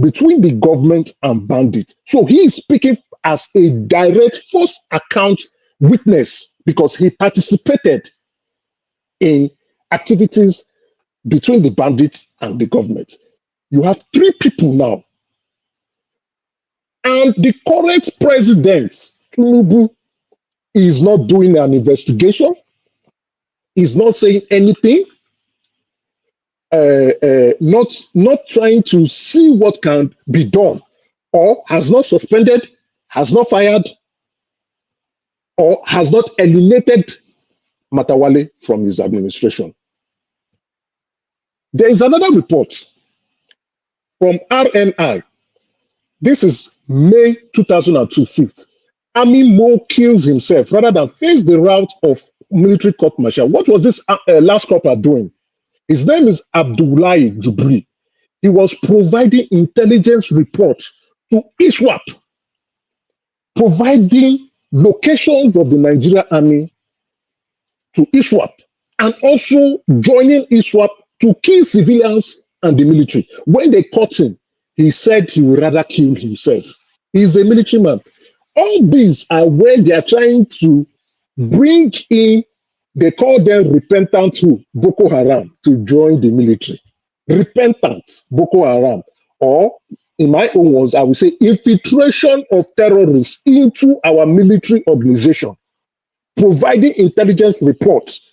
between the government and bandits. So he is speaking as a direct first account witness because he participated in activities between the bandits and the government. You have three people now. And the current president, Tinubu, is not doing an investigation. He's not saying anything. Not trying to see what can be done, or has not suspended, has not fired, or has not eliminated Matawale from his administration. There is another report from RNI. This is May 2002, 5th. Army Mo kills himself rather than face the route of military court martial. What was this last corporal doing? His name is Abdullahi Jubri. He was providing intelligence reports to ISWAP, providing locations of the Nigerian army to ISWAP, and also joining ISWAP to kill civilians and the military. When they caught him, he said he would rather kill himself. He's a military man. All these are when they are trying to bring in, they call them repentant who? Boko Haram, to join the military. Repentant Boko Haram, or in my own words, I would say infiltration of terrorists into our military organization, providing intelligence reports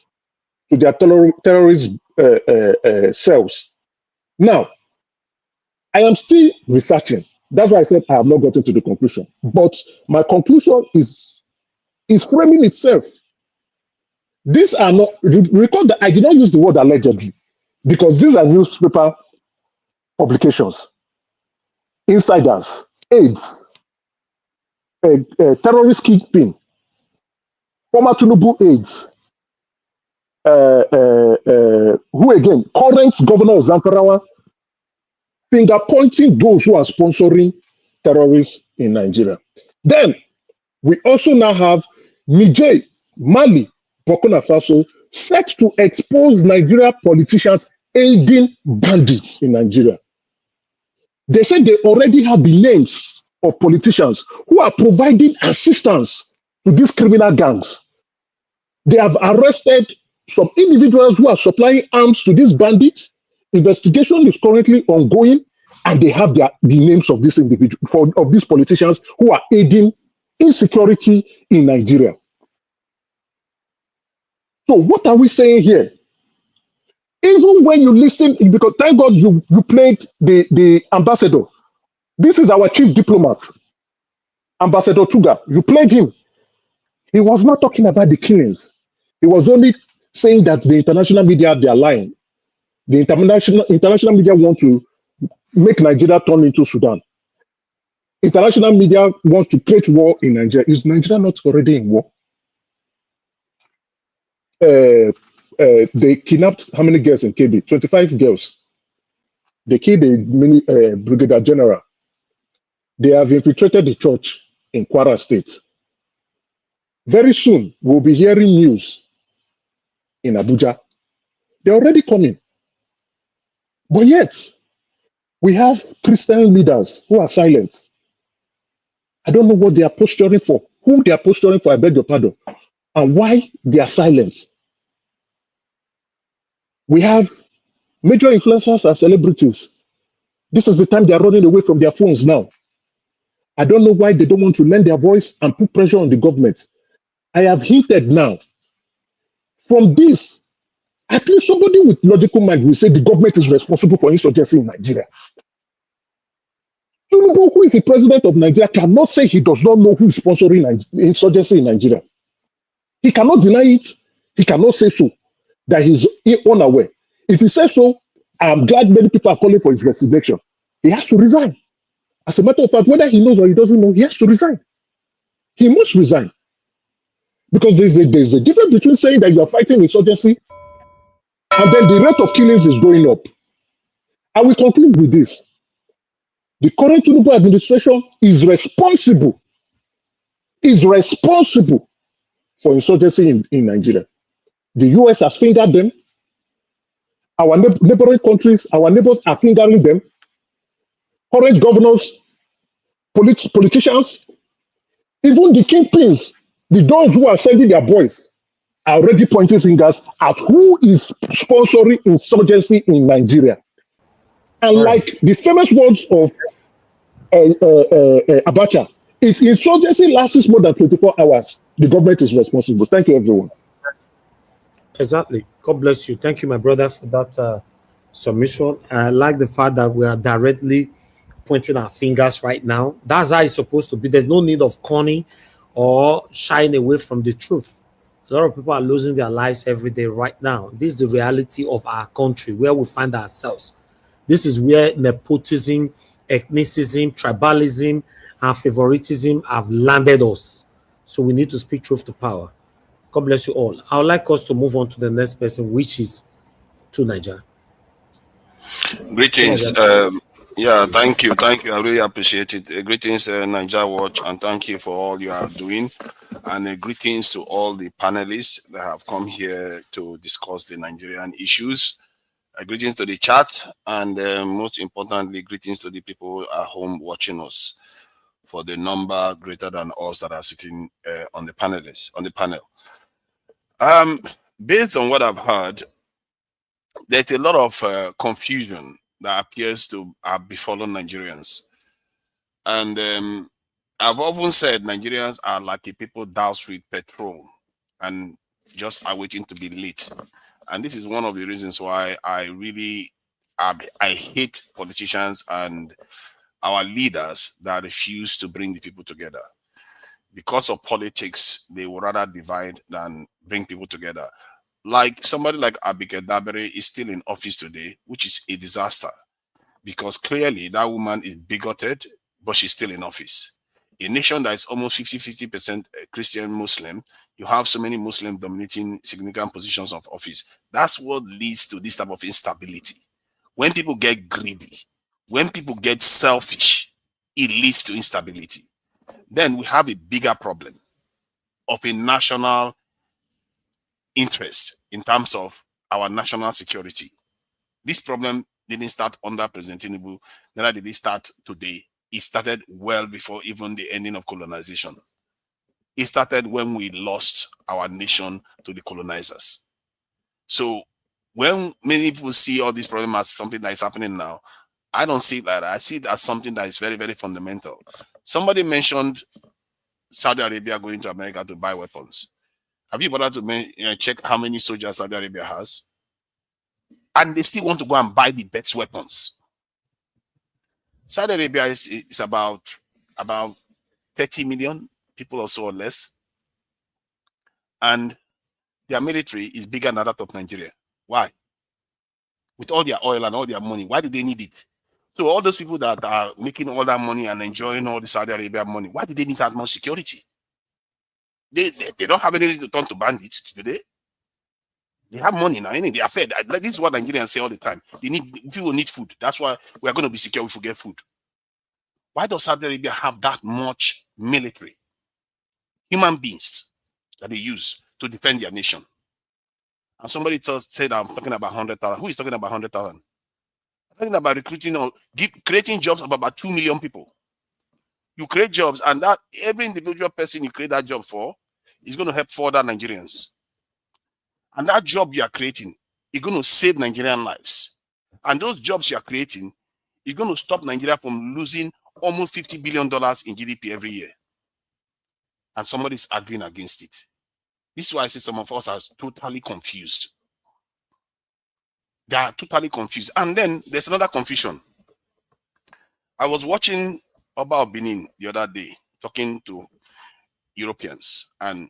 to their terrorist cells. Now, I am still researching. That's why I said I have not gotten to the conclusion. But my conclusion is framing itself. These are not, recall that I did not use the word allegedly, because these are newspaper publications, insiders, aides, terrorist kingpin, former Tinubu aides, who again, current governor of Zamfara, finger pointing those who are sponsoring terrorists in Nigeria. Then we also now have Niger, Mali, Burkina Faso set to expose Nigeria politicians aiding bandits in Nigeria. They said they already have the names of politicians who are providing assistance to these criminal gangs. They have arrested some individuals who are supplying arms to these bandits. Investigation is currently ongoing, and they have the names of these individuals, of these politicians who are aiding insecurity in Nigeria. So what are we saying here? Even when you listen, because thank God you played the ambassador. This is our chief diplomat, Ambassador Tuga. You played him. He was not talking about the killings. He was only saying that the international media, they are lying. The international media want to make Nigeria turn into Sudan. International media wants to create war in Nigeria. Is Nigeria not already in war? They kidnapped how many girls in KB? 25 girls. They killed a brigadier general. They have infiltrated the church in Kwara State. Very soon, we'll be hearing news in Abuja. They're already coming. But yet, we have Christian leaders who are silent. I don't know what they are posturing for, who they are posturing for, I beg your pardon, and why they are silent. We have major influencers and celebrities. This is the time they are running away from their phones now. I don't know why they don't want to lend their voice and put pressure on the government. I have hinted now. From this, at least somebody with logical mind will say the government is responsible for insurgency in Nigeria. Tinubu, who is the president of Nigeria, cannot say he does not know who is sponsoring insurgency in Nigeria. He cannot deny it. He cannot say so, that he's unaware. If he says so, I'm glad many people are calling for his resignation. He has to resign. As a matter of fact, whether he knows or he doesn't know, he has to resign. He must resign. Because there's a difference between saying that you are fighting insurgency and then the rate of killings is going up. I will conclude with this. The current Tinubu administration is responsible for insurgency in Nigeria. The US has fingered them. Our neighboring countries, our neighbors are fingering them. Current governors, politicians, even the kingpins, those who are sending their boys, are already pointing fingers at who is sponsoring insurgency in Nigeria. And like the famous words of Abacha, if insurgency lasts more than 24 hours, the government is responsible. Thank you, everyone. Exactly. God bless you. Thank you, my brother, for that submission. I like the fact that we are directly pointing our fingers right now. That's how it's supposed to be. There's no need of conning or shying away from the truth. A lot of people are losing their lives every day right now. This is the reality of our country, where we find ourselves. This is where nepotism, ethnicism, tribalism, and favoritism have landed us. So we need to speak truth to power. God bless you all. I would like us to move on to the next person, which is to Nigeria. Greetings. Yeah, thank you. Thank you. I really appreciate it. Greetings, Niger Watch, and thank you for all you are doing. And greetings to all the panelists that have come here to discuss the Nigerian issues. Greetings to the chat, and most importantly, greetings to the people at home watching us, for the number greater than us that are sitting on the panel. Based on what I've heard, there's a lot of confusion that appears to have befallen Nigerians. And I've often said Nigerians are like a people doused with petrol and just are waiting to be lit. And this is one of the reasons why I really I hate politicians and our leaders that refuse to bring the people together. Because of politics, they would rather divide than bring people together. Like somebody like Abike Dabere is still in office today, which is a disaster, because clearly that woman is bigoted, but she's still in office. A nation that is almost 50% Christian Muslim, you have so many Muslims dominating significant positions of office. That's what leads to this type of instability. When people get greedy, when people get selfish, it leads to instability. Then we have a bigger problem of a national interest in terms of our national security. This problem didn't start under President Tinubu, neither did it start today. It started well before even the ending of colonization. It started when we lost our nation to the colonizers. So when many people see all these problems as something that is happening now, I don't see it like that. I see it as something that is very, very fundamental. Somebody mentioned Saudi Arabia going to America to buy weapons. Have you bothered to check how many soldiers Saudi Arabia has? And they still want to go and buy the best weapons. Saudi Arabia is about 30 million people or so or less. And their military is bigger than that of Nigeria. Why? With all their oil and all their money, why do they need it? So all those people that are making all that money and enjoying all the Saudi Arabia money, why do they need that much security? They don't have anything to turn to bandits today. They have money now. They are fed. This is what Nigerians say all the time. People need food. That's why we are going to be secure if we get food. Why does Saudi Arabia have that much military? Human beings that they use to defend their nation. And somebody said I'm talking about 100,000. Who is talking about 100,000? I'm talking about recruiting or creating jobs of about 2 million people. You create jobs, and that every individual person you create that job for is going to help further Nigerians. And that job you are creating is going to save Nigerian lives. And those jobs you are creating is going to stop Nigeria from losing almost $50 billion in GDP every year. And somebody is arguing against it. This is why I say some of us are totally confused. They are totally confused. And then there's another confusion. I was watching Oba Benin the other day, talking to Europeans and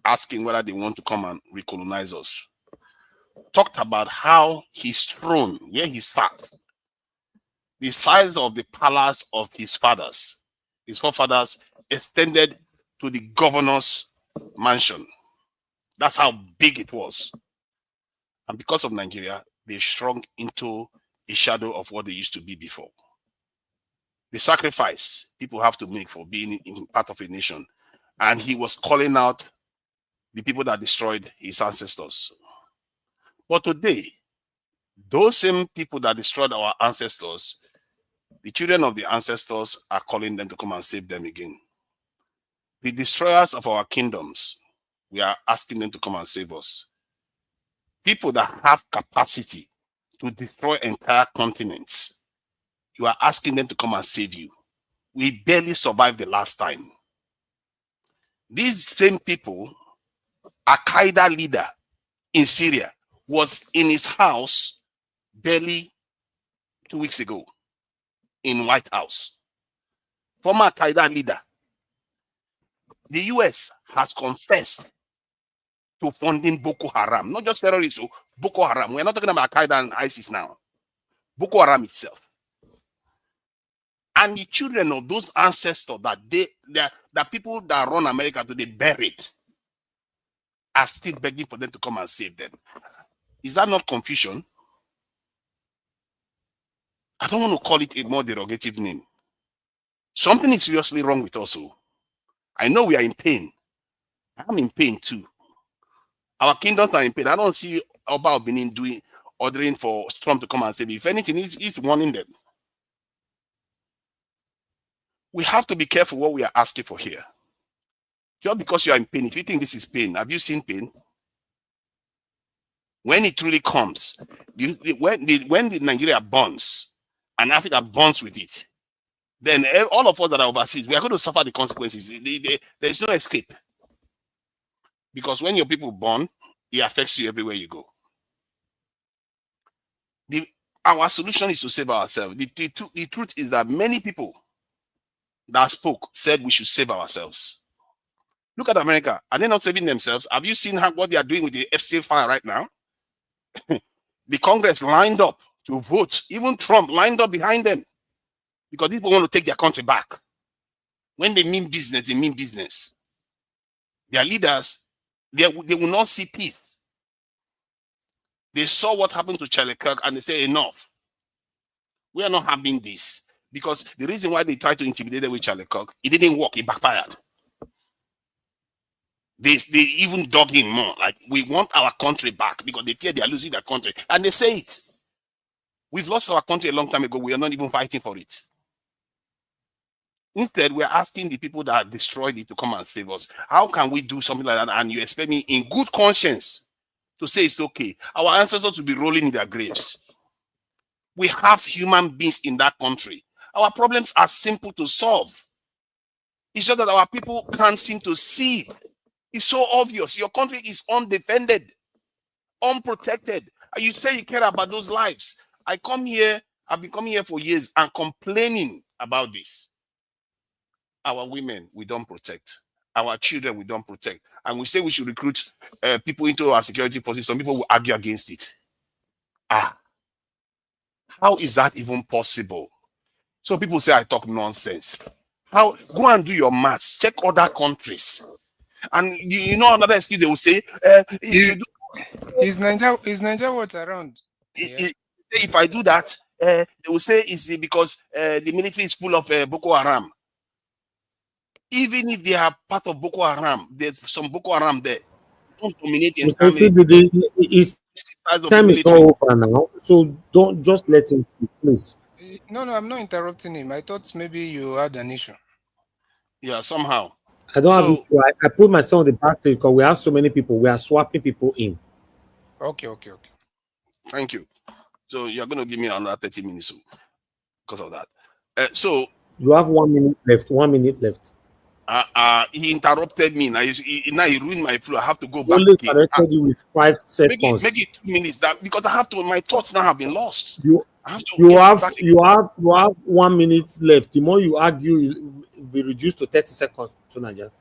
asking whether they want to come and recolonize us. talked about how his throne, where he sat, the size of the palace of his fathers, his forefathers, extended to the governor's mansion. That's how big it was. And because of Nigeria, they shrunk into a shadow of what they used to be before. The sacrifice people have to make for being in part of a nation. And he was calling out the people that destroyed his ancestors. But today, those same people that destroyed our ancestors, the children of the ancestors are calling them to come and save them again. The destroyers of our kingdoms, we are asking them to come and save us. People that have capacity to destroy entire continents, you are asking them to come and save you. We barely survived the last time. These same people, Al-Qaeda leader in Syria, was in his house barely 2 weeks ago in White House. Former Al-Qaeda leader. The US has confessed to funding Boko Haram, not just terrorists, so Boko Haram. We're not talking about Al-Qaeda and ISIS now. Boko Haram itself. And the children of those ancestors that people that run America today buried are still begging for them to come and save them. Is that not confusion? I don't want to call it a more derogative name. Something is seriously wrong with us. I know we are in pain. I'm in pain too. Our kingdoms are in pain. I don't see Oba Benin ordering for Trump to come and save me. If anything, he's warning them. We have to be careful what we are asking for here. Just because you are in pain, if you think this is pain, have you seen pain? When it truly comes, when the Nigeria bonds and Africa bonds with it, then all of us that are overseas, we are going to suffer the consequences. There is no escape. Because when your people bond, it affects you everywhere you go. Our solution is to save ourselves. The truth is that many people that spoke said we should save ourselves. Look at America. Are they not saving themselves? Have you seen what they are doing with the FCA fire right now? The Congress lined up to vote. Even Trump lined up behind them because people want to take their country back. When they mean business, they mean business. Their leaders, they will not see peace. They saw what happened to Charlie Kirk and they say, enough. We are not having this. Because the reason why they tried to intimidate them with Charlie Kirk, it didn't work, it backfired. They even dug in more. Like, we want our country back because they fear they are losing their country. And they say it. We've lost our country a long time ago. We are not even fighting for it. Instead, we're asking the people that destroyed it to come and save us. How can we do something like that? And you expect me in good conscience to say it's okay. Our ancestors will be rolling in their graves. We have human beings in that country. Our problems are simple to solve. It's just that our people can't seem to see it. It's so obvious. Your country is undefended, unprotected. And you say you care about those lives. I've been coming here for years and complaining about this. Our women, we don't protect. Our children, we don't protect. And we say we should recruit people into our security forces. Some people will argue against it. How is that even possible? So people say I talk nonsense. Go and do your maths. Check other countries. And you know another excuse they will say, is Nigeria what around? If I do that, they will say it's because the military is full of Boko Haram. Even if they are part of Boko Haram, there's some Boko Haram there. Don't dominate the entire military. His time is not over now, so don't just let him speak, please. No, I'm not interrupting him. I thought maybe you had an issue. Yeah, somehow. I don't have issue. I put myself on the backstage because we have so many people. We are swapping people in. Okay. Thank you. So you're going to give me another 30 minutes because of that. So you have 1 minute left. 1 minute left. He interrupted me. Now he ruined my flow. I have to go back. Only corrected you with 5 seconds. Make it 2 minutes. Because I have to. My thoughts now have been lost. You have 1 minute left. The more you argue, it will be reduced to 30 seconds to Nigeria.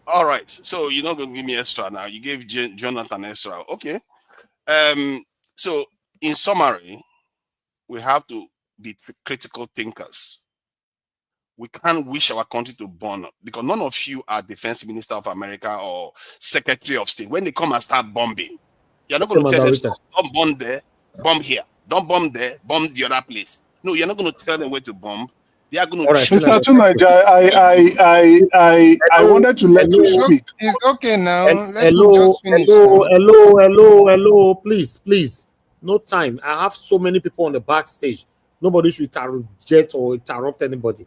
All right. So you're not going to give me extra now. You gave Jonathan extra. Okay. So, in summary, we have to be critical thinkers. We can't wish our country to burn up because none of you are Defense Minister of America or Secretary of State. When they come and start bombing, you're not going to tell them, stop, don't bomb there, bomb here. Don't bomb there, bomb the other place. No, you're not going to tell them where to bomb. They are going to choose. Mr. Tunaja, I wanted to let you speak. It's okay now. Let him Hello, just finish. hello. Please. No time. I have so many people on the backstage. Nobody should interject or interrupt anybody.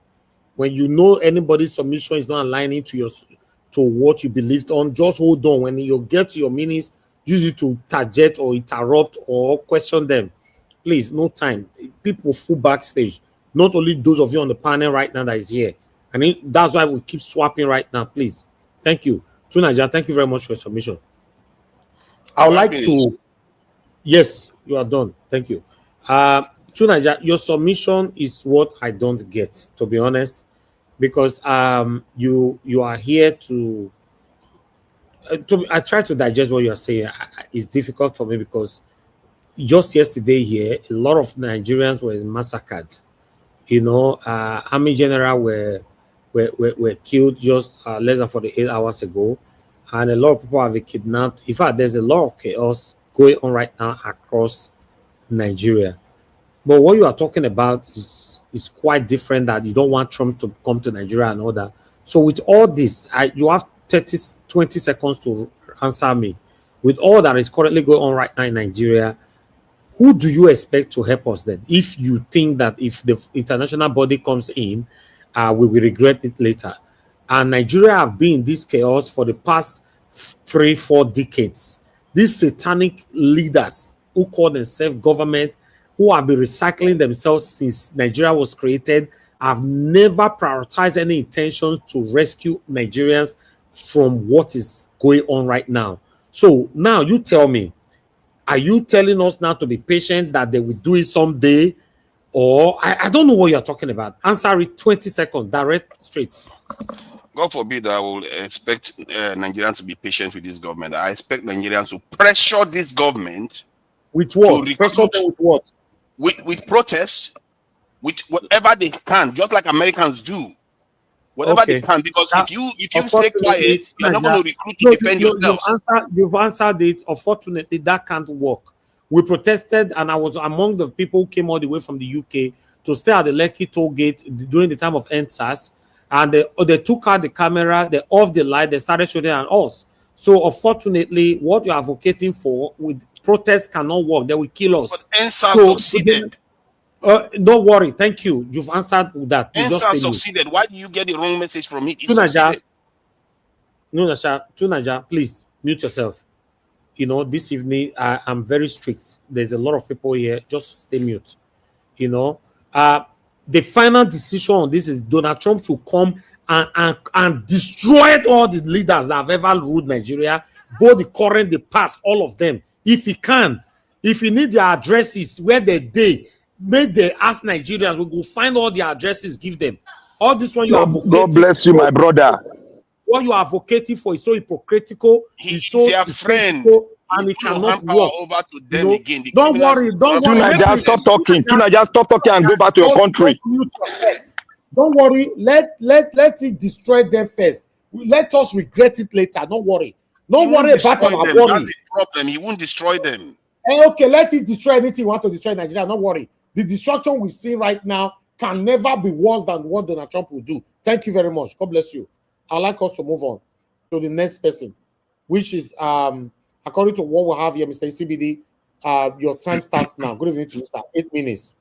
When you know anybody's submission is not aligning to what you believed on, just hold on. When you get to your meanings, use it to interject or interrupt or question them. Please, no time. People full backstage. Not only those of you on the panel right now that is here. And that's why we keep swapping right now. Please. Thank you. Tunaja, thank you very much for your submission. I would like to... Yes, you are done. Thank you. Tunaja, your submission is what I don't get, to be honest, because you are here to I try to digest what you are saying. It's difficult for me because just yesterday here, a lot of Nigerians were massacred. You know, army general were killed just less than 48 hours ago, and a lot of people have been kidnapped. In fact, there's a lot of chaos going on right now across Nigeria. But what you are talking about is quite different, that you don't want Trump to come to Nigeria and all that. So with all this, you have 20 seconds to answer me. With all that is currently going on right now in Nigeria, who do you expect to help us then? If you think that if the international body comes in, we will regret it later. And Nigeria have been in this chaos for the past 3-4 decades. These satanic leaders who call themselves government, who have been recycling themselves since Nigeria was created, have never prioritized any intentions to rescue Nigerians from what is going on right now. So now you tell me, are you telling us now to be patient that they will do it someday? Or I don't know what you're talking about. Answer it 20 seconds, direct, straight. God forbid I will expect Nigerians to be patient with this government. I expect Nigerians to pressure this government. With what? Pressure them with what? With protests, with whatever they can, just like Americans do. Whatever they can, because if you stay quiet, you're not going to recruit to defend yourselves. You've answered it. Unfortunately, that can't work. We protested, and I was among the people who came all the way from the UK to stay at the Lekki toll gate during the time of NSAS, and they took out the camera, they off the light, they started shooting at us. So unfortunately, what you're advocating for with protests cannot work. They will kill us. But NSAS succeeded. Don't worry. Thank you. You've answered that. NSAS succeeded. Why do you get the wrong message from it? Tunaja, please mute yourself. You know, this evening I'm very strict. There's a lot of people here. Just stay mute. You know, the final decision on this is Donald Trump should come and destroy all the leaders that have ever ruled Nigeria, both the current, the past, all of them. If he can, if he need their addresses where they make they ask Nigerians, we go find all the addresses, give them. All this one you are advocating. God bless you, my brother. What you are advocating for is so hypocritical. He's so their friend. And it cannot work. Over to them again. Don't worry. Tunaja, stop talking. Tunaja, stop talking and go back to your country. Don't worry. Let it destroy them first. Let us regret it later. Don't worry. Don't worry about our body. That's the problem. He won't destroy them. Okay, let it destroy anything you want to destroy Nigeria. Don't worry. The destruction we see right now can never be worse than what Donald Trump will do. Thank you very much. God bless you. I'd like us to move on to the next person, which is according to what we have here, Mr. CBD. Your time starts now. Good evening to you, sir. 8 minutes.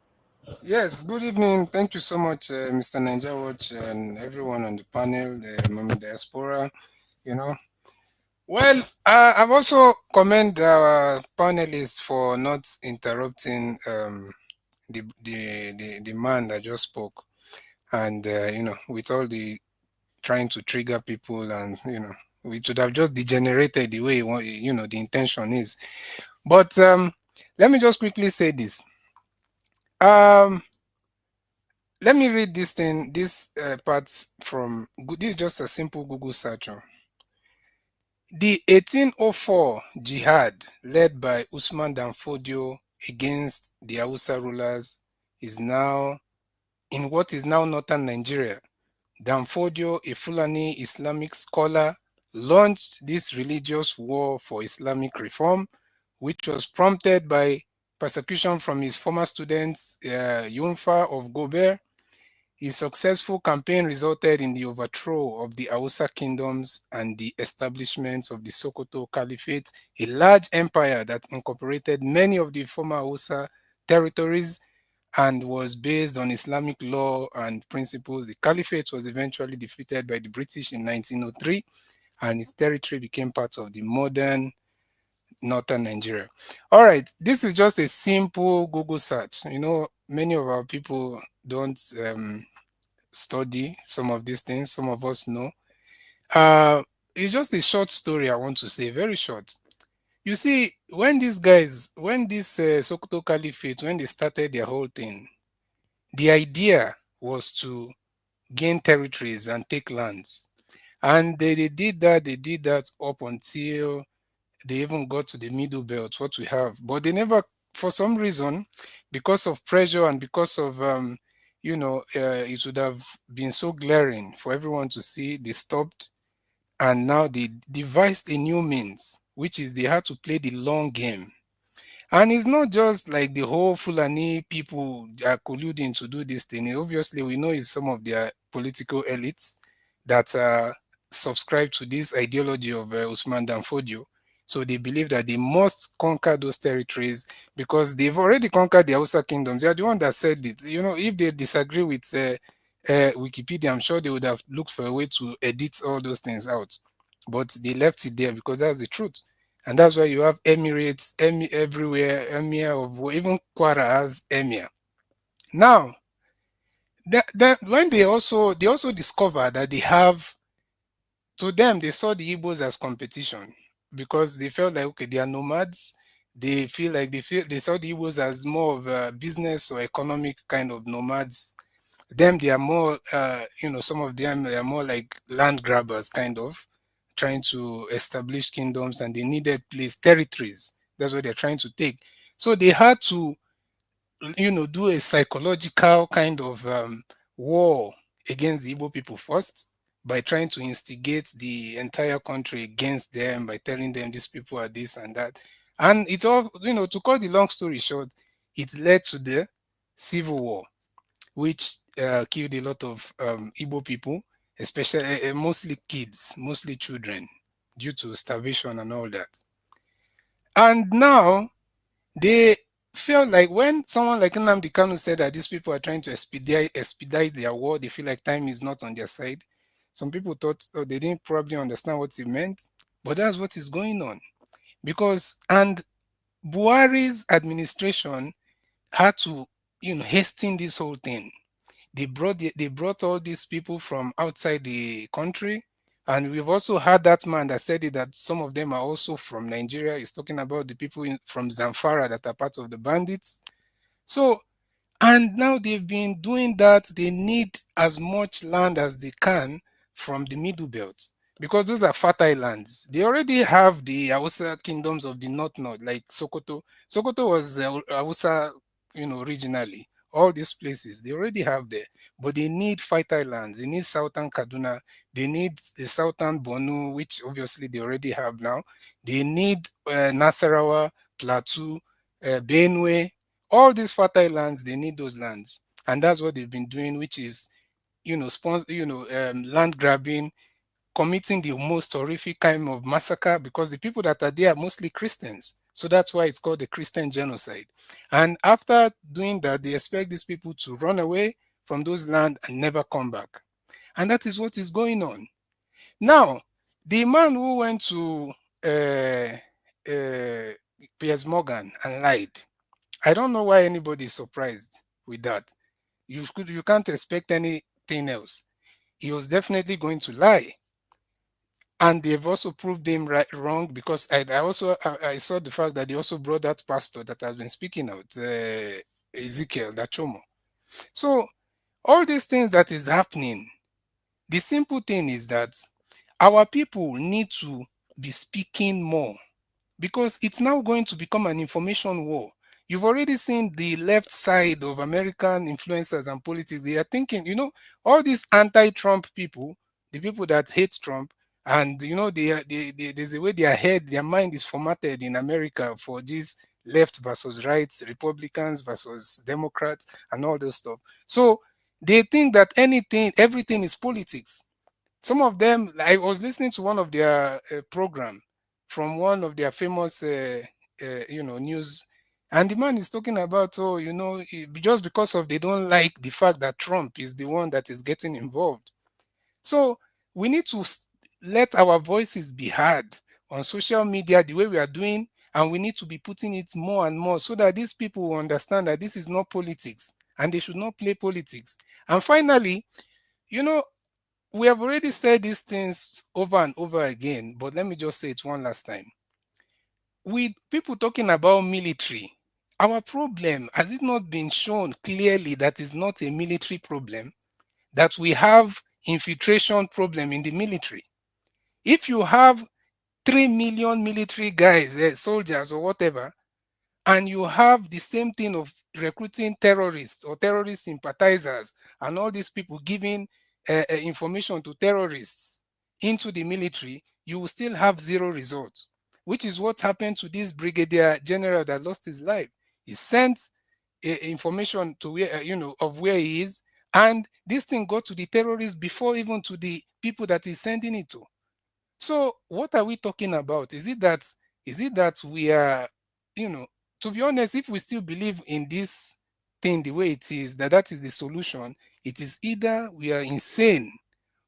Yes, good evening. Thank you so much, Mr. Ninja Watch, and everyone on the panel, the Mami Diaspora. You know, well, I've also commend our panelists for not interrupting the man that just spoke, and you know, with all the trying to trigger people, and you know, we should have just degenerated the way you know the intention is. But let me just quickly say this. Let me read this thing, this part from, this is just a simple Google search. The 1804 jihad led by Usman Danfodio against the Hausa rulers is now in what is now northern Nigeria. Danfodio, a Fulani Islamic scholar, launched this religious war for Islamic reform, which was prompted by persecution from his former students, Yunfa of Gober. His successful campaign resulted in the overthrow of the Hausa kingdoms and the establishment of the Sokoto Caliphate, a large empire that incorporated many of the former Hausa territories and was based on Islamic law and principles. The Caliphate was eventually defeated by the British in 1903, and its territory became part of the modern northern Nigeria. All right, this is just a simple Google search. You know, many of our people don't study some of these things. Some of us know. It's just a short story I want to say, very short. You see, when these guys, when this Sokoto Caliphate, when they started their whole thing, the idea was to gain territories and take lands. And they did that up until they even got to the middle belt, what we have. But they never, for some reason, because of pressure and because of, it would have been so glaring for everyone to see, they stopped. And now they devised a new means, which is they had to play the long game. And it's not just like the whole Fulani people are colluding to do this thing. Obviously, we know it's some of their political elites that subscribe to this ideology of Usman Danfodio. So they believe that they must conquer those territories because they've already conquered the Hausa kingdoms. They are the one that said it. You know, if they disagree with Wikipedia, I'm sure they would have looked for a way to edit all those things out. But they left it there because that's the truth. And that's why you have emirates everywhere, emir of even Kwara has emir. Now, when they also discovered that they have, to them they saw the Igbos as competition because they felt like, okay, they are nomads. They feel like they saw the Igbos as more of a business or economic kind of nomads. Them, they are more, some of them are more like land grabbers, kind of trying to establish kingdoms, and they needed territories. That's what they're trying to take. So they had to, do a psychological kind of war against the Igbo people first by trying to instigate the entire country against them by telling them these people are this and that. And it's all, to cut the long story short, it led to the Civil War, which killed a lot of Igbo people, especially mostly kids, mostly children, due to starvation and all that. And now they felt like when someone like Nnamdi Kanu said that these people are trying to expedite their war, they feel like time is not on their side. Some people thought, they didn't probably understand what it meant, but that's what is going on. And Buhari's administration had to, hasten this whole thing. They brought all these people from outside the country, and we've also had that man that said it, that some of them are also from Nigeria. He's talking about the people from Zamfara that are part of the bandits. So, and now they've been doing that. They need as much land as they can from the Middle Belt because those are fertile lands. They already have the Hausa kingdoms of the north, like Sokoto. Sokoto was Hausa, originally. All these places they already have there, but they need fertile lands. They need southern Kaduna. They need the southern Borno, which obviously they already have now. They need Nasarawa, Plateau, Benue. All these fertile lands, they need those lands, and that's what they've been doing, which is, land grabbing, committing the most horrific kind of massacre, because the people that are there are mostly Christians. So that's why it's called the Christian genocide. And after doing that, they expect these people to run away from those lands and never come back. And that is what is going on. Now, the man who went to Piers Morgan and lied, I don't know why anybody is surprised with that. You can't expect anything else. He was definitely going to lie. And they've also proved him wrong, because I saw the fact that they also brought that pastor that has been speaking out, Ezekiel Dachomo. So all these things that is happening, the simple thing is that our people need to be speaking more, because it's now going to become an information war. You've already seen the left side of American influencers and politics. They are thinking, all these anti-Trump people, the people that hate Trump, and there's a way their mind is formatted in America for this left versus right, Republicans versus Democrats, and all those stuff. So they think that everything is politics. Some of them, I was listening to one of their program from one of their famous, news, and the man is talking about, just because of they don't like the fact that Trump is the one that is getting involved. So we need to let our voices be heard on social media the way we are doing, and we need to be putting it more and more so that these people will understand that this is not politics and they should not play politics. And finally, we have already said these things over and over again, but let me just say it one last time. With people talking about military, our problem, has it not been shown clearly that it's not a military problem, that we have infiltration problem in the military? If you have 3 million military guys, soldiers or whatever, and you have the same thing of recruiting terrorists or terrorist sympathizers and all these people giving information to terrorists into the military, you will still have zero results, which is what happened to this brigadier general that lost his life. He sent information to where, of where he is, and this thing got to the terrorists before even to the people that he's sending it to. So what are we talking about? Is it that we are, to be honest, if we still believe in this thing the way it is, that is the solution, it is either we are insane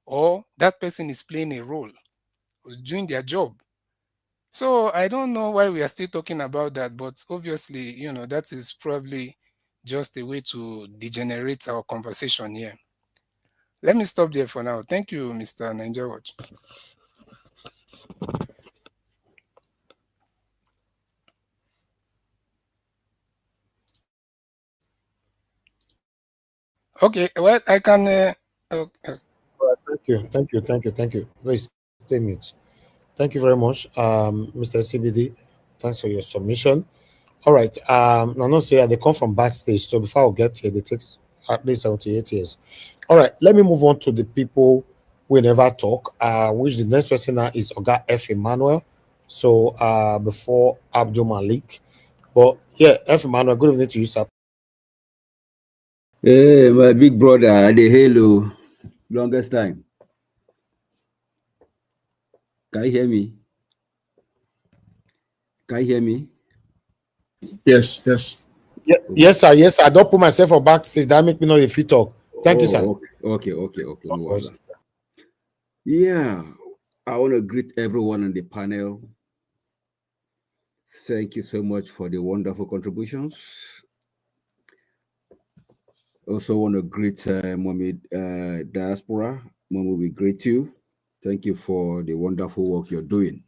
or that person is playing a role, doing their job. So I don't know why we are still talking about that, but obviously, that is probably just a way to degenerate our conversation here. Let me stop there for now. Thank you, Mr. Ninja Watch. Okay, well, I can. Okay. All right, thank you. Please stay mute. Thank you very much, Mr. CBD. Thanks for your submission. All right. I know say they come from backstage, so before I get here, they takes at least 78 years. All right, let me move on to the people we never talk. Which the next person now is Oga F. Emmanuel. So before Abdul Malik. But yeah, F. Emmanuel, good evening to you, sir. Hey, my big brother, the hello, longest time. Can you hear me? Can you hear me? Yes. Yeah, yes, sir. Yes, sir. I don't put myself on backstage. That make me know if you talk. Thank you, sir. Okay. No worries. Yeah, I want to greet everyone on the panel. Thank you so much for the wonderful contributions. Also want to greet Mommy Diaspora. Mommy, we greet you. Thank you for the wonderful work you're doing.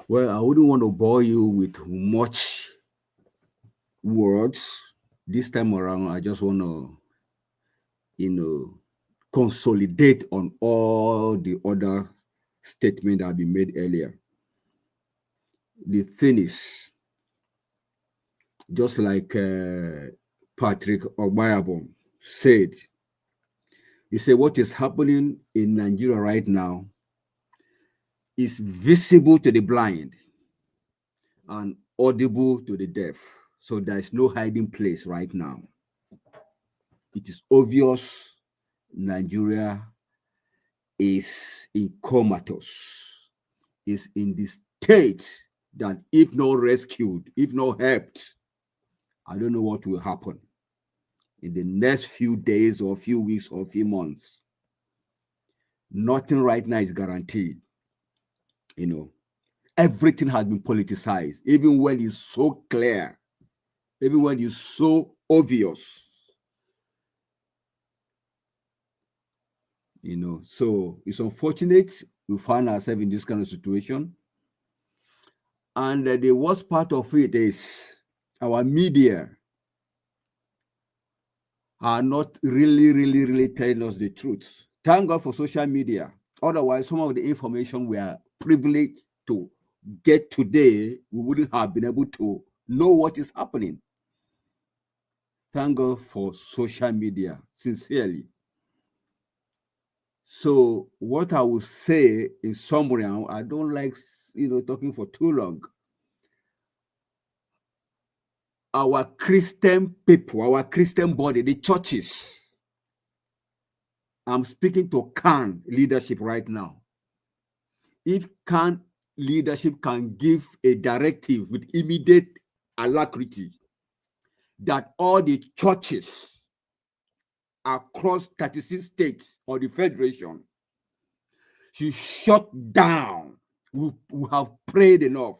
Well, I wouldn't want to bore you with much words. This time around, I just want to, consolidate on all the other statements that have been made earlier. The thing is, just like Patrick Obayabon said, he said what is happening in Nigeria right now is visible to the blind and audible to the deaf. So there is no hiding place right now. It is obvious Nigeria is in comatose, is in the state that if not rescued, if not helped, I don't know what will happen in the next few days or few weeks or few months. Nothing right now is guaranteed. Everything has been politicized, even when it's so clear, even when it's so obvious. So it's unfortunate we find ourselves in this kind of situation. And the worst part of it is our media are not really telling us the truth. Thank God for social media. Otherwise, some of the information we are privilege to get today, we wouldn't have been able to know what is happening. Thank God for social media, sincerely. So what I will say in summary, I don't like talking for too long. Our Christian people, our Christian body, the churches. I'm speaking to CAN leadership right now. If CAN leadership can give a directive with immediate alacrity that all the churches across 36 states or the federation should shut down. We have prayed enough.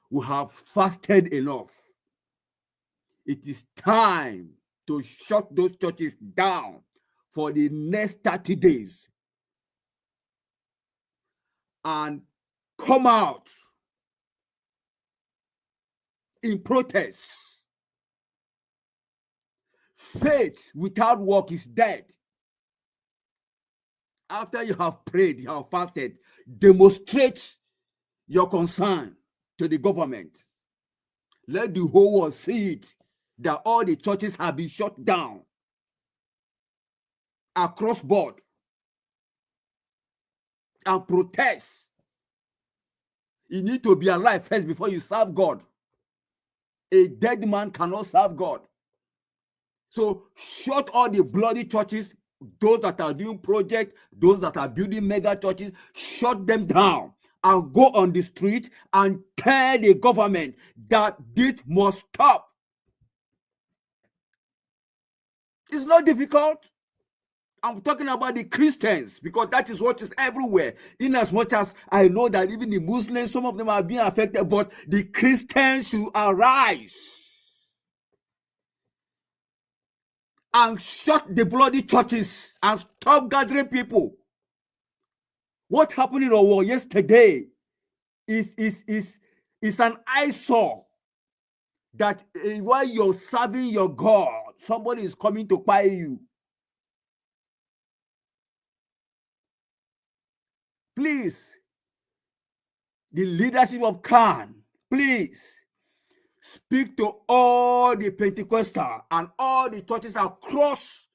We have fasted enough. It is time to shut those churches down for the next 30 days and come out in protest. Faith without work is dead. After you have prayed, you have fasted, demonstrate your concern to the government. Let the whole world see it, that all the churches have been shut down across board, and protest. You need to be alive first before you serve God. A dead man cannot serve God. So shut all the bloody churches, those that are doing projects, those that are building mega churches, shut them down and go on the street and tell the government that this must stop. It's not difficult. I'm talking about the Christians because that is what is everywhere. In as much as I know that even the Muslims, some of them are being affected, but the Christians should arise and shut the bloody churches and stop gathering people. What happened in Owo yesterday is an eyesore that while you're serving your God, somebody is coming to buy you. Please, the leadership of CAN, please speak to all the Pentecostal and all the churches across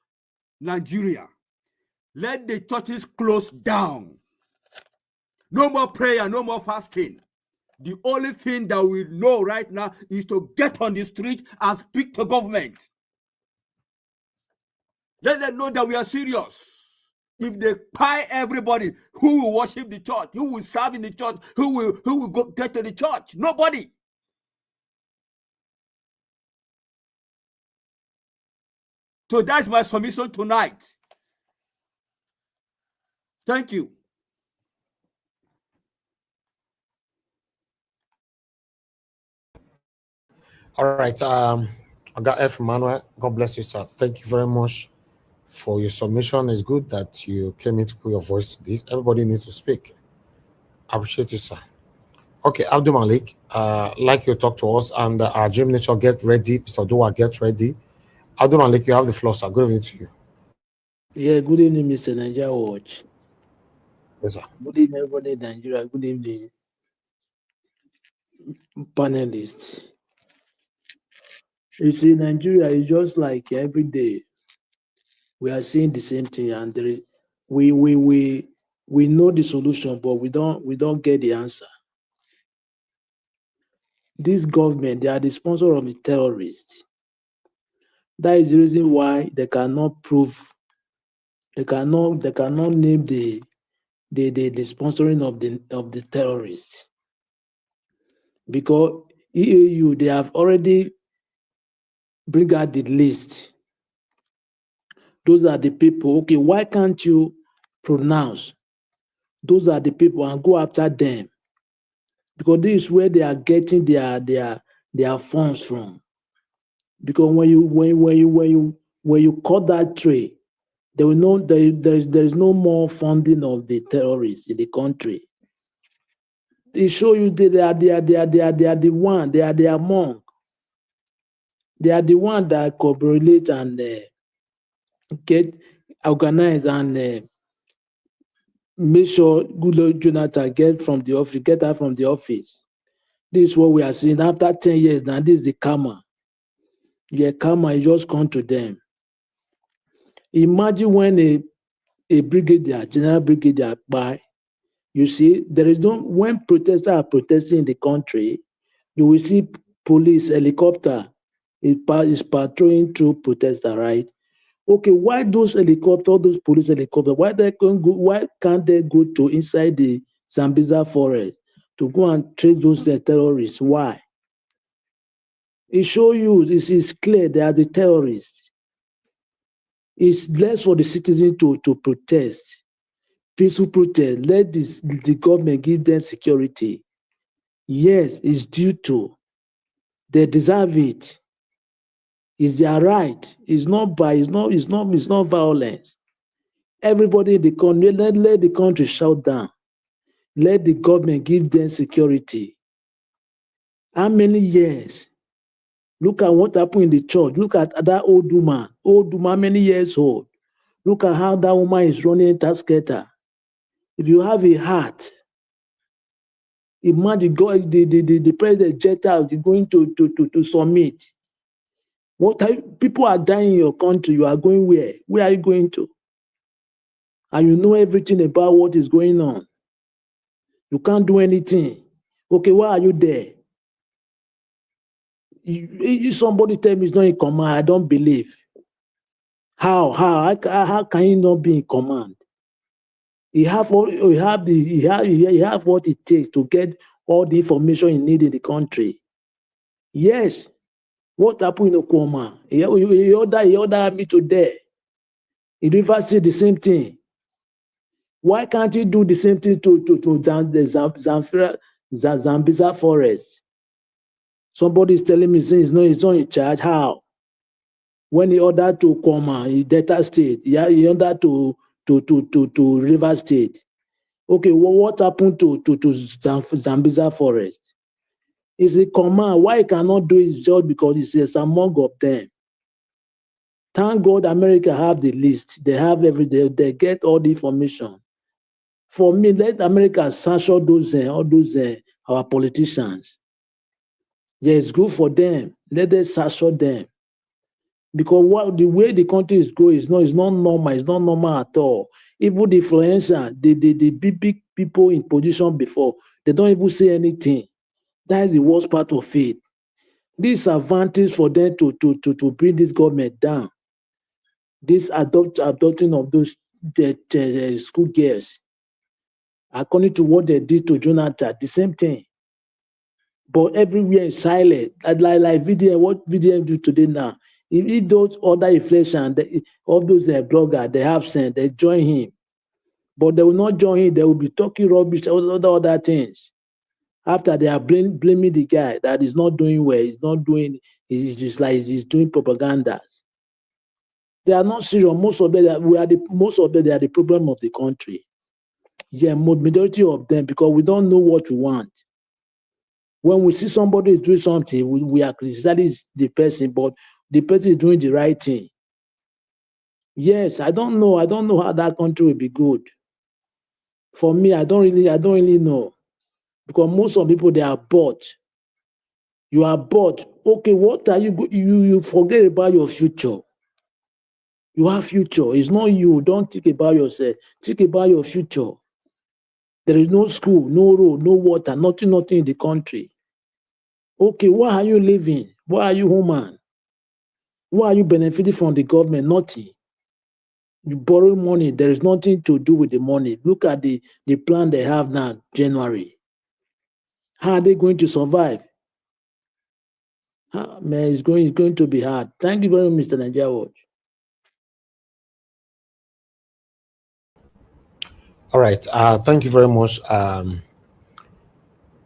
Nigeria. Let the churches close down. No more prayer, no more fasting. The only thing that we know right now is to get on the street and speak to government. Let them know that we are serious. If they buy everybody, who will worship the church? Who will serve in the church? Who will go get to the church? Nobody. So that's my submission tonight. Thank you. All right. I got F. Emmanuel. God bless you, sir. Thank you very much for your submission. It's good that you came in to put your voice to this. Everybody needs to speak. I appreciate you, sir. Okay, Abdul Malik, like you talk to us, and our Gym Nature, get ready. Mr. Dua, get ready. Abdul Malik, you have the floor, sir. Good evening to you. Yeah, good evening, Mr. Nigeria Watch. Yes, sir. Good evening, everybody in Nigeria. Good evening, panelists. You see, Nigeria is just like every day we are seeing the same thing, and we know the solution, but we don't get the answer. This government, they are the sponsor of the terrorists. That is the reason why they cannot prove, they cannot name the sponsoring of the terrorists, because EAU, they have already bring out the list. Those are the people. Okay, why can't you pronounce those are the people and go after them? Because this is where they are getting their funds from. Because when you cut that trade, there will no there is no more funding of the terrorists in the country. They show you they are the one, they are the among. They are the one that cooperate and get organized and make sure Goodluck Jonathan get out from the office. This is what we are seeing after 10 years now. This is the karma. Yeah, karma is just come to them. Imagine when a brigadier, general brigadier, by you see, when protesters are protesting in the country, you will see police helicopter is patrolling through protesters, right? Okay, why those police helicopters, why can't they go to inside the Zambiza forest to go and trace those terrorists? Why? It shows you, it's clear they are the terrorists. It's less for the citizens to protest. Peaceful protest. Let the government give them security. Yes, it's due to. They deserve it. It's their right. It's not violence. Everybody in the country, let the country shut down. Let the government give them security. How many years? Look at what happened in the church. Look at that old woman. How many years old? Look at how that woman is running Tasketa. If you have a heart, imagine God, the president jet out, you're going to submit. People are dying in your country. You are going where? Where are you going to? And you know everything about what is going on. You can't do anything. Okay, why are you there? Somebody tell me it's not in command. I don't believe. How can he not be in command? He have what it takes to get all the information he needs in the country. Yes. What happened in Oklahoma? He ordered me to there. In Rivers State, the same thing. Why can't he do the same thing to the Zambiza forest? Somebody is telling me saying he's not in charge. How? When he ordered to Oklahoma, in Delta State, he ordered to River State. Okay, well, what happened to Zambiza forest? It's a command. Why he cannot do his job? Because it's among of them. Thank God America have the list. They have they get all the information. For me, let America sanction all those our politicians. Yeah, it's good for them. Let them sanction them. Because the way the country is going is not normal. It's not normal at all. Even the influencer, the big people in position before, they don't even say anything. That is the worst part of it. This advantage for them to bring this government down. This adopting of those school girls, according to what they did to Jonathan, the same thing. But everywhere is silent. Like VDM, what VDM do today now? If those other inflation, all those bloggers, they have sent, they join him. But they will not join him. They will be talking rubbish, other things. After they are blaming the guy that is not doing well, he's just like he's doing propagandas. They are not serious. Most of them, they are the problem of the country. Yeah, majority of them, because we don't know what we want. When we see somebody is doing something, we are criticizing the person, but the person is doing the right thing. Yes, I don't know how that country will be good. For me, I don't really know. Because most of people, they are bought. You are bought. Okay, what are you forget about your future. You have future. It's not you. Don't think about yourself. Think about your future. There is no school, no road, no water, nothing in the country. Okay, why are you living? Why are you human? Why are you benefiting from the government? Nothing. You borrow money. There is nothing to do with the money. Look at the plan they have now, January. How are they going to survive? Man, it's going to be hard. Thank you very much, Mr. Nigeria Watch. All right. Thank you very much,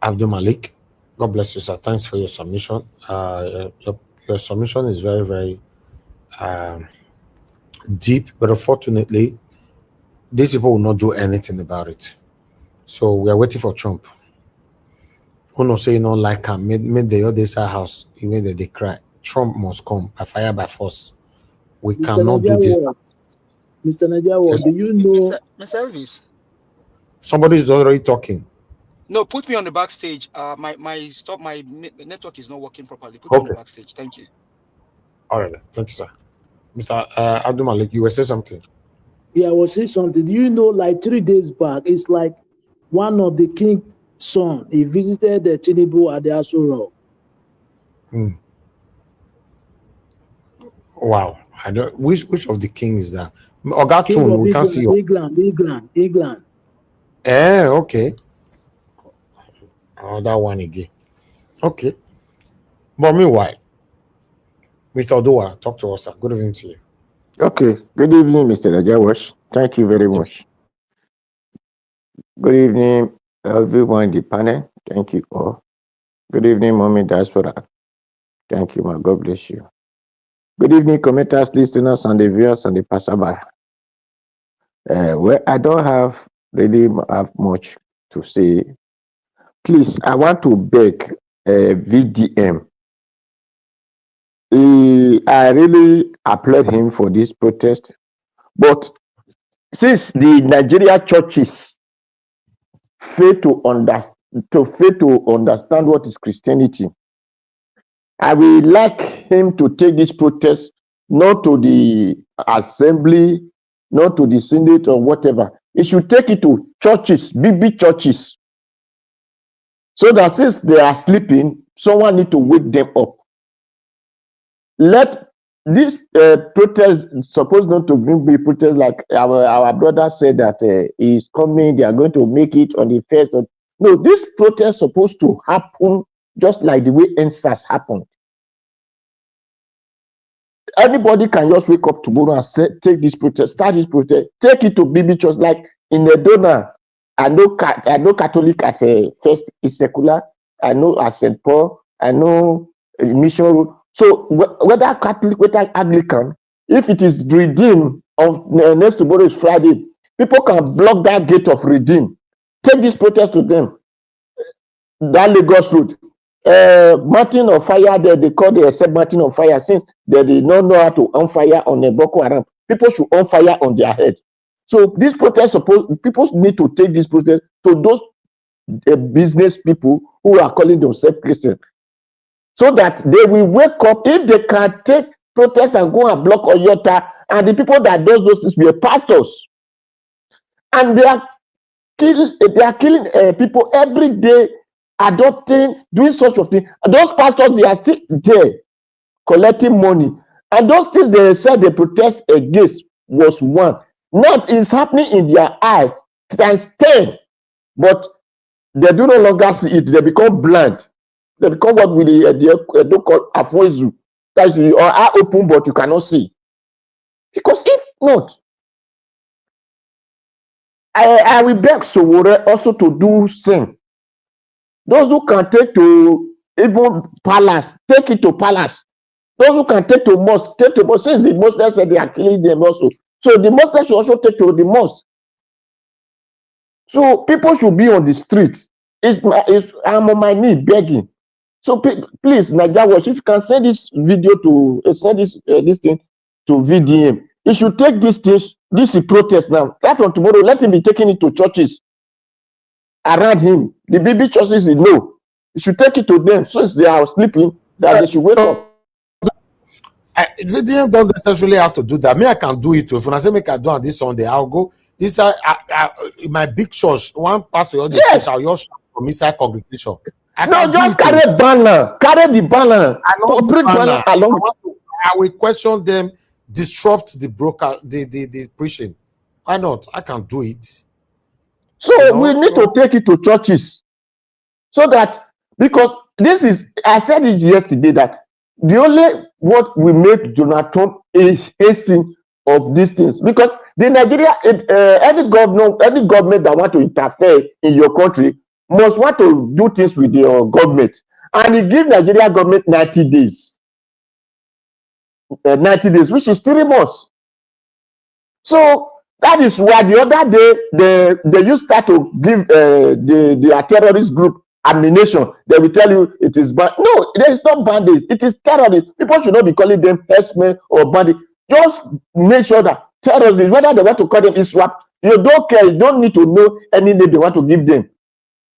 Abdul Malik. God bless you, sir. Thanks for your submission. Your submission is very, very deep, but unfortunately, these people will not do anything about it. So we are waiting for Trump. Who knows say you don't like him, made the other house, even though they cry. Trump must come by fire, by force. We Mr. cannot do this. Mr. Nigeria, Yes. do you know? Mr. Elvis, Somebody is already talking. No, put me on the backstage. My network is not working properly. Put me on the Okay. backstage. Thank you. All right. Thank you, sir. Mr. Abdul Malik, you were saying something. Yeah, I was saying something. Do you know, like 3 days back, it's like one of the king's son, he visited the Tinubu at the Aso Rock. Wow. I don't. Which of the king is that? Oga King Tune, of we can't see England, your. England. Okay. That one again. Okay. But meanwhile, Mr. Odua, talk to us, sir. Good evening to you. Okay. Good evening, Mr. Najawash. Thank you very much. Good evening, everyone in the panel. Thank you all. Good evening, Mommy Diaspora. Thank you, ma. God bless you. Good evening, commenters, listeners, and the viewers and the passerby. Well, I don't really have much to say. Please, I want to beg VDM. I really applaud him for this protest, but since the Nigeria churches fail to understand what is Christianity, I would like him to take this protest not to the assembly, not to the Senate or whatever. He should take it to churches, big churches, so that since they are sleeping, someone need to wake them up. Let this protest supposed not to be protest like our brother said that is coming. They are going to make it on the first. No, this protest supposed to happen just like the way NSAS happened. Anybody can just wake up tomorrow and say, take this protest, start this protest, take it to BB Church. Like in the donor, I know Catholic at first is secular. I know at St. Paul. I know mission. So whether Catholic, whether Anglican, if it is redeemed on next tomorrow is Friday, people can block that gate of redeem. Take this protest to them. That Lagos road. Mountain of fire there, they call the except mountain of fire since they did not know how to on fire on a Boko Haram. People should on fire on their head. So this protest, people need to take this protest to those business people who are calling themselves Christian, so that they will wake up. If they can take protest and go and block Oyota, and the people that does those things were pastors, and they are killing people every day, adopting, doing such of thing. Those pastors, they are still there collecting money, and those things they said they protest against was one. Now it's happening in their eyes times 10, but they do no longer see it. They become blind. They become what we don't call afoizu. That's your eye open, but you cannot see. Because if not, I will beg Sowore also to do same. Those who can take to even palace, take it to palace. Those who can take to mosque, take to mosque. Since the Muslims said they are killing them also, so the Muslims should also take to the mosque. So people should be on the street. I'm on my knee begging. So please, Najawash, if you can send this video to send this thing to VDM, he should take this protest now. Right from tomorrow, let him be taking it to churches around him. The BB churches, no. You should take it to them since they are sleeping, that they should wake up. VDM don't necessarily have to do that. Me, I can do it too. If I say make I do on this Sunday, I'll go inside in my big church. One pastor, yes. I'll just from inside congregation. No, just carry the banner to bring banner along. I will question them, disrupt the preaching. Why not? I can do it. So we need to take it to churches, so that, because this is, I said it yesterday, that the only what we make Donald Trump is hasting of these things, because the Nigeria, any government that want to interfere in your country must want to do things with your government, and he give Nigeria government 90 days, 90 days, which is 3 months. So that is why the other day they used start to give the terrorist group ammunition. They will tell you it is bad. No, there is no bandits. It is terrorists. People should not be calling them herdsmen or bandits. Just make sure that terrorists, whether they want to call them ISWAP, You don't care. You don't need to know any name they want to give them.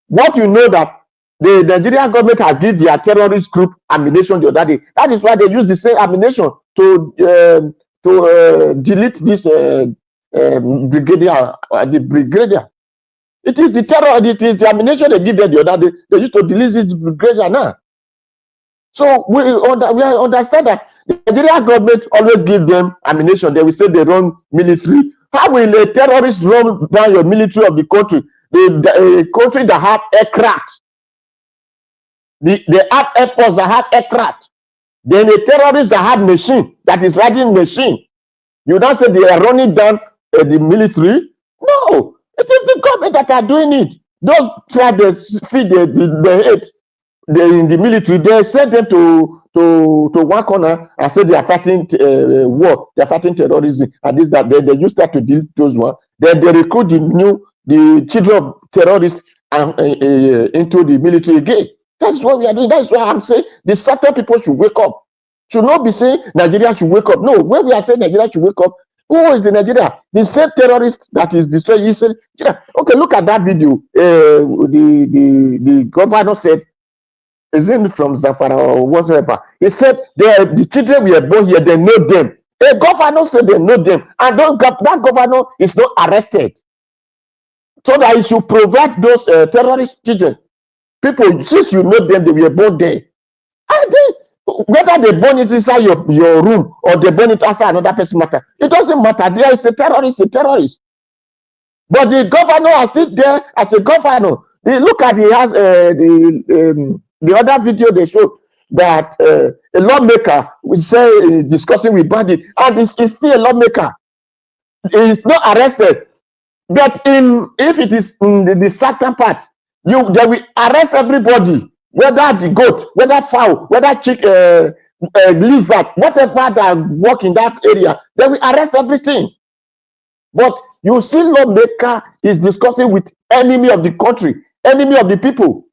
What you know that the Nigerian government has given their terrorist group ammunition the other day. That is why they use the same ammunition to delete this brigadier, the brigadier. It is the terror. It is the ammunition they give them the other day. They used to delete this brigadier now. So we understand that the Nigerian government always give them ammunition. They will say they run military. How will a terrorist run down your military of the country? The country that have aircraft, they have air force that have aircraft. Then a terrorist that have machine, that is riding machine. You don't say they are running down the military. No, it is the government that are doing it. Those try to feed the hate. In the military, they send them to one corner and say they are fighting war, they are fighting terrorism, and this that they use that to deal those ones. Then they recruit the children of terrorists into the military again. That's what we are doing. That's why I'm saying the certain people should wake up. Should not be saying Nigeria should wake up. No, when we are saying Nigeria should wake up, who is the Nigeria? The same terrorist that is destroying. He said, okay, look at that video. The governor said, is it from Zafara or whatever? He said the children we are born here, they know them. A governor said they know them, and that governor is not arrested. So that he should provide those terrorist children. People, since you know them, they were born there. And whether they burn it inside your room or they burn it outside another person matter. It doesn't matter. There is a terrorist. But the governor is still there as a governor. Look at the other video they showed that a lawmaker will say discussing with bandit, and it's still a lawmaker. He's not arrested. But if it is in the certain part, they will arrest everybody, whether the goat, whether fowl, whether chicken, lizard, whatever that work in that area, they will arrest everything. But you see, lawmaker is discussing with enemy of the country, enemy of the people,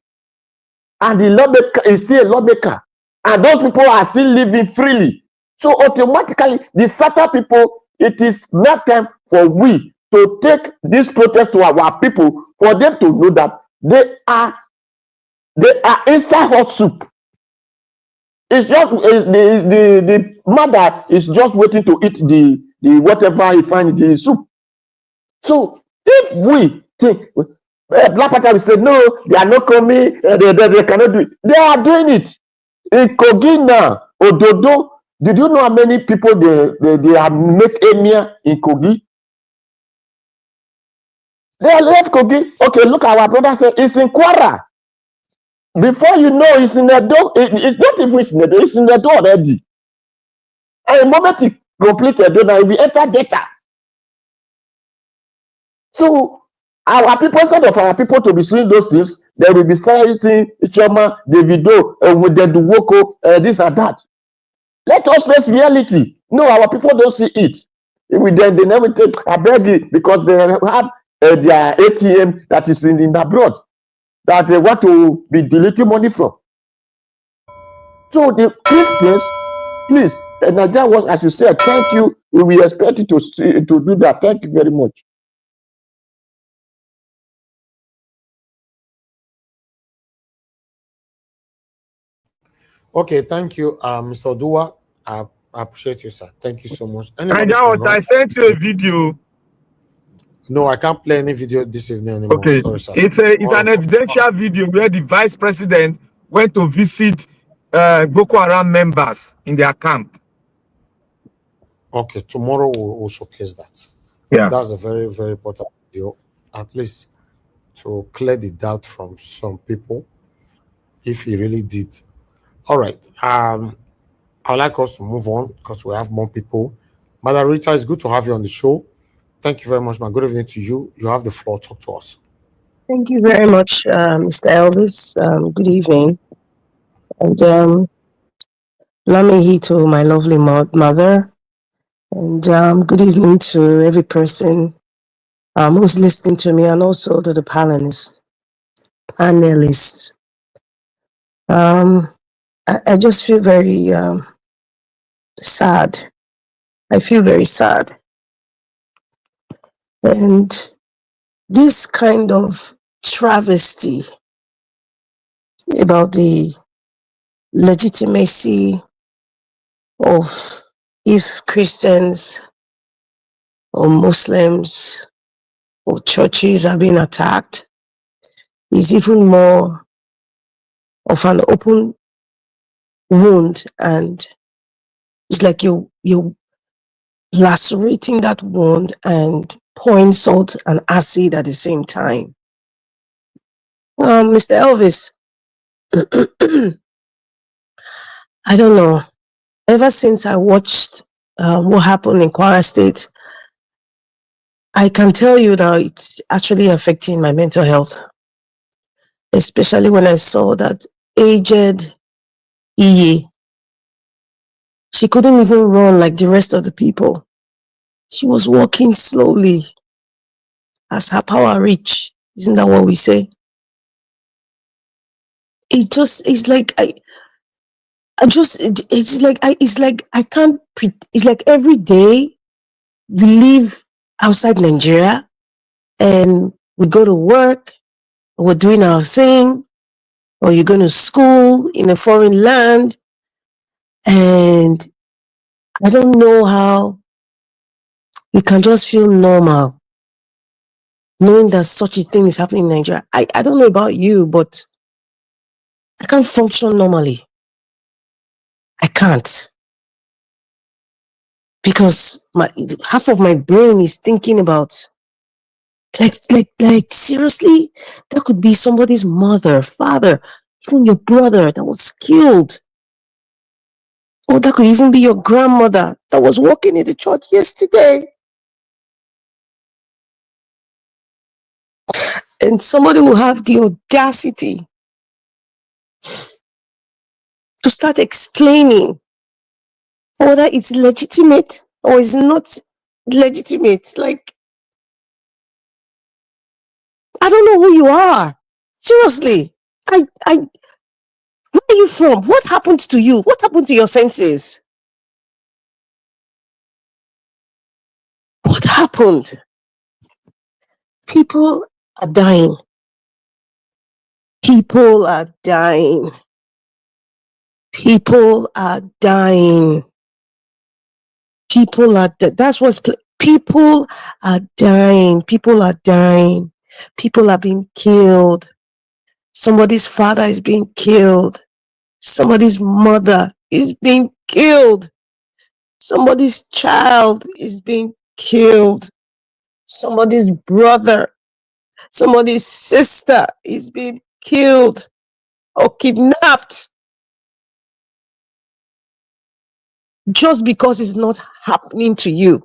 and the lawmaker is still a lawmaker, and those people are still living freely. So automatically, the certain people, it is not time for we to take this protest to our people, for them to know that they are inside hot soup. It's just the mother is just waiting to eat the whatever he finds in the soup. So if we think Black Panther will say no, they are not coming, they cannot do it. They are doing it in Kogi now. Ododo, did you know how many people they have make emir in Kogi? They left Kogi. Okay, look, our brother said it's in Kwara. Before you know, it's in Edo. It's not even in Edo. It's in Edo already. And the moment it complete Edo, now we enter data. So our people, instead of our people to be seeing those things, they will be seeing Ichoma, Davido, with the Duwoko, this and that. Let us face reality. No, our people don't see it. They never take. I beg you, because they have their ATM that is in abroad, that they want to be deleting money from. So the Christians, please, Nigeria was, as you said, thank you. We will expect you to do that. Thank you very much. Okay, thank you, Mr. Dua. I appreciate you, sir. Thank you so much. I sent you a video. No, I can't play any video this evening anymore. Okay, sorry, sir. it's an evidential video where the vice president went to visit Boko Haram members in their camp. Okay, tomorrow we'll showcase that. Yeah, that's a very, very important video, at least to clear the doubt from some people, if he really did. All right. I'd like us to move on because we have more people. Madam Rita, it's good to have you on the show. Thank you very much, man. Good evening to you. You have the floor. Talk to us. Thank you very much, Mr. Elvis. Good evening. And Lami to my lovely mother. And good evening to every person who's listening to me, and also to the panelists. I just feel very sad. I feel very sad And this kind of travesty about the legitimacy of if Christians or Muslims or churches are being attacked is even more of an open wound, and it's like you lacerating that wound and pouring salt and acid at the same time. Mr. Elvis, I don't know. Ever since I watched what happened in Kwara State, I can tell you that it's actually affecting my mental health, especially when I saw that aged Iye. She couldn't even run like the rest of the people. She was walking slowly as her power reached. Isn't that what we say? It's like I can't, it's like every day we live outside Nigeria and we go to work, we're doing our thing, or you're going to school in a foreign land, and I don't know how you can just feel normal knowing that such a thing is happening in Nigeria. I don't know about you, but I can't function normally. I can't, because half of my brain is thinking about like seriously, that could be somebody's mother, father, even your brother that was killed. Or that could even be your grandmother that was walking in the church yesterday. And somebody will have the audacity to start explaining whether it's legitimate or it's not legitimate. Like, I don't know who you are. Seriously. Where are you from? What happened to you? What happened to your senses? What happened? People are dying. People are dying. People are dying. People are that's what's people are dying. People are dying. People are being killed. Somebody's father is being killed. Somebody's mother is being killed. Somebody's child is being killed. Somebody's brother, somebody's sister is being killed or kidnapped just because it's not happening to you.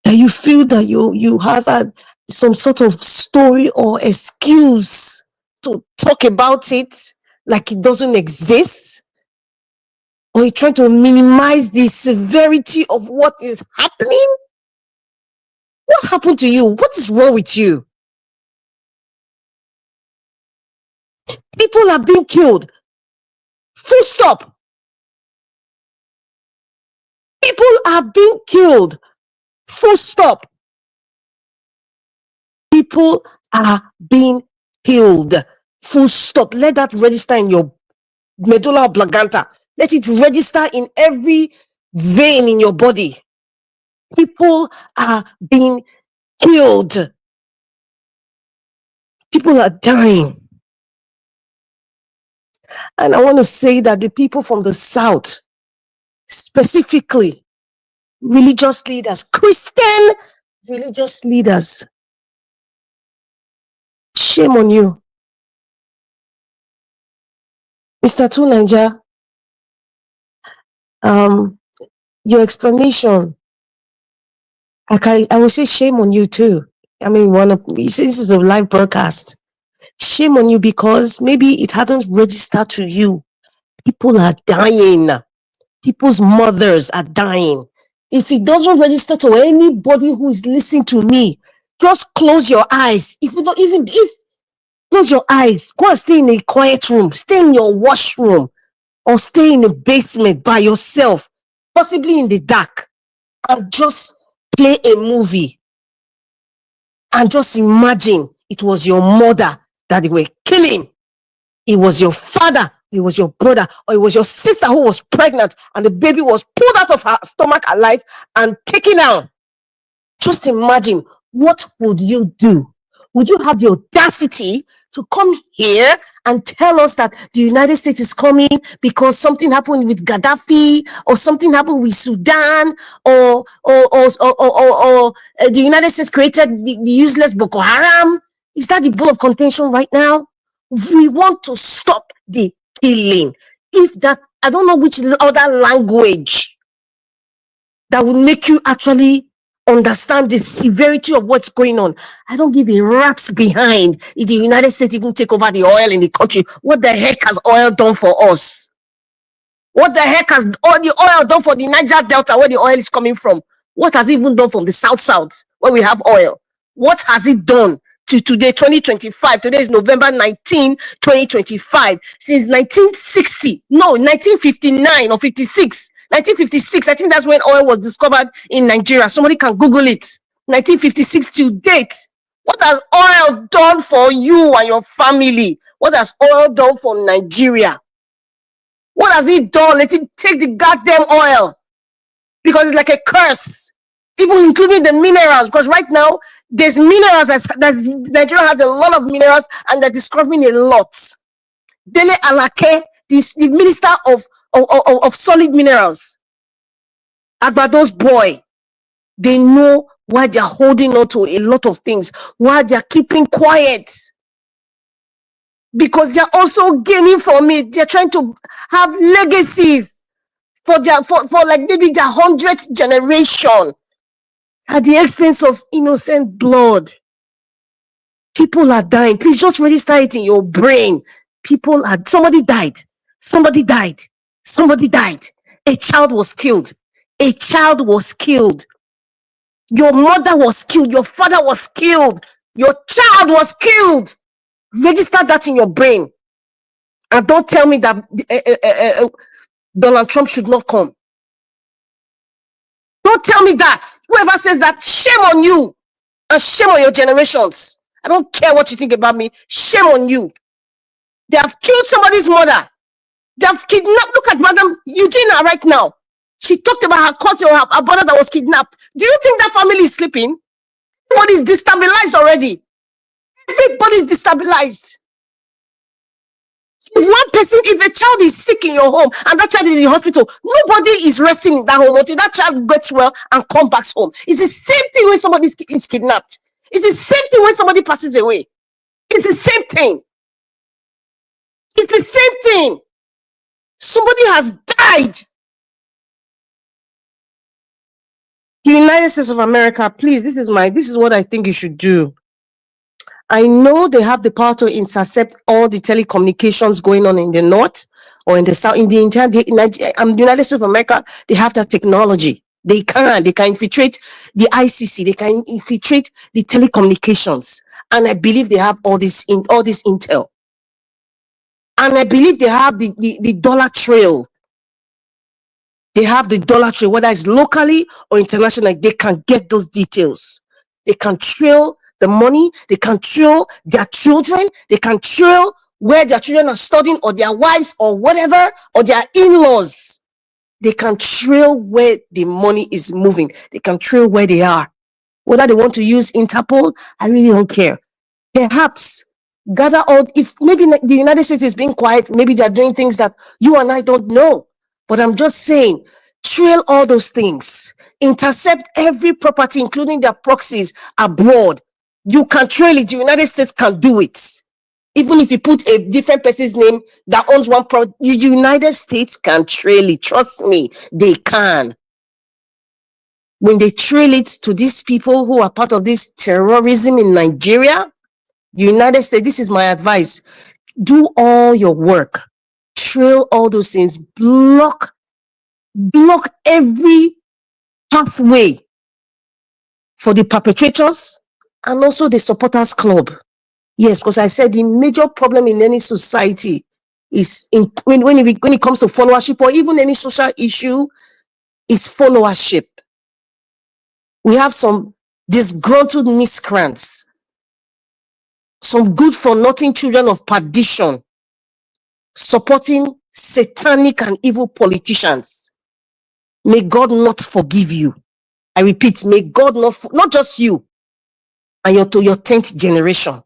That you feel that you have some sort of story or excuse to talk about it like it doesn't exist, or you're trying to minimize the severity of what is happening. What happened to you? What is wrong with you? People are being killed. Full stop. People are being killed. Full stop. People are being killed. Full stop. Let that register in your medulla oblongata. Let it register in every vein in your body. People are being killed. People are dying. And I want to say that the people from the South, specifically religious leaders, Christian religious leaders, shame on you. Mr. Two Niger, your explanation, I will say shame on you too. I mean, this is a live broadcast. Shame on you, because maybe it hadn't registered to you. People are dying. People's mothers are dying. If it doesn't register to anybody who is listening to me, just close your eyes. If close your eyes, go and stay in a quiet room, stay in your washroom, or stay in a basement by yourself, possibly in the dark, and just play a movie and just imagine it was your mother that they were killing. It was your father, it was your brother, or it was your sister who was pregnant and the baby was pulled out of her stomach alive and taken out. Just imagine, what would you do? Would you have the audacity to come here and tell us that the United States is coming because something happened with Gaddafi, or something happened with Sudan, or the United States created the useless Boko Haram? Is that the bone of contention right now? We want to stop the killing. If that, I don't know which other language that would make you actually understand the severity of what's going on. I don't give a rat's behind if the United States even take over the oil in the country. What the heck has oil done for us? What the heck has all the oil done for the Niger Delta, where the oil is coming from? What has it even done from the South, where we have oil? What has it done to today, 2025? Today is November 19, 2025. Since 1960, no, 1959 or 56. 1956, I think that's when oil was discovered in Nigeria. Somebody can Google it. 1956 till date. What has oil done for you and your family? What has oil done for Nigeria? What has it done? Let it take the goddamn oil. Because it's like a curse. Even including the minerals. Because right now, there's minerals. Nigeria has a lot of minerals and they're discovering a lot. Dele Alake, the minister of solid minerals. Agbado's boy. They know why they're holding on to a lot of things. Why they're keeping quiet. Because they're also gaining from it. They're trying to have legacies for like maybe their 100th generation at the expense of innocent blood. People are dying. Please just register it in your brain. Somebody died. Somebody died. Somebody died. A child was killed. A child was killed. Your mother was killed. Your father was killed. Your child was killed. Register that in your brain. And don't tell me that Donald Trump should not come. Don't tell me that. Whoever says that, shame on you. And shame on your generations. I don't care what you think about me. Shame on you. They have killed somebody's mother. They have kidnapped. Look at Madam Eugenia right now. She talked about her cousin or her brother that was kidnapped. Do you think that family is sleeping? Everybody's destabilized already. Everybody's destabilized. If a child is sick in your home and that child is in the hospital, nobody is resting in that home until that child gets well and comes back home. It's the same thing when somebody is kidnapped. It's the same thing when somebody passes away. It's the same thing. It's the same thing. Somebody has died. The United States of America, please, this is what I think you should do. I know they have the power to intercept all the telecommunications going on in the north or in the south, in the entire the United States of America. They have that technology. They can infiltrate the ICC. They can infiltrate the telecommunications, and I believe they have all this intel. And I believe they have the dollar trail. They have the dollar trail, whether it's locally or internationally. They can get those details. They can trail the money. They can trail their children. They can trail where their children are studying, or their wives, or whatever, or their in-laws. They can trail where the money is moving. They can trail where they are. Whether they want to use Interpol, I really don't care. Perhaps gather all, if maybe the United States is being quiet, maybe they're doing things that you and I don't know. But I'm just saying, trail all those things. Intercept every property, including their proxies abroad. You can trail it. The United States can do it. Even if you put a different person's name that owns one property, the United States can trail it. Trust me, they can. When they trail it to these people who are part of this terrorism in Nigeria, the United States, this is my advice. Do all your work. Trail all those things. Block every pathway for the perpetrators and also the supporters club. Yes, because I said the major problem in any society is when it comes to followership or even any social issue is followership. We have some disgruntled miscreants, some good-for-nothing children of perdition supporting satanic and evil politicians. May God not forgive you. I repeat, may God not just you and to your 10th generation.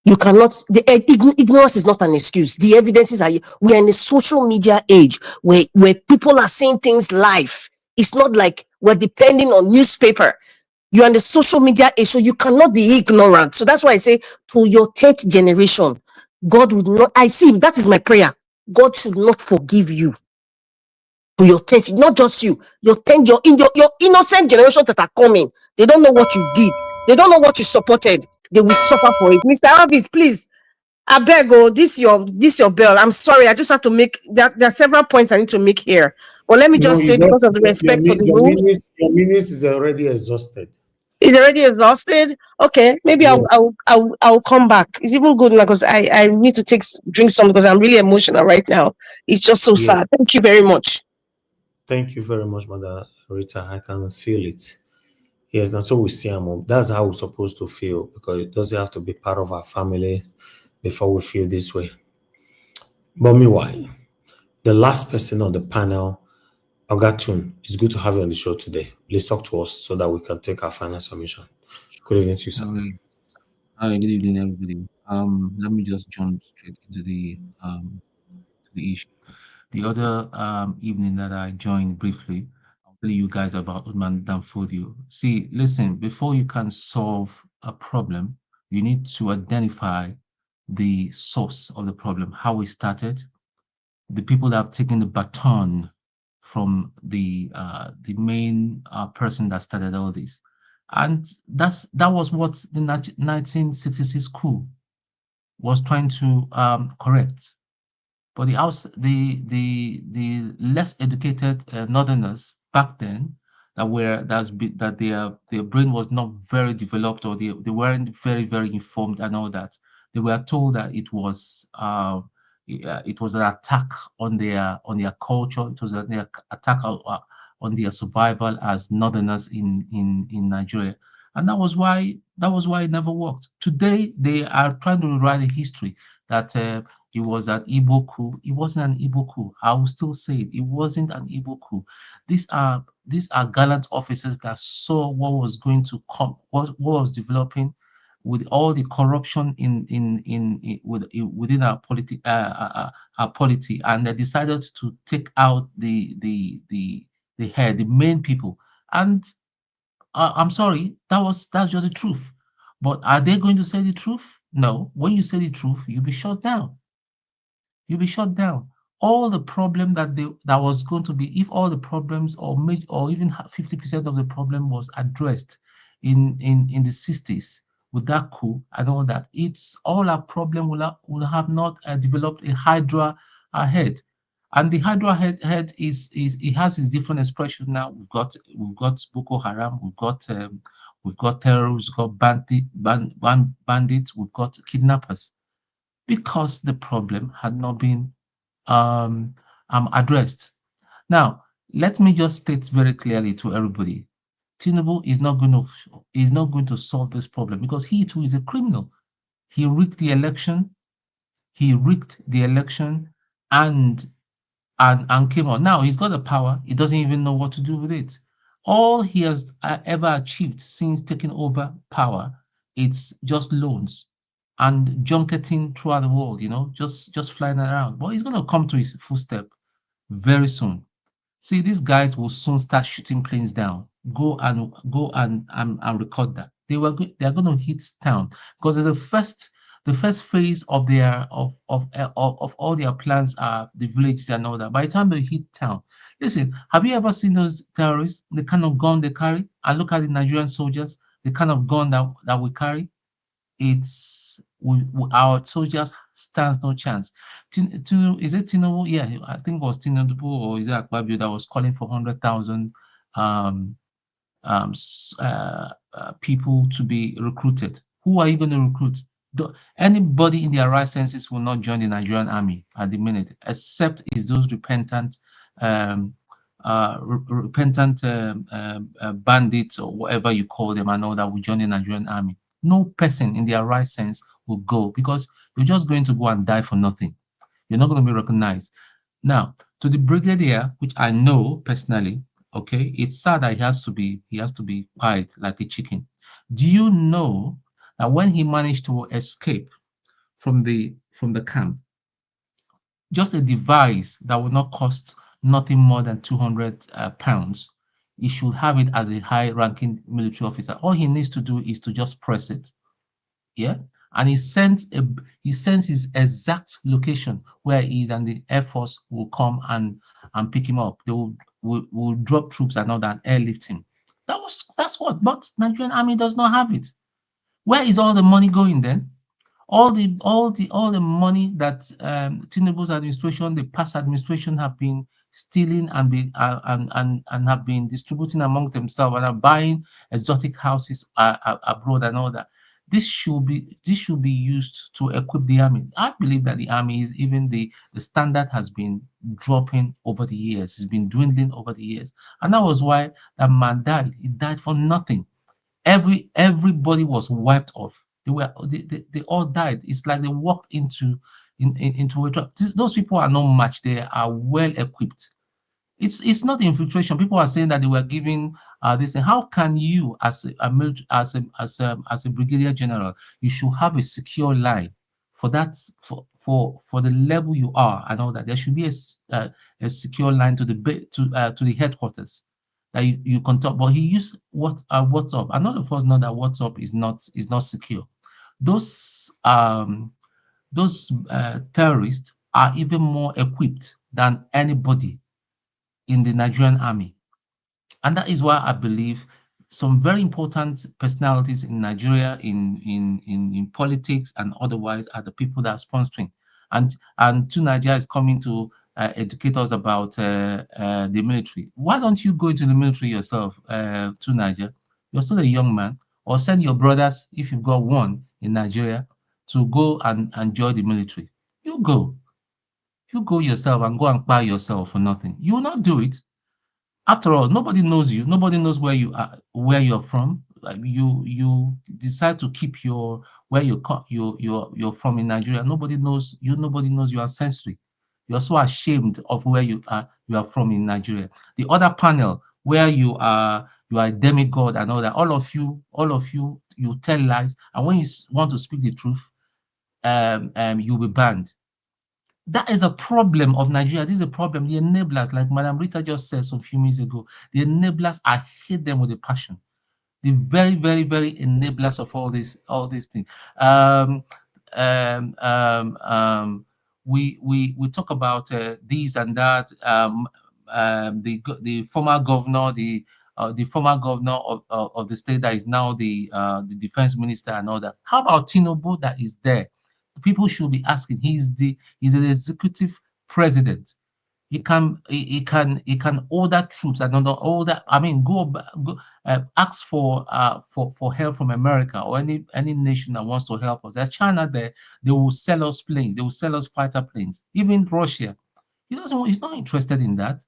You cannot, ignorance is not an excuse. The evidences are, we are in a social media age where people are saying things live. It's not like we're depending on newspaper. You're in the social media age, so you cannot be ignorant. So that's why I say to your 10th generation, God would not, I see, that is my prayer. God should not forgive you. To your 10th, not just you, your innocent generations that are coming. They don't know what you did. They don't know what you supported. They will suffer for it. Mr. Alvis, please, I beg, this your bell. I'm sorry, I just have to make, there are several points I need to make here. Well, let me No, just you say, don't. because of the respect for the Your room, minutes is already exhausted. is already exhausted. Okay, maybe Yes. I'll come back. It's even good because I need to drink some because I'm really emotional right now. It's just so Yes. sad. Thank you very much. Thank you very much, Mother Rita. I can feel it. Yes, that's so we see them. That's how we're supposed to feel because it doesn't have to be part of our family before we feel this way. But meanwhile, the last person on the panel, Agatun, it's good to have you on the show today. Please talk to us so that we can take our final submission. Good evening to you, sir. Hi, good evening, everybody. Let me just jump straight into the issue. The other evening that I joined briefly, I'll tell you guys about Udman Danfodio. See, listen, before you can solve a problem, you need to identify the source of the problem, how it started, the people that have taken the baton from the main person that started all this. And that was what the 1966 coup was trying to correct. But the less educated Northerners back then that their brain was not very developed, or they weren't very informed and all that, they were told that it was an attack on their culture. It was an attack on their survival as Northerners in Nigeria, and that was why it never worked. Today they are trying to rewrite a history that it was an Igbo coup. It wasn't an Igbo coup. I will still say it. It wasn't an Igbo coup. These are gallant officers that saw what was going to come, what was developing, with all the corruption within our polity, and they decided to take out the head, the main people. And I'm sorry, that's just the truth. But are they going to say the truth? No. When you say the truth, you'll be shut down. You'll be shut down. All the problem that was going to be, if all the problems or even 50% of the problem was addressed in the 60s with that coup and all that, it's all our problem will have not developed a Hydra ahead. And the Hydra head is it has its different expression now. We've got Boko Haram, we've got terrorists, we've got bandits, we've got kidnappers, because the problem had not been addressed. Now, let me just state very clearly to everybody: Tinubu is not going to solve this problem, because he too is a criminal. He rigged the election. And came on. Now he's got the power. He doesn't even know what to do with it. All he has ever achieved since taking over power, it's just loans and junketing throughout the world, just flying around. But he's going to come to his footstep very soon. See, these guys will soon start shooting planes down. Go and record that. They are going to hit town, because the first phase of their of all their plans are the villages and all that. By the time they hit town, listen, have you ever seen those terrorists, the kind of gun they carry? And look at the Nigerian soldiers, the kind of gun that we carry. Our soldiers stands no chance. Is it Tinubu? Yeah, I think it was Tinubu, or is it Akpabio that was calling for 100,000 people to be recruited? Who are you going to recruit? Anybody in their right senses will not join the Nigerian army at the minute, except is those repentant repentant bandits or whatever you call them and all that will join the Nigerian army. No person in their right sense will go, because you're just going to go and die for nothing. You're not going to be recognized. Now, to the brigadier, which I know personally, okay, it's sad that he has to be quiet like a chicken. Do you know that when he managed to escape from the camp, just a device that will not cost nothing more than 200 pounds, he should have it as a high-ranking military officer. All he needs to do is to just press it. Yeah, and he sends his exact location where he is, and the Air Force will come and pick him up. They will drop troops and all that, airlift him. That's what. But Nigerian army does not have it. Where is all the money going then? All the money that Tinubu's administration, the past administration, have been stealing and have been distributing amongst themselves, and are buying exotic houses abroad and all that. This should be used to equip the army. I believe that the army is, even the standard has been dropping over the years. It's been dwindling over the years, and that was why that man died. He died for nothing. Everybody was wiped off. They all died. It's like they walked into a trap. Those people are not much. They are well equipped. It's not infiltration. People are saying that they were giving this thing. How can you, as a brigadier general, you should have a secure line for that, for the level you are and all that. There should be a secure line to the headquarters that you can talk. But he used WhatsApp. And all of us know that WhatsApp is not secure. Those terrorists are even more equipped than anybody in the Nigerian army. And that is why I believe some very important personalities in Nigeria, in politics and otherwise, are the people that are sponsoring. And to Nigeria is coming to educate us about the military. Why don't you go into the military yourself, to Nigeria? You're still a young man. Or send your brothers, if you've got one in Nigeria, to go and join the military. You go. You go yourself and go and buy yourself for nothing. You will not do it. After all, nobody knows you. Nobody knows where you are, where you're from. Like you decide to keep where you're from in Nigeria. Nobody knows you. Nobody knows your ancestry. You're so ashamed of where you are from in Nigeria. The other panel where you are a demigod and all that. All of you, you tell lies, and when you want to speak the truth, you'll be banned. That is a problem of Nigeria. This is a problem. The enablers, like Madam Rita just said some few minutes ago, the enablers, I hate them with a passion. The very, very, very enablers of all these things. We talk about this and that. The former governor, the former governor of the state that is now the defense minister and all that. How about Tinubu that is there? People should be asking. He's an executive president. He can order troops and order. I mean, go ask for help from America or any nation that wants to help us. There's China there. They will sell us planes. They will sell us fighter planes. Even Russia. He's not interested in that.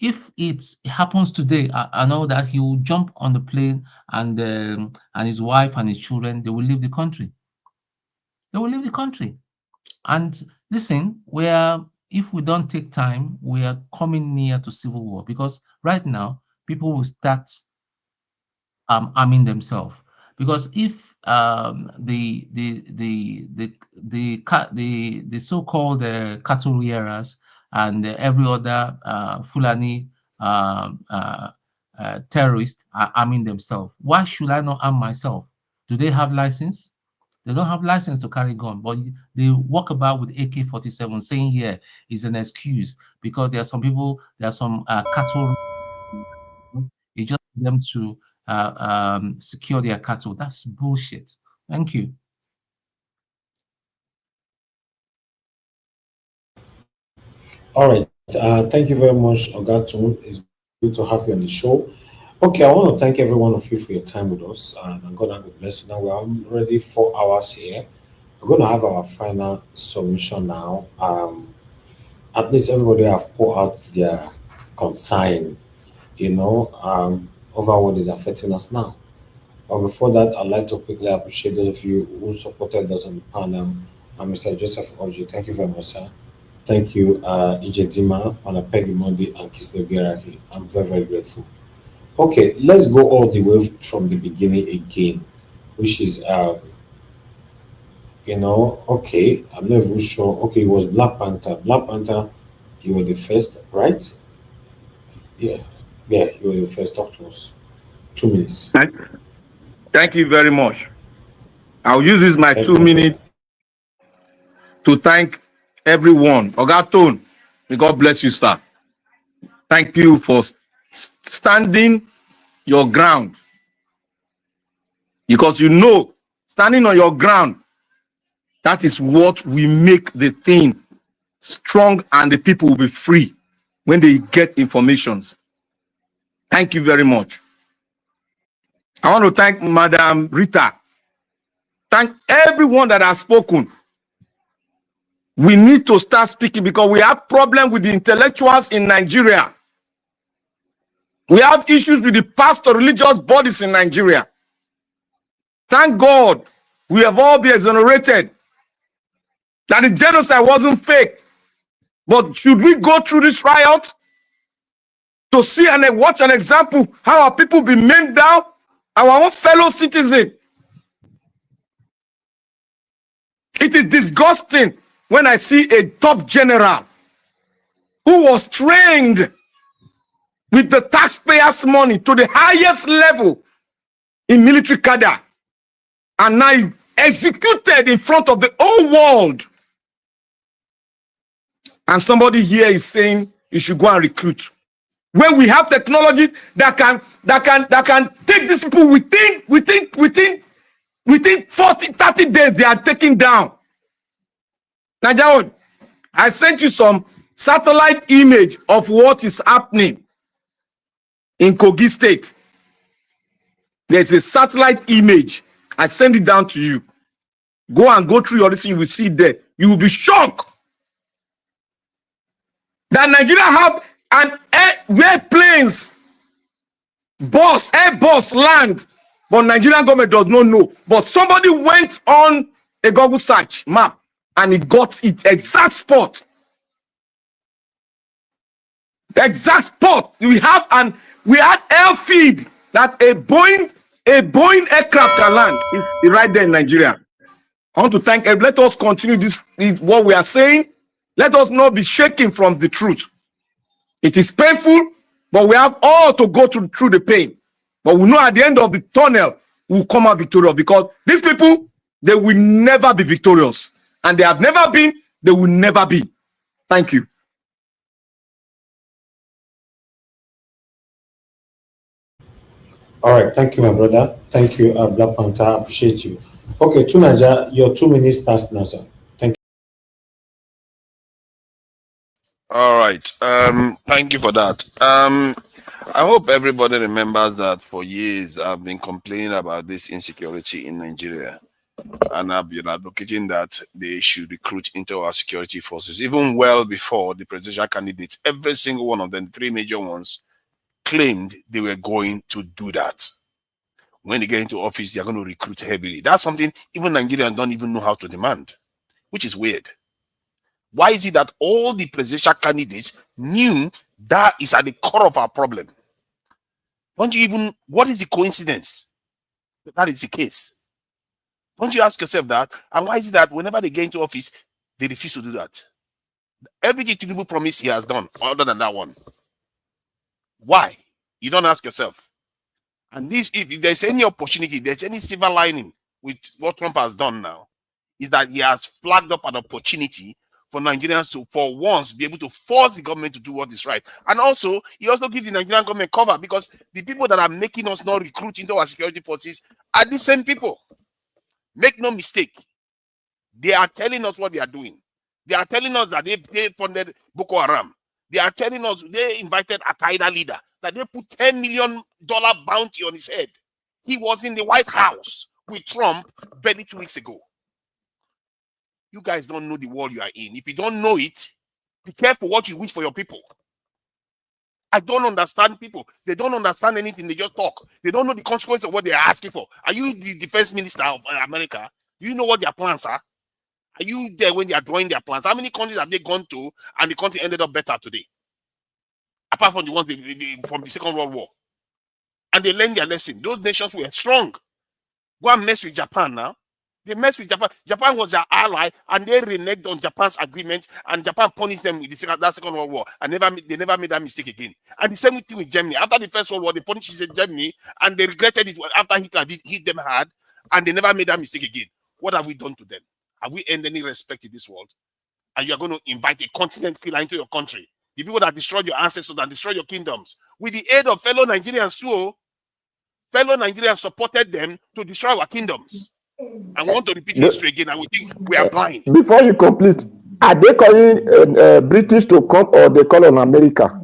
If it happens today, I know that he will jump on the plane and his wife and his children, they will leave the country. They will leave the country. And listen, if we don't take time, we are coming near to civil war, because right now people will start arming themselves. Because if the so-called cattle rearers and every other Fulani terrorists are arming themselves, why should I not arm myself? Do they have license? They don't have license to carry gun, but they walk about with AK-47 saying, yeah, it's an excuse because there are some people, there are some cattle. It's just for them to secure their cattle. That's bullshit. Thank you. All right. Thank you very much, Ogatun. It's good to have you on the show. Okay, I want to thank every one of you for your time with us, and God bless you. Now we're already 4 hours here. We're going to have our final submission now. At least everybody have poured out their concern, over what is affecting us now. But before that, I'd like to quickly appreciate those of you who supported us on the panel. Mr. Joseph Oji, thank you very much, sir. Thank you, EJ Dima, Peggy Mondi, and Kisle Geraki. I'm very, very grateful. Okay, let's go all the way from the beginning again, which is, okay, I'm not even sure. Okay, it was Black Panther. Black Panther, you were the first, right? Yeah, you were the first. Talk to us. 2 minutes. Thank you very much. I'll use this my Thank 2 you, my brother. minutes to thank everyone. Ogaton, may God bless you, sir. Thank you for standing your ground, because standing on your ground, that is what will make the thing strong, and the people will be free when they get informations. Thank you very much. I want to thank Madam Rita. Thank everyone that has spoken. We need to start speaking, because we have problem with the intellectuals in Nigeria. We have issues with the pastor religious bodies in Nigeria. Thank God we have all been exonerated, that the genocide wasn't fake. But should we go through this riot to see and watch an example how our people be maimed down, our own fellow citizen? It is disgusting when I see a top general who was trained with the taxpayers' money to the highest level in military cadre, and now executed in front of the whole world. And somebody here is saying you should go and recruit, when we have technology that can take these people within 40-30 days, they are taken down. Now, I sent you some satellite image of what is happening in Kogi State. There's a satellite image. I send it down to you. Go through your list, you will see it there. You will be shocked that Nigeria have an airplanes, air bus land, but Nigerian government does not know. But somebody went on a Google search map and he got it exact spot. The exact spot. We had airfield that a Boeing aircraft can land. It's right there in Nigeria. I want to thank everyone. Let us continue this what we are saying. Let us not be shaken from the truth. It is painful, but we have all to go through the pain. But we know at the end of the tunnel, we'll come out victorious, because these people, they will never be victorious. And they have never been, they will never be. Thank you. All right, thank you, my brother. Thank you, Black Panther. I appreciate you. Okay, Tunaja, your 2 minutes starts now, sir. Thank you. All right. Thank you for that. I hope everybody remembers that for years I've been complaining about this insecurity in Nigeria, and I've been advocating that they should recruit into our security forces, even well before the presidential candidates. Every single one of them, 3 major ones, claimed they were going to do that. When they get into office, they're going to recruit heavily. That's something even Nigerians don't even know how to demand, which is weird. Why is it that all the presidential candidates knew that is at the core of our problem? Don't you even, what is the coincidence that is the case? Don't you ask yourself that? And why is it that whenever they get into office, they refuse to do that? Everything Tinubu promised he has done, other than that one. Why? You don't ask yourself. And this, if there's any opportunity, there's any silver lining with what Trump has done now, is that he has flagged up an opportunity for Nigerians to, for once, be able to force the government to do what is right. And also, he also gives the Nigerian government cover, because the people that are making us not recruit into our security forces are the same people. Make no mistake. They are telling us what they are doing. They are telling us that they funded Boko Haram. They are telling us they invited a Qaeda leader, that they put $10 million bounty on his head. He was in the White House with Trump barely 2 weeks ago. You guys don't know the world you are in. If you don't know it, be careful what you wish for your people. I don't understand people. They don't understand anything. They just talk. They don't know the consequence of what they are asking for. Are you the defense minister of America? Do you know what their plans are? Are you there when they are drawing their plans? How many countries have they gone to and the country ended up better today? Apart from the ones from the Second World War. And they learned their lesson. Those nations were strong. Go and mess with Japan now. They messed with Japan. Japan was their ally, and they reneged on Japan's agreement, and Japan punished them with that Second World War, and they never made that mistake again. And the same thing with Germany. After the First World War, they punished Germany, and they regretted it after Hitler hit them hard, and they never made that mistake again. What have we done to them? Have we earned any respect in this world? And you are going to invite a continent killer into your country? The people that destroyed your ancestors and destroyed your kingdoms, with the aid of fellow Nigerians too. Fellow Nigerians supported them to destroy our kingdoms. I want to repeat history again, and we think we are blind. Before you complete, are they calling British to come, or they call on America?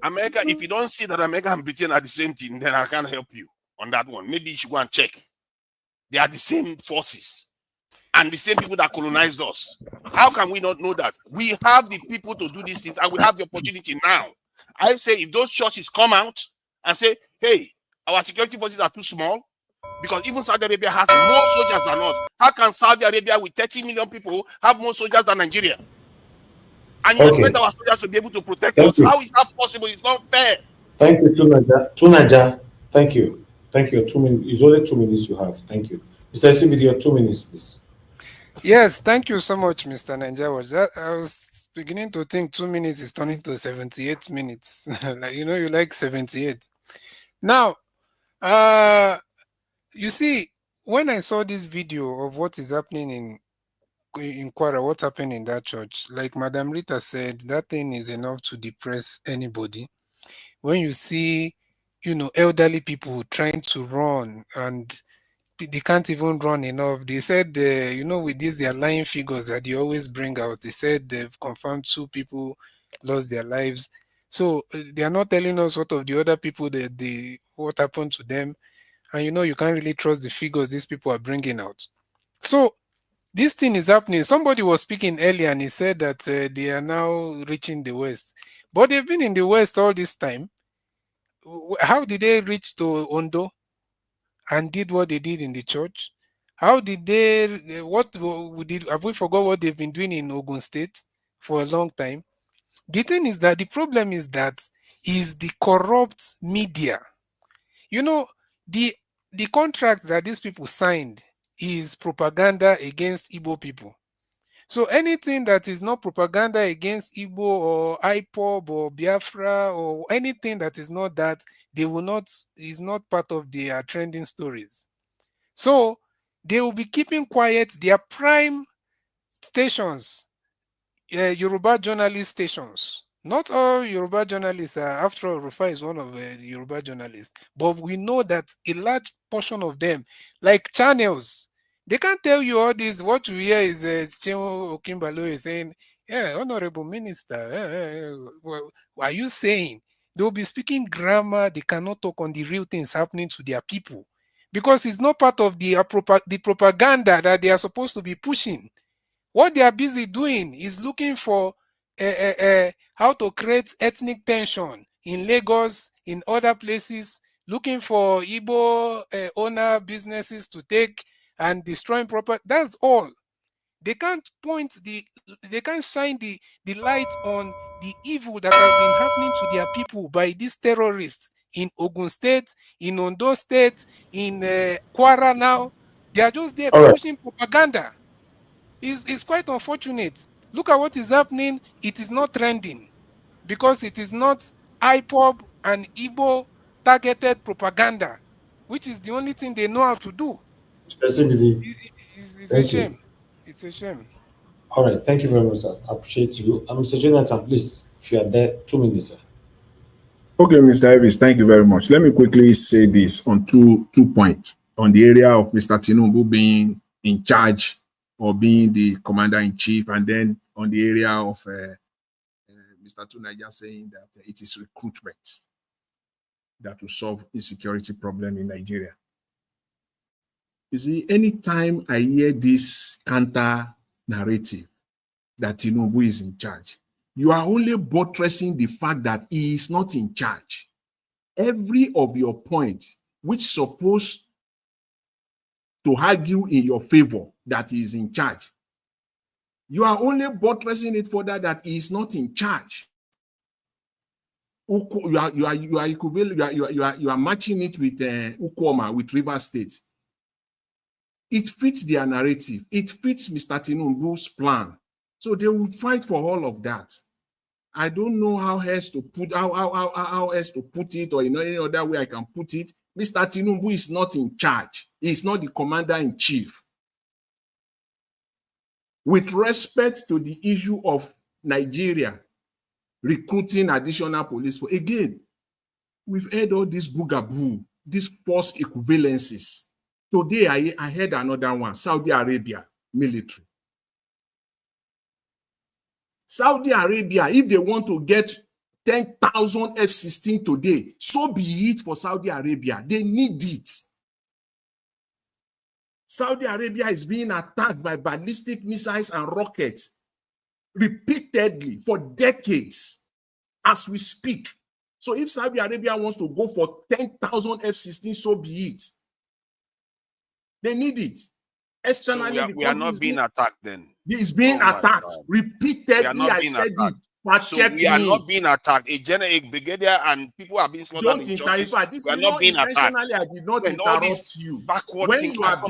America, if you don't see that America and Britain are the same thing, then I can't help you on that one. Maybe you should go and check. They are the same forces and the same people that colonized us. How can we not know that? We have the people to do these things, and we have the opportunity now. I say if those churches come out and say, hey, our security forces are too small, because even Saudi Arabia has more soldiers than us. How can Saudi Arabia with 30 million people have more soldiers than Nigeria? And you expect our soldiers to be able to protect us? How is that possible? It's not fair. Thank you, Tunaja. Thank you. Thank you. 2 minutes. It's only 2 minutes you have. Thank you. Mr. Sibidi, your 2 minutes, please. Yes, thank you so much, Mr. Ninja. I was beginning to think 2 minutes is turning to 78 minutes. Like, you like 78. Now, you see, when I saw this video of what is happening in Kwara, what happened in that church, like Madam Rita said, that thing is enough to depress anybody. When you see, elderly people trying to run and they can't even run enough. They said, with these their lying figures that they always bring out, they said they've confirmed 2 people lost their lives. So they are not telling us what of the other people what happened to them. And you can't really trust the figures these people are bringing out. So this thing is happening. Somebody was speaking earlier and he said that they are now reaching the West. But they've been in the West all this time. How did they reach to Ondo and did what they did in the church? How did they, have we forgot what they've been doing in Ogun State for a long time? The thing is that the problem is the corrupt media. The contract that these people signed is propaganda against Igbo people. So anything that is not propaganda against Igbo or IPOB or Biafra or anything that is not that, is not part of their trending stories. So they will be keeping quiet their prime stations, Yoruba journalist stations. Not all Yoruba journalists are, after all, Rufa is one of the Yoruba journalists, but we know that a large portion of them, like channels, they can't tell you all this. What we hear is Chenwo Okimbalo is saying, yeah, Honorable Minister, well, what are you saying? They will be speaking grammar. They cannot talk on the real things happening to their people because it's not part of the propaganda that they are supposed to be pushing. What they are busy doing is looking for how to create ethnic tension in Lagos, in other places, looking for Igbo owner businesses to take and destroying property. That's all. They can't they can't shine the light on the evil that has been happening to their people by these terrorists in Ogun State, in Ondo State, in Kwara now. They are just there pushing propaganda. It's quite unfortunate. Look at what is happening. It is not trending because it is not IPOB and Igbo targeted propaganda, which is the only thing they know how to do. Mr. CBD, It's a thank shame. you. It's a shame. All right, thank you very much, sir. I appreciate you. Mr. Jonathan, please, if you are there, 2 minutes, sir. Okay, Mr. Elvis, thank you very much. Let me quickly say this on two points. On the area of Mr. Tinubu being in charge or being the commander-in-chief, and then on the area of Mr. Tunaja saying that it is recruitment that will solve insecurity problem in Nigeria. You see, anytime I hear this counter narrative that Tinubu is in charge, you are only buttressing the fact that he is not in charge. Every of your points, which supposed to argue in your favor that he is in charge, you are only buttressing it further that he is not in charge. You are matching it with Ukoma, with River State. It fits their narrative. It fits Mr. Tinubu's plan. So they will fight for all of that. I don't know how else to put it, or any other way I can put it. Mr. Tinubu is not in charge. He is not the commander-in-chief. With respect to the issue of Nigeria recruiting additional police force, again, we've heard all this boogaboo, these false equivalencies. Today, I heard another one, Saudi Arabia military. Saudi Arabia, if they want to get 10,000 F-16 today, so be it for Saudi Arabia. They need it. Saudi Arabia is being attacked by ballistic missiles and rockets repeatedly for decades as we speak. So if Saudi Arabia wants to go for 10,000 F-16, so be it. They need it. Externally, so we are not being attacked then. He's being attacked repeatedly. We are not being attacked. So we are not being attacked. A general, a brigadier, and people are being slaughtered in churches. We are not being attacked. I did not interrupt you. When you are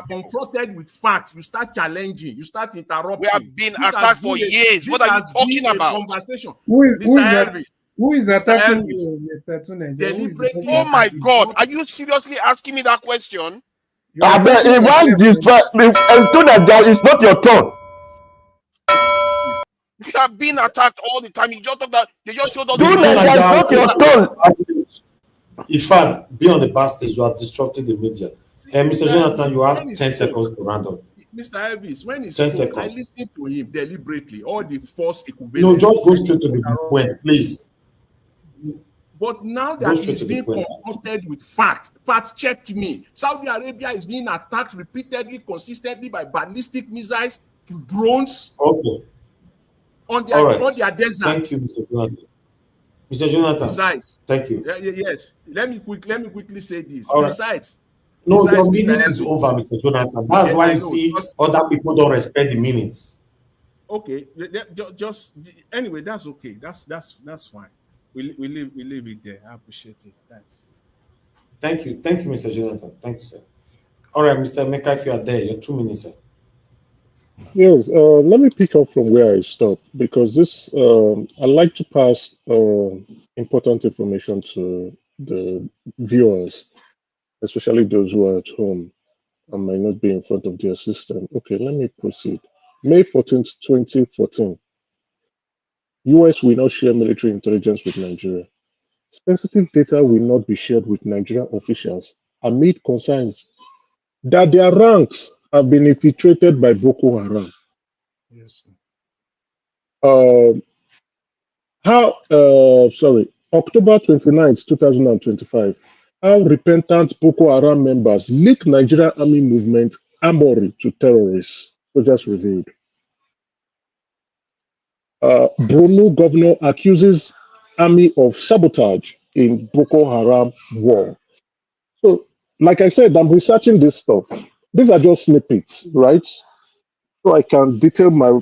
confronted with facts, you start challenging. You start interrupting. We have been attacked for years. What are you talking about? Conversation. Who is attacking you, Mr. Tunde? Oh my God! Are you seriously asking me that question? I bet if I distract, it's not your turn. We have been attacked all the time. You just talk that they just showed up. Not your turn. In fact, be on the backstage, you are disrupting the media. Mr. Jonathan, you have 10 seconds to round up. Mr. Elvis, when he spoke, I listened to him deliberately. All the false equivalence. No, just go straight to the point, please. But now that he's being confronted with facts check me. Saudi Arabia is being attacked repeatedly, consistently by ballistic missiles, drones. Okay. On their desert. Thank you, Mr. Jonathan. Mr. Jonathan. Besides, thank you. Yes. Let me quickly say this. Right. Besides, your minutes is over, Mr. Jonathan. That's why you see other people don't respect the minutes. Okay, just anyway, that's okay. That's fine. We leave it there. I appreciate it. Thanks. Thank you, Mr. Jonathan. Thank you, sir. All right, Mr. Mecca, if you are there, your 2 minutes, sir. Yes, let me pick up from where I stopped, because this I like to pass important information to the viewers, especially those who are at home and might not be in front of their system. Okay, let me proceed. May 14th, 2014. US will not share military intelligence with Nigeria. Sensitive data will not be shared with Nigerian officials amid concerns that their ranks have been infiltrated by Boko Haram. Yes. October 29th, 2025. How repentant Boko Haram members leak Nigerian army movement armory to terrorists. Soldiers revealed. Borno governor accuses army of sabotage in Boko Haram war. So, like I said, I'm researching this stuff. These are just snippets, right? So I can detail my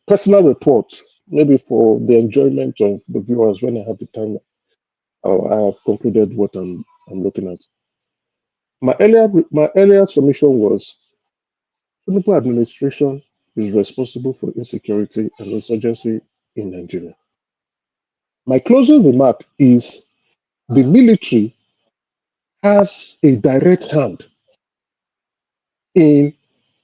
personal report, maybe for the enjoyment of the viewers when I have the time. I have concluded what I'm looking at. My earlier submission was Tinubu administration is responsible for insecurity and insurgency in Nigeria. My closing remark is the military has a direct hand in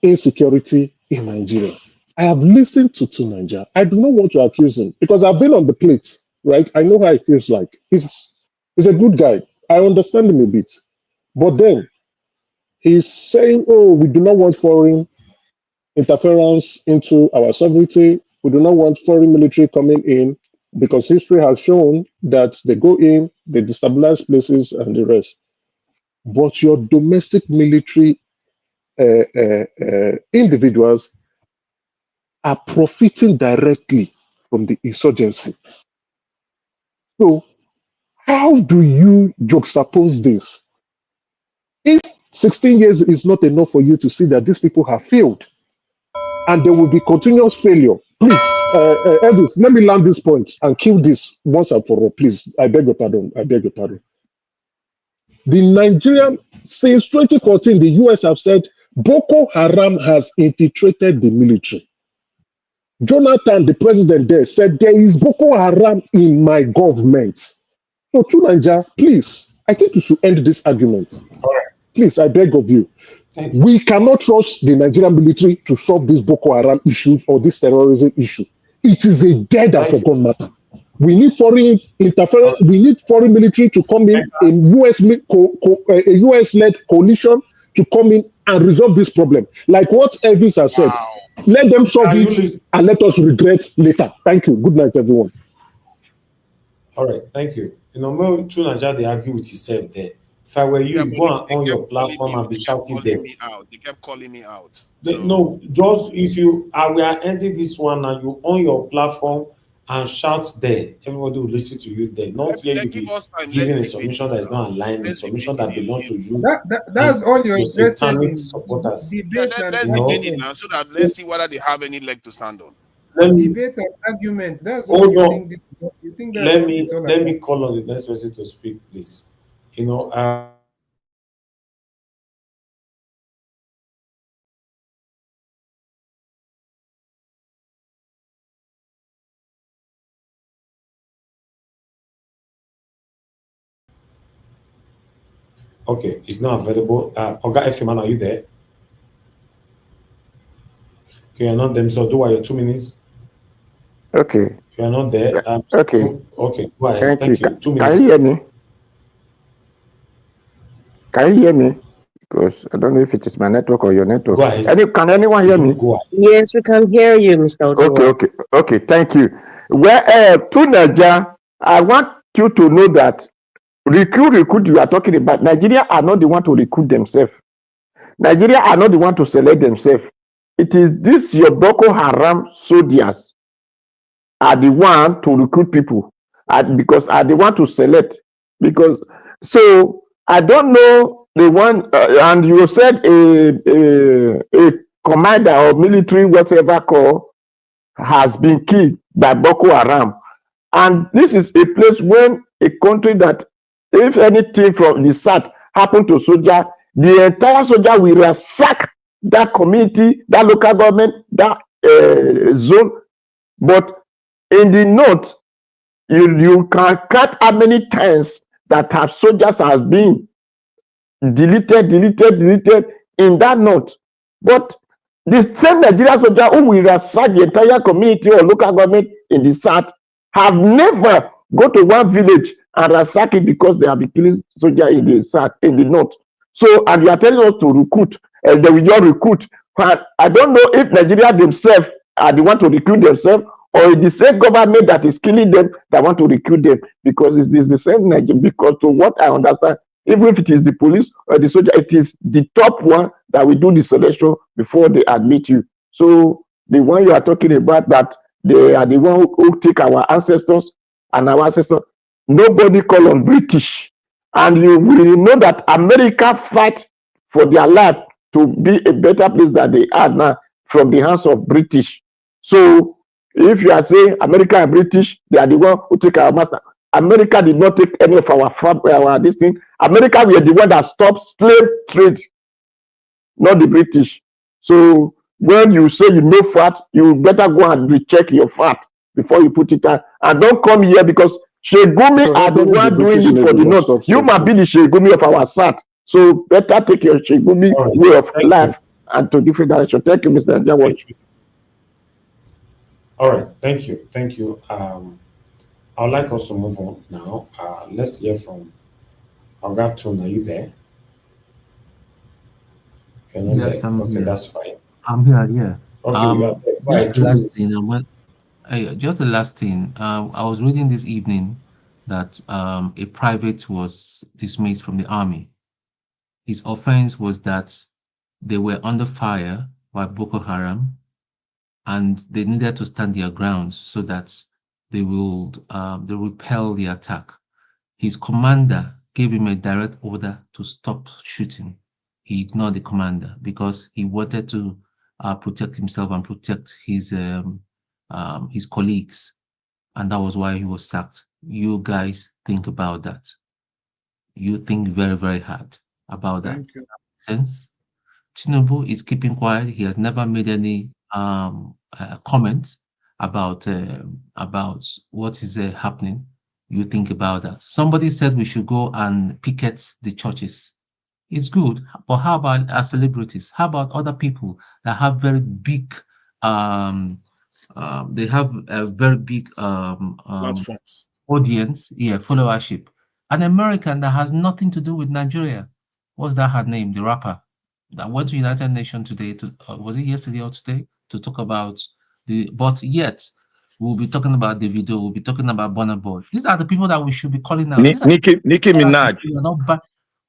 insecurity in Nigeria. I have listened to Nigeria. I do not want to accuse him because I've been on the plate, right? I know how it feels like. He's a good guy. I understand him a bit. But then he's saying, oh, we do not want foreign interference into our sovereignty. We do not want foreign military coming in because history has shown that they go in, they destabilize places and the rest. But your domestic military individuals are profiting directly from the insurgency. So how do you juxtapose this? If 16 years is not enough for you to see that these people have failed and there will be continuous failure, please, Elvis, let me land this point and kill this once and for all, please. I beg your pardon. I beg your pardon. The Nigerian, since 2014, the US have said Boko Haram has infiltrated the military. Jonathan, the president there, said there is Boko Haram in my government. So to Nigeria, please, I think you should end this argument. All right. Please, I beg of you. We cannot trust the Nigerian military to solve this Boko Haram issues or this terrorism issue. It is a dead and forgotten matter. We need foreign interference. We need foreign military to come in, a US-led coalition to come in and resolve this problem. Like what Elvis has said, let them solve it and let us regret later. Thank you. Good night, everyone. All right, thank you. You know, more to Nigeria, they argue with yourself there. If I were you, go on your platform and be shouting there. They kept calling me out. No, just if you we are ending this one and you on your platform and shout there, everybody will listen to you there. Not here you be giving a submission that is not aligned, a submission that belongs to you. That's all you're interested in. Supporters. Debate let's and debate it now so that let's see whether they have any leg to stand on. Debate and argument. That's what you think this is. You think that's what it's all about. Let me call on the next person to speak, please. You know, okay, it's not available. Oga Efeman, are you there? Okay, you're not there. So do your 2 minutes. Okay. You're not there. Okay. Okay, go ahead. Thank you. 2 minutes. Can you hear me? Can you hear me? Because I don't know if it is my network or your network. Go ahead. Can anyone hear me? Yes, we can hear you, Mr. Oduwa. Okay. Thank you. Well, to Nigeria, I want you to know that recruit you are talking about. Nigeria are not the one to recruit themselves. Nigeria are not the one to select themselves. It is this your Boko Haram soldiers are the one to recruit people, because are the one to select. Because so I don't know the one, and you said a commander or military whatever call has been killed by Boko Haram, and this is a place when a country that if anything from the south happen to soldier, the entire soldier will ransack that community, that local government, that zone. But in the north, you can count how many times that have soldiers have been deleted in that north. But the same Nigerian soldier who will ransack the entire community or local government in the south have never go to one village and ransack it because they have been killing soldiers in the south, in the north. So, and you are telling us to recruit, and they will just recruit. But I don't know if Nigeria themselves are the one to recruit themselves, or the same government that is killing them that want to recruit them, because it is the same Nigeria. Because to what I understand, even if it is the police or the soldier, it is the top one that will do the selection before they admit you. So the one you are talking about, that they are the one who take our ancestors and our ancestors, nobody call on British. And you will know that America fight for their life to be a better place than they are now from the hands of British. So if you are saying America and British, they are the one who take our master. America did not take any of our this thing. America were the one that stopped slave trade, not the British. So when you say you know fat, you better go and recheck your fat before you put it out. And don't come here because Shegumi are the one doing it for the north. You might be the Shegumi of our south. So better take your Shegumi way of life and to different direction. Thank you, Mr. Njawaj. All right, thank you. I'd like us to move on now. Let's hear from Ogatun. Are you there? You're not Yes, there. I'm Okay, here. that's fine. I'm here, yeah. Okay, you are there. Just the last thing, just the last thing. I was reading this evening that a private was dismissed from the army. His offense was that they were under fire by Boko Haram, and they needed to stand their ground so that they will repel the attack. His commander gave him a direct order to stop shooting. He ignored the commander because he wanted to protect himself and protect his colleagues, and that was why he was sacked. You guys think about that. You think very, very hard about that. Thank you. Since Tinubu is keeping quiet, he has never made any comments about what is happening. You think about that. Somebody said we should go and picket the churches. It's good, but how about our celebrities? How about other people that have very big they have a very big Platforms. audience, followership. An American that has nothing to do with Nigeria. What's that her name? The rapper that went to United Nations today to was it yesterday or today to talk about but yet we'll be talking about the video, we'll be talking about Burna Boy. These are the people that we should be calling out. Nicki Minaj.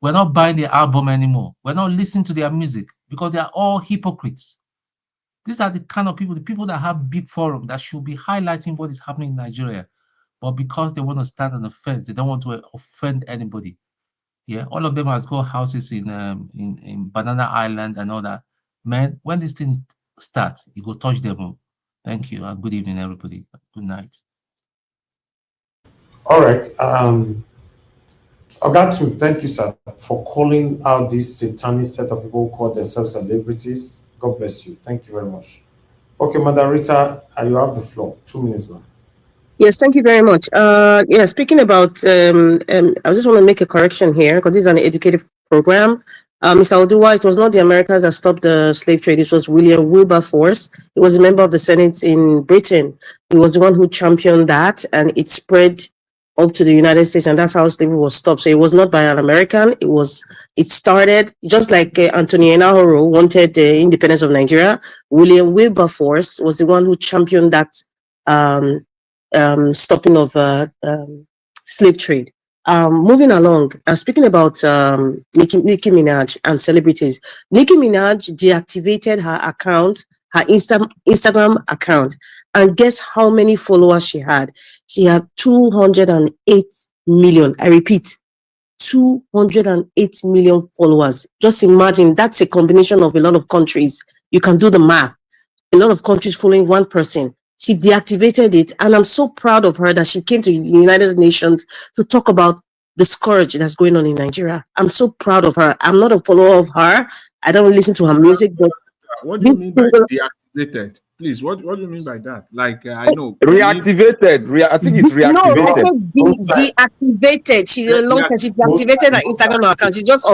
We're not buying their album anymore. We're not listening to their music because they are all hypocrites. These are the kind of people, the people that have big forum that should be highlighting what is happening in Nigeria. But because they want to stand on the fence, they don't want to offend anybody. Yeah, all of them has got houses in Banana Island and all that. Man, when this thing starts, you go touch them all. Thank you and good evening, everybody. Good night. All right. Ogatu, thank you, sir, for calling out this satanic set of people who call themselves celebrities. God bless you. Thank you very much. Okay, Madam Rita, you have the floor. 2 minutes, ma'am. Yes, thank you very much. Speaking about, I just want to make a correction here because this is an educative program. Mr. Oduwa, it was not the Americans that stopped the slave trade. It was William Wilberforce. He was a member of the Senate in Britain. He was the one who championed that, and it spread up to the United States, and that's how slavery was stopped. So it was not by an American. It started just like Anthony Enahoro wanted the independence of Nigeria. William Wilberforce was the one who championed that stopping of slave trade. Moving along, speaking about Nicki Minaj and celebrities, Nicki Minaj deactivated her account, her Instagram account, and guess how many followers she had? She had 208 million. I repeat, 208 million followers. Just imagine, that's a combination of a lot of countries. You can do the math. A lot of countries following one person. She deactivated it, and I'm so proud of her that she came to the United Nations to talk about the scourge that's going on in Nigeria. I'm so proud of her. I'm not a follower of her. I don't listen to her music, but what do you mean by deactivated? Please, what do you mean by that? Like I know Reactivated. I think it's reactivated. No, I said deactivated. She deactivated her Instagram account. She's just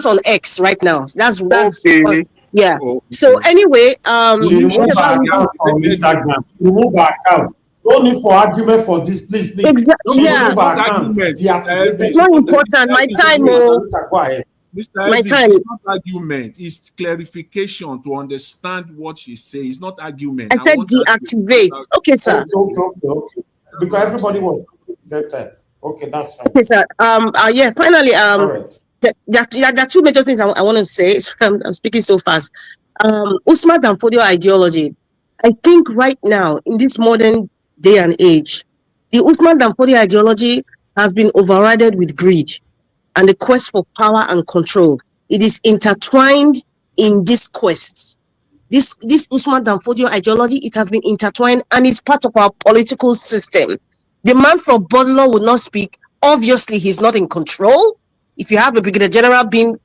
on X right now. That's okay. Yeah. Oh, okay. So anyway, she removed her account on Instagram. She removed her account. No need for argument for this, please. Exactly. Yeah. She removed her account. It's not important. My time, Go ahead. Mr. My Elvis, time. it's not argument. It's clarification to understand what she says. It's not argument. I said deactivate. Okay, sir. Okay. Because everybody was at the same time. Okay, that's fine. Okay, sir. Finally, there are two major things I want to say. I'm speaking so fast. Usman Danfodio ideology. I think right now, in this modern day and age, the Usman Danfodio ideology has been overridden with greed and the quest for power and control. It is intertwined in this quest. This Usman Danfodio ideology, it has been intertwined and is part of our political system. The man from Bodlo would not speak. Obviously, he's not in control. If you have a brigadier general being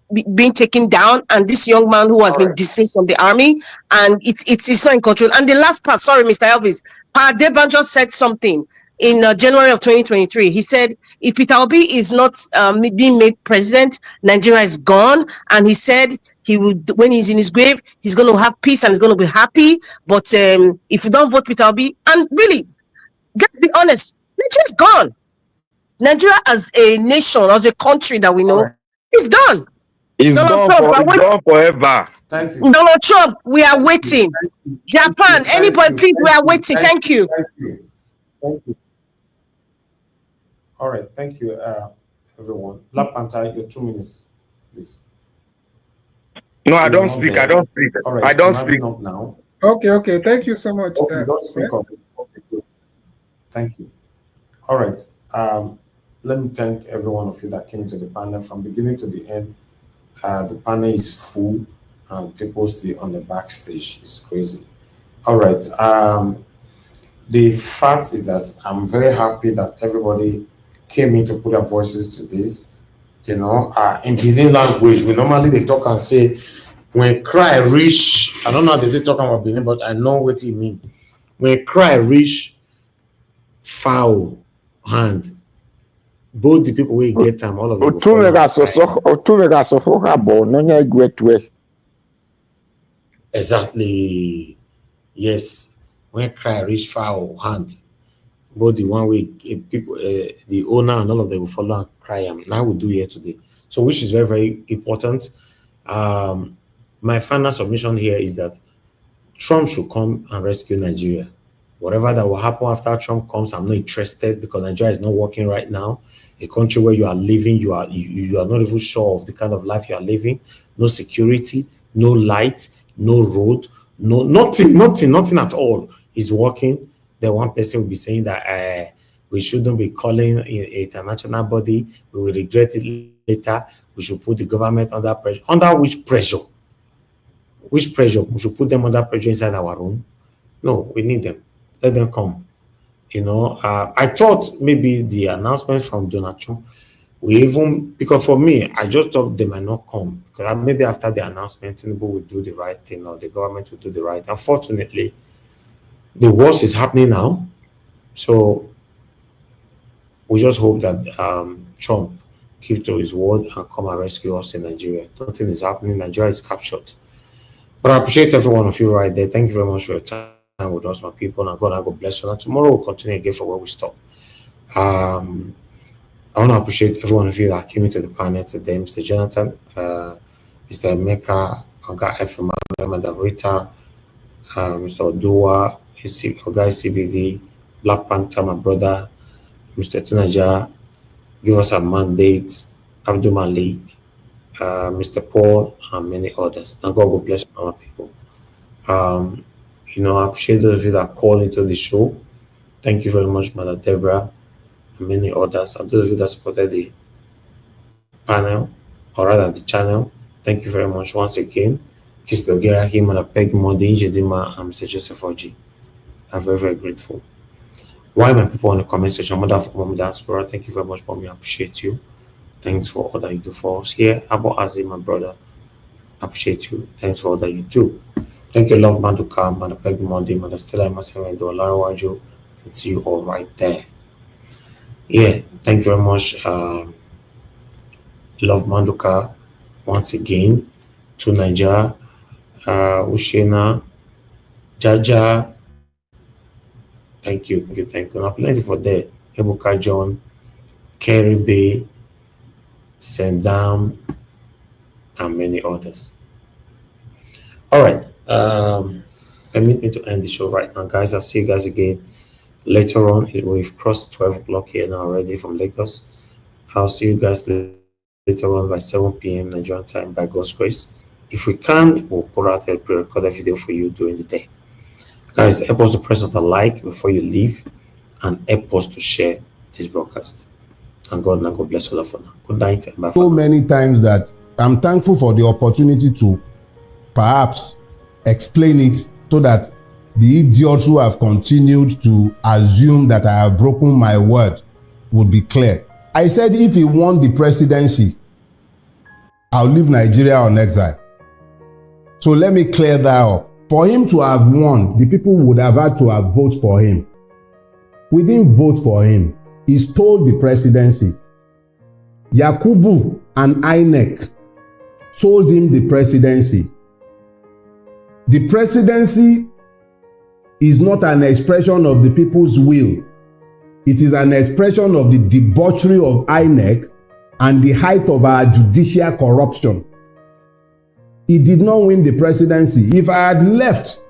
taken down, and this young man who has been dismissed from the army, and it's not in control. And the last part, sorry, Mr. Elvis, Pa Debanjo said something in January of 2023. He said, if Peter Obi is not being made president, Nigeria is gone. And he said he will, when he's in his grave, he's going to have peace and he's going to be happy. But if you don't vote Peter Obi, and really, let's be honest, Nigeria's gone. Nigeria as a nation, as a country that we know, is done. It's gone forever. Thank you. Donald Trump, we are waiting. Japan, anybody, please, we are waiting. Thank you. Thank you. All right, thank you, everyone. Black Panther, your 2 minutes, please. No, I don't speak. I don't speak. All right, I don't speak. Up now. Okay. Thank you so much. Okay, don't speak of it. Okay, good. Thank you. All right. Let me thank every one of you that came to the panel from beginning to the end. The panel is full, and people still on the backstage. It's crazy. All right. The fact is that I'm very happy that everybody came in to put their voices to this. You know, in Benin language, we normally they talk and say, when cry reach, I don't know how they talk about Benin, but I know what it mean. When cry reach foul hand, both the people will get time, all of them will fall down. Exactly. Yes. When cry reach foul hand, both the one way people, the owner and all of them will follow and cry. Now we do here today. So, which is very, very important. My final submission here is that Trump should come and rescue Nigeria. Whatever that will happen after Trump comes, I'm not interested, because Nigeria is not working right now. A country where you are living, you are not even sure of the kind of life you are living. No security, no light, no road, no nothing at all is working. Then one person will be saying that we shouldn't be calling an international body. We will regret it later. We should put the government under pressure. Under which pressure? Which pressure? We should put them under pressure inside our room? No, we need them. Let them come. You know, I thought maybe the announcement from Donald Trump, because for me, I just thought they might not come, because maybe after the announcement, Tinubu will do the right thing, or the government will do the right. Unfortunately, the worst is happening now. So we just hope that Trump keep to his word and come and rescue us in Nigeria. Nothing is happening. Nigeria is captured. But I appreciate every one of you right there. Thank you very much for your time with us, my people. And God bless you. And tomorrow we'll continue again from where we stop. I want to appreciate every one of you that came into the panel today. Mr. Jonathan, Mr. Emeka, Oga FM, Madam Rita, Mr. Odua, Oga CBD, Black Panther, my brother, Mr. Tunaja, give us a mandate, Abdul Malik, Mr. Paul, and many others. Now God will bless our people. You know, I appreciate those of you that called into the show. Thank you very much, Mother Deborah, and many others. And those of you that supported the panel, or rather the channel, thank you very much once again. Kiss the Ogera, him, and Peg Modi, Jedima, and Mr. Joseph Oji. I'm very, very grateful. Why my people in the comment section, Mother for Mom Diaspora, thank you very much, Mommy. I appreciate you. Thanks for all that you do for us here. Abu Azim, my brother, I appreciate you. Thanks for all that you do. Thank you, Love Manduka, Mother Peg Modi, Mother Stella, Masema, Dolara Waju. It's you all right there. Yeah, thank you very much, Love Manduka, once again, to Nigeria, Ushena, Jaja. Thank you. Now, plenty for that. Ebuka John, Kerry Bay, Sendam, and many others. All right. Permit me to end the show right now, guys. I'll see you guys again later on. We've crossed 12 o'clock here now already from Lagos. I'll see you guys later on by 7 p.m. Nigerian time, by God's grace. If we can, we'll put out a pre-recorded video for you during the day. Guys, help us to press on the like before you leave, and help us to share this broadcast. And God bless all of you. Good night and bye. So many times that I'm thankful for the opportunity to perhaps explain it, so that the idiots who have continued to assume that I have broken my word would be clear. I said if he won the presidency, I'll leave Nigeria on exile. So let me clear that up. For him to have won, the people would have had to have voted for him. We didn't vote for him. He stole the presidency. Yakubu and INEC sold him the presidency. The presidency is not an expression of the people's will. It is an expression of the debauchery of INEC and the height of our judicial corruption. He did not win the presidency. If I had left,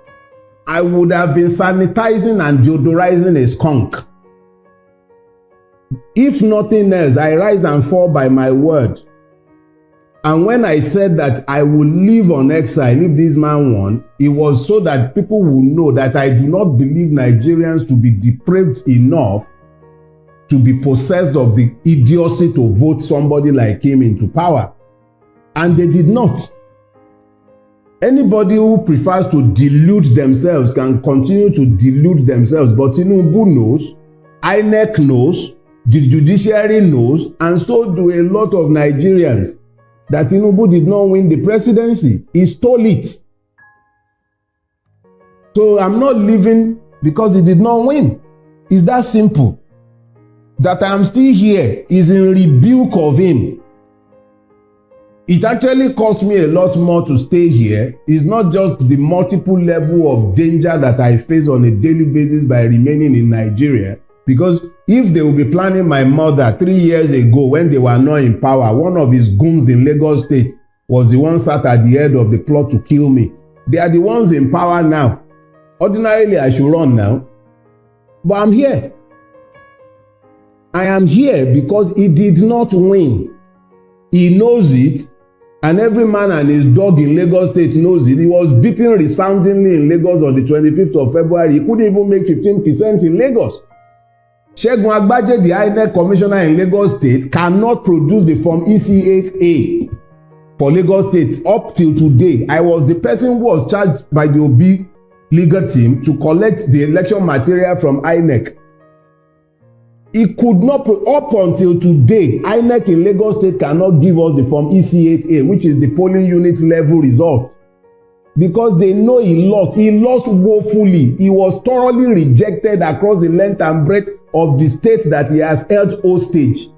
I would have been sanitizing and deodorizing a skunk. If nothing else, I rise and fall by my word. And when I said that I will live on exile if this man won, it was so that people will know that I do not believe Nigerians to be depraved enough to be possessed of the idiocy to vote somebody like him into power. And they did not. Anybody who prefers to delude themselves can continue to delude themselves, but Tinubu knows, INEC knows, the judiciary knows, and so do a lot of Nigerians, that Tinubu did not win the presidency. He stole it. So I'm not living because he did not win. It's that simple. That I'm still here is in rebuke of him. It actually cost me a lot more to stay here. It's not just the multiple level of danger that I face on a daily basis by remaining in Nigeria. Because if they will be planning my murder 3 years ago when they were not in power, one of his goons in Lagos State was the one sat at the head of the plot to kill me. They are the ones in power now. Ordinarily, I should run now. But I'm here. I am here because he did not win. He knows it. And every man and his dog in Lagos State knows it. He was beaten resoundingly in Lagos on the 25th of February. He couldn't even make 15% in Lagos. Segun Agbaje, the INEC commissioner in Lagos State, cannot produce the form EC8A for Lagos State up till today. I was the person who was charged by the OB legal team to collect the election material from INEC. He could not, up until today, INEC in Lagos State cannot give us the form EC8A, which is the polling unit level result. Because they know he lost. He lost woefully. He was thoroughly rejected across the length and breadth of the state that he has held hostage.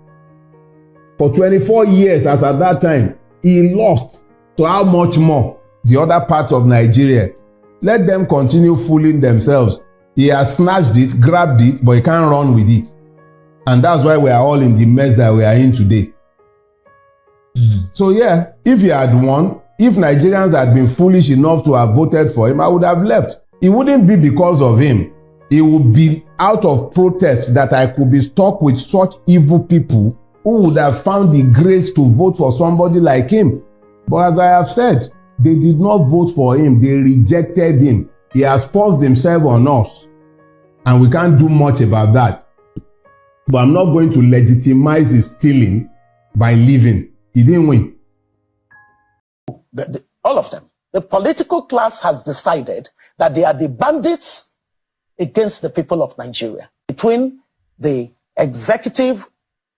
For 24 years as at that time, he lost. So how much more the other parts of Nigeria? Let them continue fooling themselves. He has snatched it, grabbed it, but he can't run with it. And that's why we are all in the mess that we are in today. So yeah, if he had won, if Nigerians had been foolish enough to have voted for him, I would have left. It wouldn't be because of him. It would be out of protest that I could be stuck with such evil people who would have found the grace to vote for somebody like him. But as I have said, they did not vote for him. They rejected him. He has forced himself on us. And we can't do much about that. But I'm not going to legitimize his stealing by leaving. He didn't win. All of them. The political class has decided that they are the bandits against the people of Nigeria. Between the executive,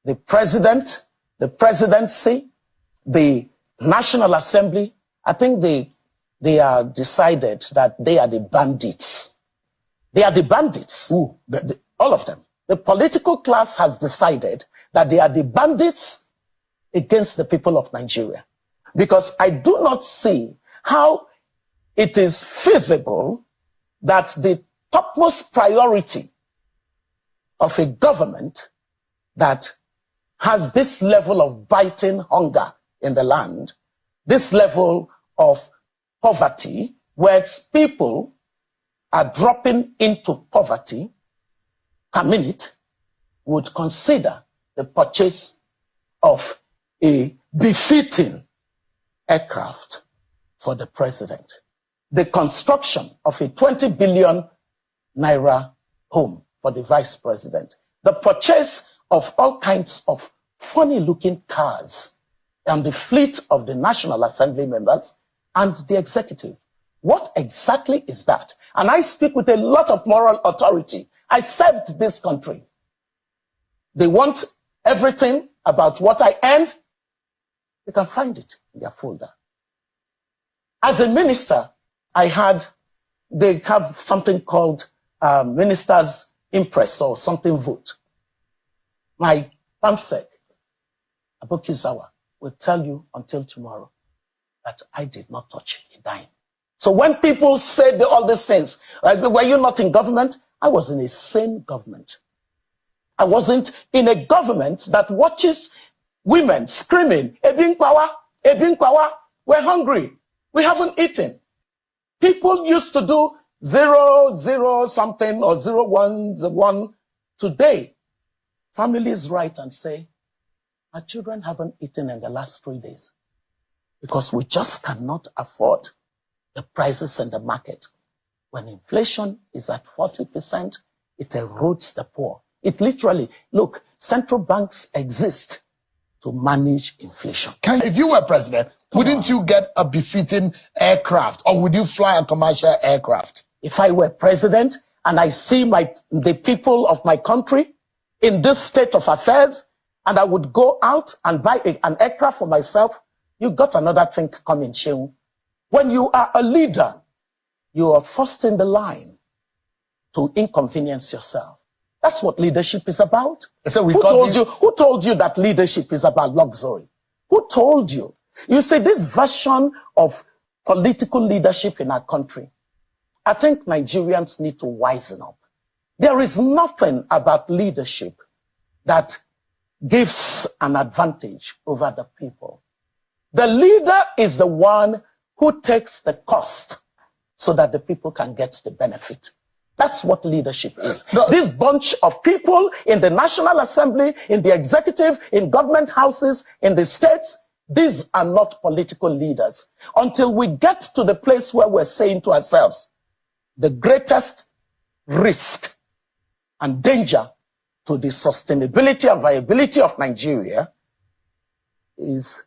the president, the presidency, the National Assembly, I think they are decided that they are the bandits. They are the bandits. All of them. The political class has decided that they are the bandits against the people of Nigeria. Because I do not see how it is feasible that the topmost priority of a government that has this level of biting hunger in the land, this level of poverty, where its people are dropping into poverty per minute, would consider the purchase of a befitting aircraft for the president, the construction of a 20 billion naira home for the vice president, the purchase of all kinds of funny-looking cars, and the fleet of the National Assembly members and the executive. What exactly is that? And I speak with a lot of moral authority. I served this country. They want everything about what I earned. They can find it in their folder. As a minister, they have something called Minister's Impress or something vote. My PAMSEC, Abokizawa, will tell you until tomorrow that I did not touch a dime. So when people say all these things, like, were you not in government? I was in a sane government. I wasn't in a government that watches women screaming, Ebin Kwawa, we're hungry. We haven't eaten. People used to do 0, something or 0, 1. Today, families write and say, our children haven't eaten in the last 3 days. because we just cannot afford the prices in the market. When inflation is at 40%, it erodes the poor. It literally, look, central banks exist to manage inflation. If you were president, wouldn't you get a befitting aircraft, or would you fly a commercial aircraft? If I were president and I see the people of my country in this state of affairs, and I would go out and buy an aircraft for myself, you got another thing coming, Shehu. When you are a leader, you are first in the line to inconvenience yourself. That's what leadership is about. So who told you that leadership is about luxury? Who told you? You see, this version of political leadership in our country, I think Nigerians need to wisen up. There is nothing about leadership that gives an advantage over the people. The leader is the one who takes the cost so that the people can get the benefit. That's what leadership is. This bunch of people in the National Assembly, in the executive, in government houses, in the states, these are not political leaders. Until we get to the place where we're saying to ourselves, the greatest risk and danger to the sustainability and viability of Nigeria is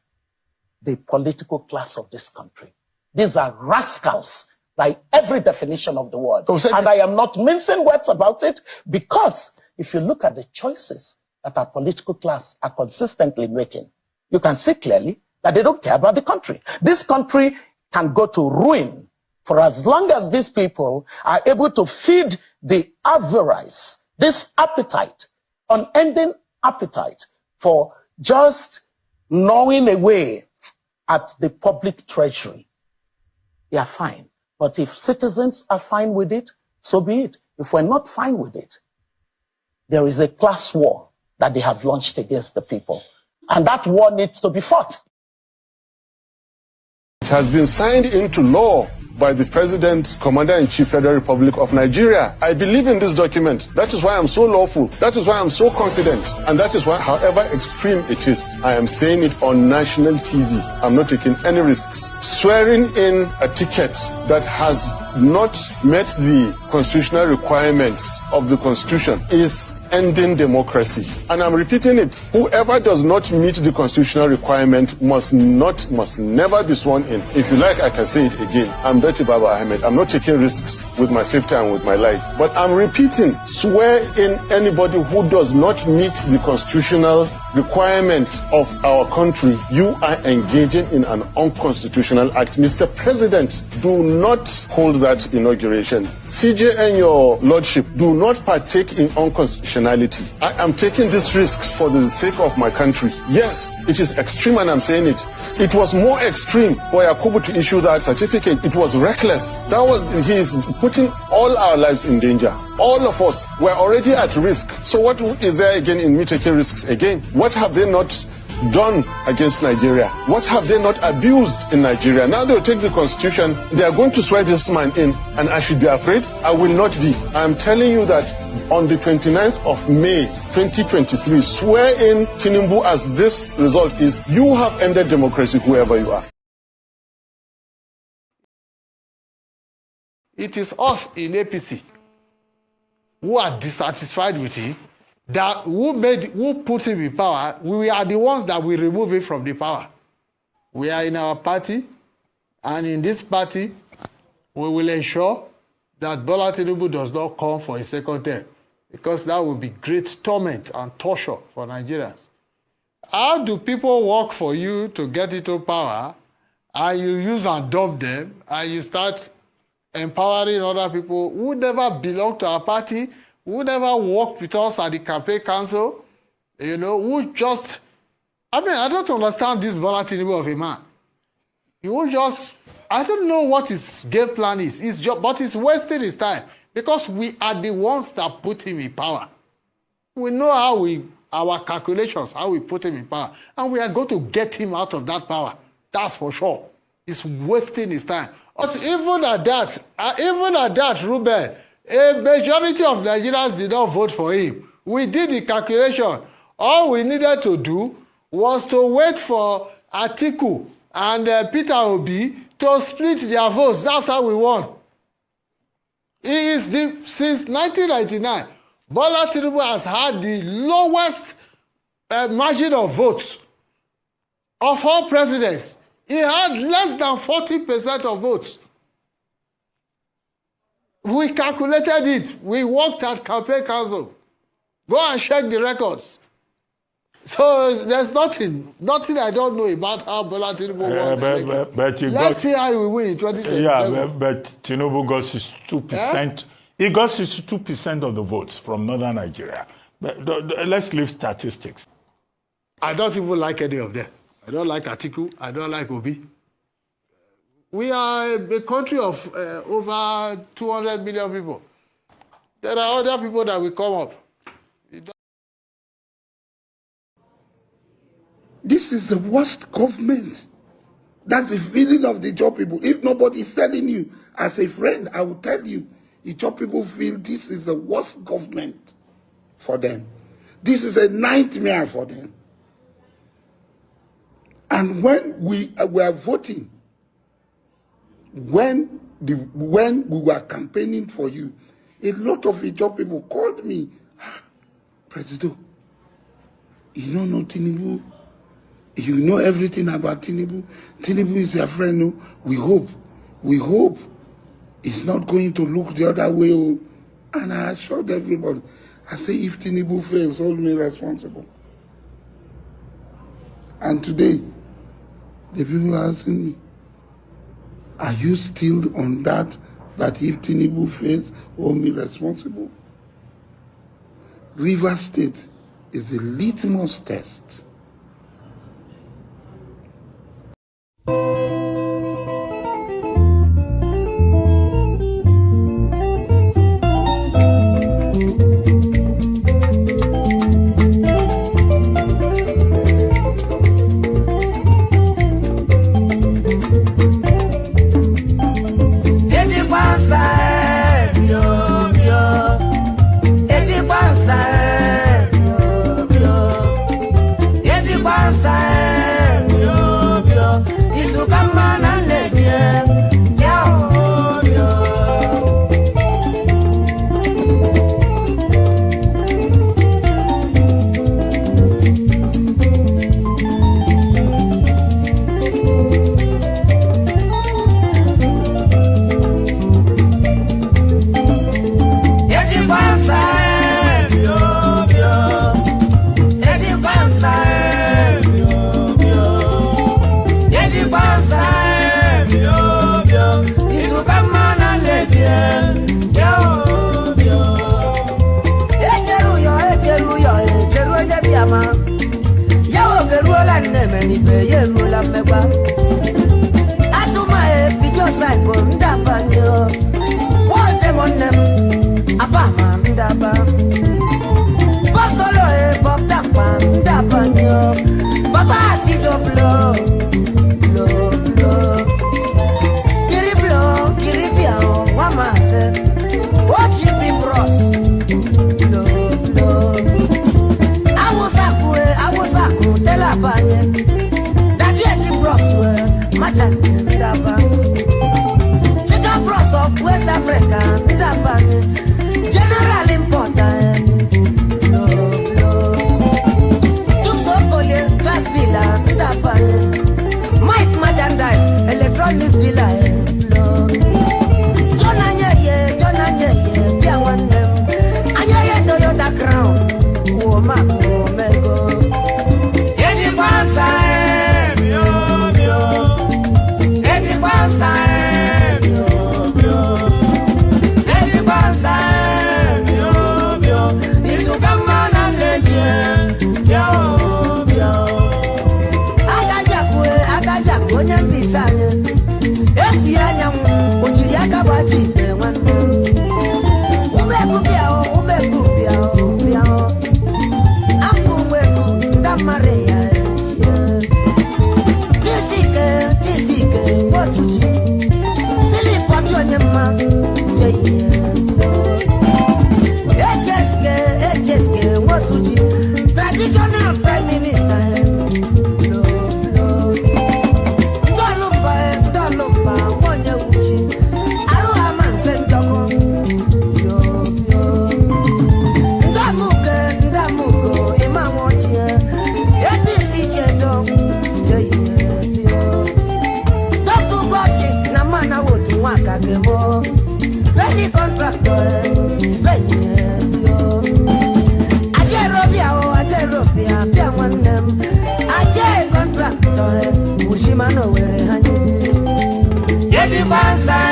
the political class of this country. These are rascals by every definition of the word. And I am not mincing words about it, because if you look at the choices that our political class are consistently making, you can see clearly that they don't care about the country. This country can go to ruin for as long as these people are able to feed the avarice, this appetite, unending appetite for just gnawing away at the public treasury. They are fine. But if citizens are fine with it, so be it. If we're not fine with it, there is a class war that they have launched against the people. And that war needs to be fought. It has been signed into law by the President, Commander-in-Chief, Federal Republic of Nigeria. I believe in this document. That is why I'm so lawful. That is why I'm so confident. And that is why, however extreme it is, I am saying it on national TV. I'm not taking any risks. Swearing in a ticket that has not met the constitutional requirements of the Constitution is ending democracy. And I'm repeating it. Whoever does not meet the constitutional requirement must never be sworn in. If you like, I can say it again. I'm Betty Baba Ahmed. I'm not taking risks with my safety and with my life. But I'm repeating, swear in anybody who does not meet the constitutional requirements of our country. You are engaging in an unconstitutional act. Mr. President, do not hold that inauguration. CJ and your lordship, do not partake in unconstitutionality. I am taking these risks for the sake of my country. Yes, it is extreme, and I'm saying it. It was more extreme for Yakubu to issue that certificate. It was reckless. He is putting all our lives in danger. All of us were already at risk. So what is there again in me taking risks again? What have they not done against Nigeria? What have they not abused in Nigeria? Now they'll take the constitution, they are going to swear this man in, and I should be afraid? I will not be. I'm telling you that on the 29th of May 2023, swear in Tinubu as this result is. You have ended democracy, whoever you are. It is us in APC who are dissatisfied with him, that who put him in power. We are the ones that will remove him from the power. We are in our party, and in this party, we will ensure that Bola Tinubu does not come for a second term, because that will be great torment and torture for Nigerians. How do people work for you to get into power, and you use and dump them, and you start empowering other people who never belong to our party, who never worked with us at the campaign council, who just, I don't understand this Bola Tinubu of a man. He will just, I don't know what his game plan is. But he's wasting his time, because we are the ones that put him in power. We know our calculations, how we put him in power, and we are going to get him out of that power. That's for sure. He's wasting his time. But even at that, Ruben, a majority of Nigerians did not vote for him. We did the calculation. All we needed to do was to wait for Atiku and Peter Obi to split their votes. That's how we won. Since 1999, Bola Tinubu has had the lowest margin of votes of all presidents. He had less than 40% of votes. We calculated it. We worked at campaign council. Go and check the records. So there's nothing I don't know about how Bola Tinubu won. Let's see how we win in 2027. Yeah, but Tinubu got 62%. He got 62% of the votes from northern Nigeria. But let's leave statistics. I don't even like any of them. I don't like Atiku. I don't like Obi. We are a country of over 200 million people. There are other people that will come up. This is the worst government. That's the feeling of the job people. If nobody is telling you, as a friend, I will tell you, the job people feel this is the worst government for them. This is a nightmare for them. And when we were voting, when we were campaigning for you, a lot of the job people called me, President, you don't know Tinubu. You know everything about Tinubu. Tinubu is your friend. No? We hope it's not going to look the other way. And I assured everybody, I say, if Tinubu fails, hold me responsible. And today, the people are asking me, are you still on that if Tinubu fails, hold me responsible? River State is the litmus test. Every Odia Wanem, Ache contractor, Ushimano, where Hanyu. Get the bansa.